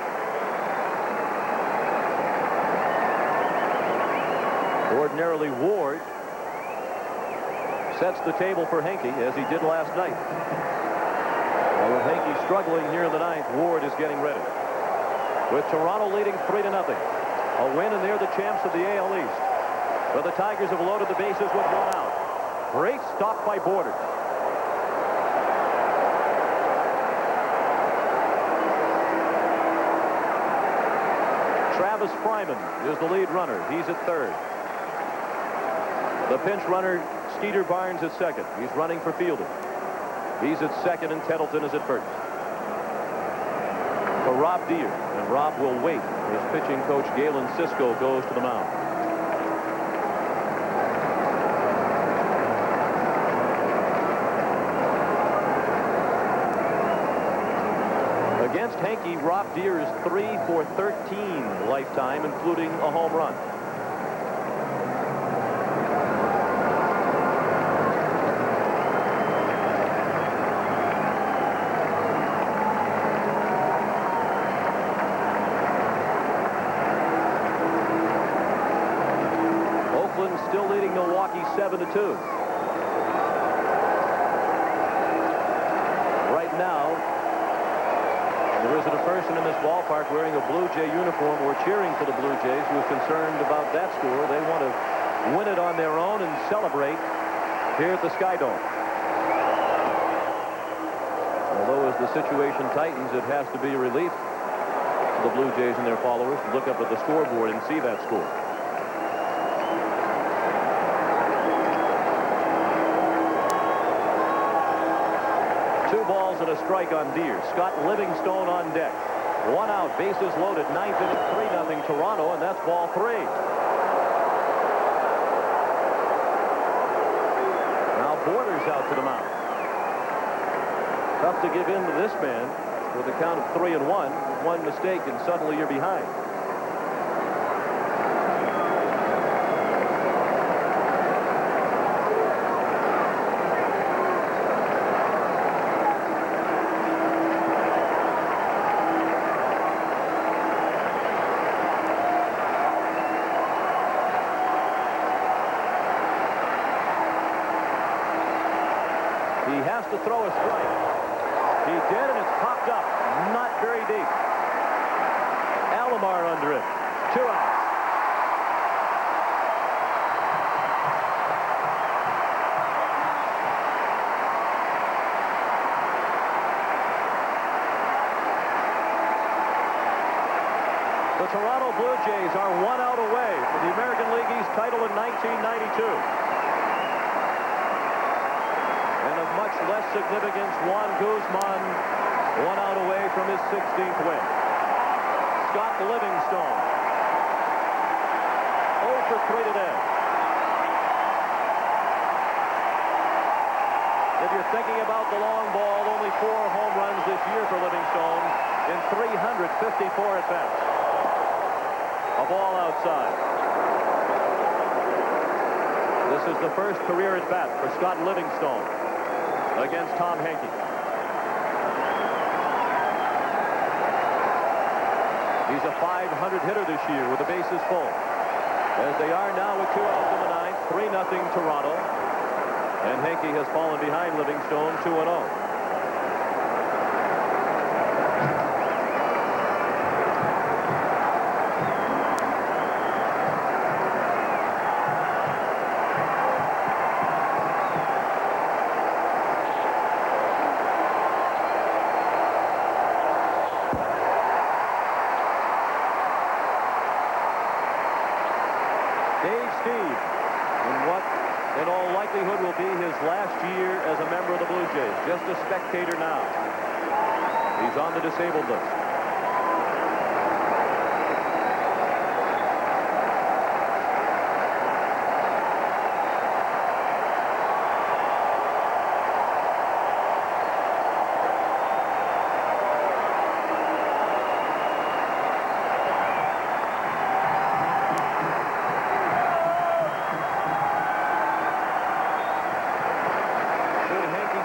Ordinarily, Ward sets the table for Henke, as he did last night. Well, with Henke struggling here in the ninth, Ward is getting ready. With Toronto leading 3-0. A win, and they're the champs of the AL East. But the Tigers have loaded the bases with 1 out. Great stop by Borders. Travis Fryman is the lead runner. He's at third. The pinch runner, Skeeter Barnes, at second. He's running for fielding. He's at second, and Tettleton is at first. For Rob Deere, and Rob will wait. His pitching coach, Galen Cisco, goes to the mound. Against Henke, Rob Deere is 3 for 13 lifetime, including a home run. Oakland still leading Milwaukee 7-2. Right now, there isn't a person in this ballpark wearing a Blue Jay uniform or cheering for the Blue Jays who is concerned about that score. They want to win it on their own and celebrate here at the Sky Dome. Although as the situation tightens, it has to be a relief to the Blue Jays and their followers to look up at the scoreboard and see that score. Two balls and a strike on Deere. Scott Livingstone on deck. 1 out, bases loaded, ninth inning, 3-0 Toronto, and that's ball 3. Now Borders out to the mound. Tough to give in to this man with a count of 3-1. One mistake and suddenly you're behind. He has to throw a strike. He did, and it's popped up. Not very deep. Alomar under it. 2 outs. The Toronto Blue Jays are 1 out away from the American League East title in 1992. Much less significance, Juan Guzman 1 out away from his 16th win. Scott Livingstone 0 for 3 today. If you're thinking about the long ball, only 4 home runs this year for Livingstone in 354 at-bats. A ball outside. This is the first career at-bat for Scott Livingstone against Tom Henke. He's a .500 hitter this year with the bases full. As they are now with 2 outs in the ninth, 3-0 Toronto. And Henke has fallen behind Livingstone 2-0. In all likelihood will be his last year as a member of the Blue Jays. Just a spectator now. He's on the disabled list.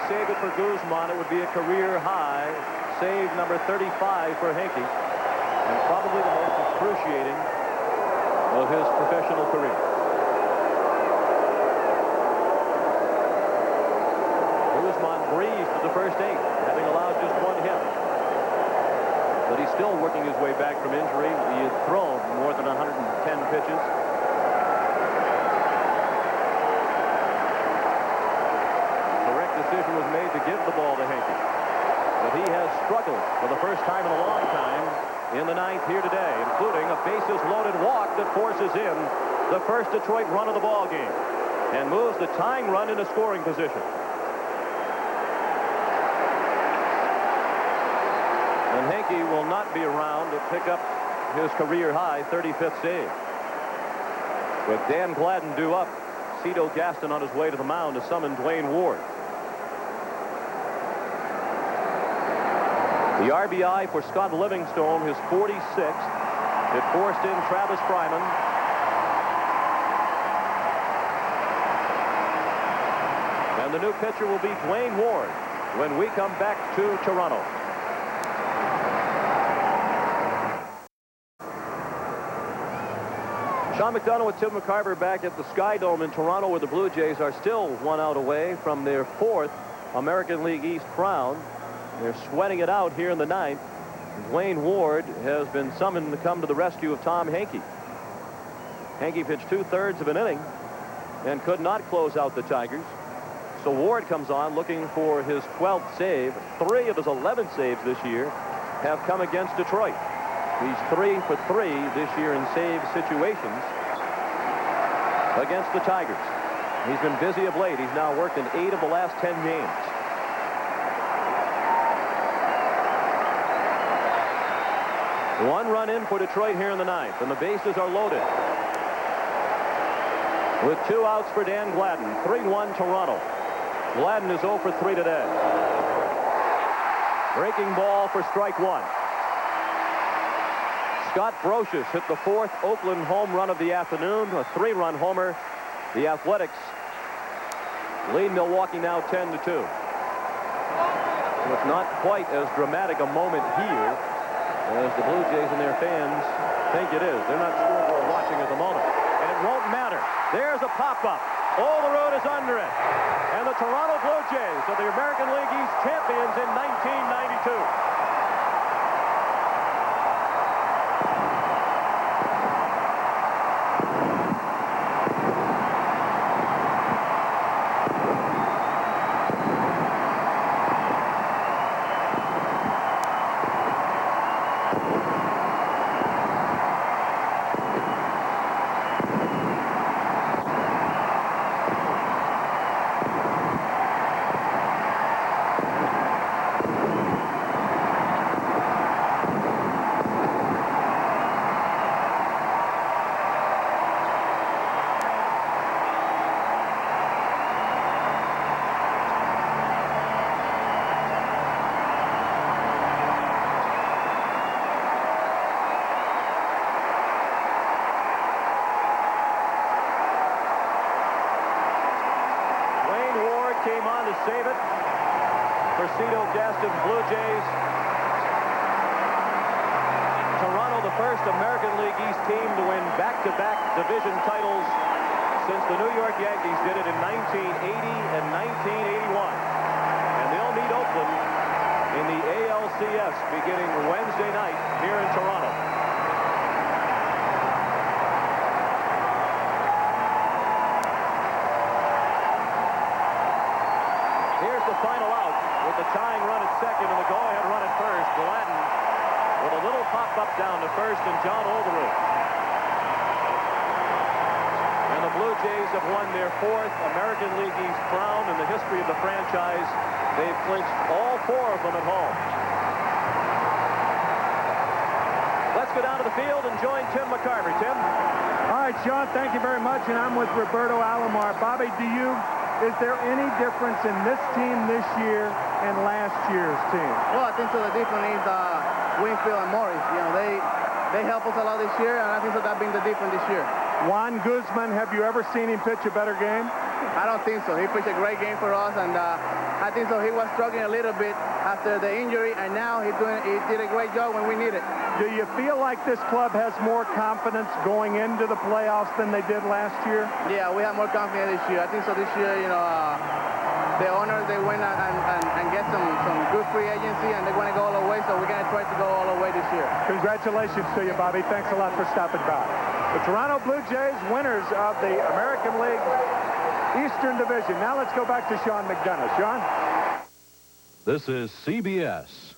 Save it for Guzman, it would be a career high save number 35 for Henke, and probably the most excruciating of his professional career. Guzman breezed to the first 8, having allowed just 1 hit, but he's still working his way back from injury. He has thrown more than 110 pitches. Decision was made to give the ball to Henke, but he has struggled for the first time in a long time in the 9th here today, including a bases-loaded walk that forces in the first Detroit run of the ball game and moves the tying run into scoring position. And Henke will not be around to pick up his career-high 35th save. With Dan Gladden due up, Cito Gaston on his way to the mound to summon Dwayne Ward. The RBI for Scott Livingstone, his 46th. It forced in Travis Fryman. And the new pitcher will be Dwayne Ward when we come back to Toronto. Sean McDonough with Tim McCarver back at the Sky Dome in Toronto, where the Blue Jays are still 1 out away from their 4th American League East crown. They're sweating it out here in the 9th. Dwayne Ward has been summoned to come to the rescue of Tom Henke. Henke pitched 2/3 of an inning and could not close out the Tigers. So Ward comes on looking for his 12th save. 3 of his 11 saves this year have come against Detroit. He's 3 for 3 this year in save situations against the Tigers. He's been busy of late. He's now worked in 8 of the last 10 games. One run in for Detroit here in the 9th, and the bases are loaded. With 2 outs for Dan Gladden. 3-1 Toronto. Gladden is 0 for 3 today. Breaking ball for strike 1. Scott Brocious hit the 4th Oakland home run of the afternoon, a 3-run homer. The Athletics lead Milwaukee now 10-2. So it's not quite as dramatic a moment here as the Blue Jays and their fans think it is. They're not sure we're watching at the moment. And it won't matter. There's a pop-up. Oh, the road is under it. And the Toronto Blue Jays are the American League East champions in 1992. Save it for Cito Gaston's Blue Jays. Toronto, the first American League East team to win back-to-back division titles since the New York Yankees did it in 1980 and 1981. And they'll meet Oakland in the ALCS beginning Wednesday night here in Toronto. Final out with the tying run at second and the go-ahead run at first. Gladden with a little pop-up down to first, and John Overrude. And the Blue Jays have won their 4th American League East crown in the history of the franchise. They've clinched all 4 of them at home. go down to the field and join Tim McCarver. Tim? All right, Sean, thank you very much, and I'm with Roberto Alomar. Bobby, is there any difference in this team this year and last year's team? Well, I think so. The difference is Winfield and Morris. You know, they help us a lot this year, and I think so that being the difference this year. Juan Guzman, have you ever seen him pitch a better game? I don't think so. He pitched a great game for us, and I think so. He was struggling a little bit after the injury, and now he did a great job when we need it. Do you feel like this club has more confidence going into the playoffs than they did last year? Yeah, we have more confidence this year. I think so this year, you know, the owners, they went and get some good free agency, and they're going to go all the way, so we're going to try to go all the way this year. Congratulations to you, Bobby. Thanks a lot for stopping by. The Toronto Blue Jays, winners of the American League Eastern Division. Now let's go back to Sean McDonough. Sean? This is CBS.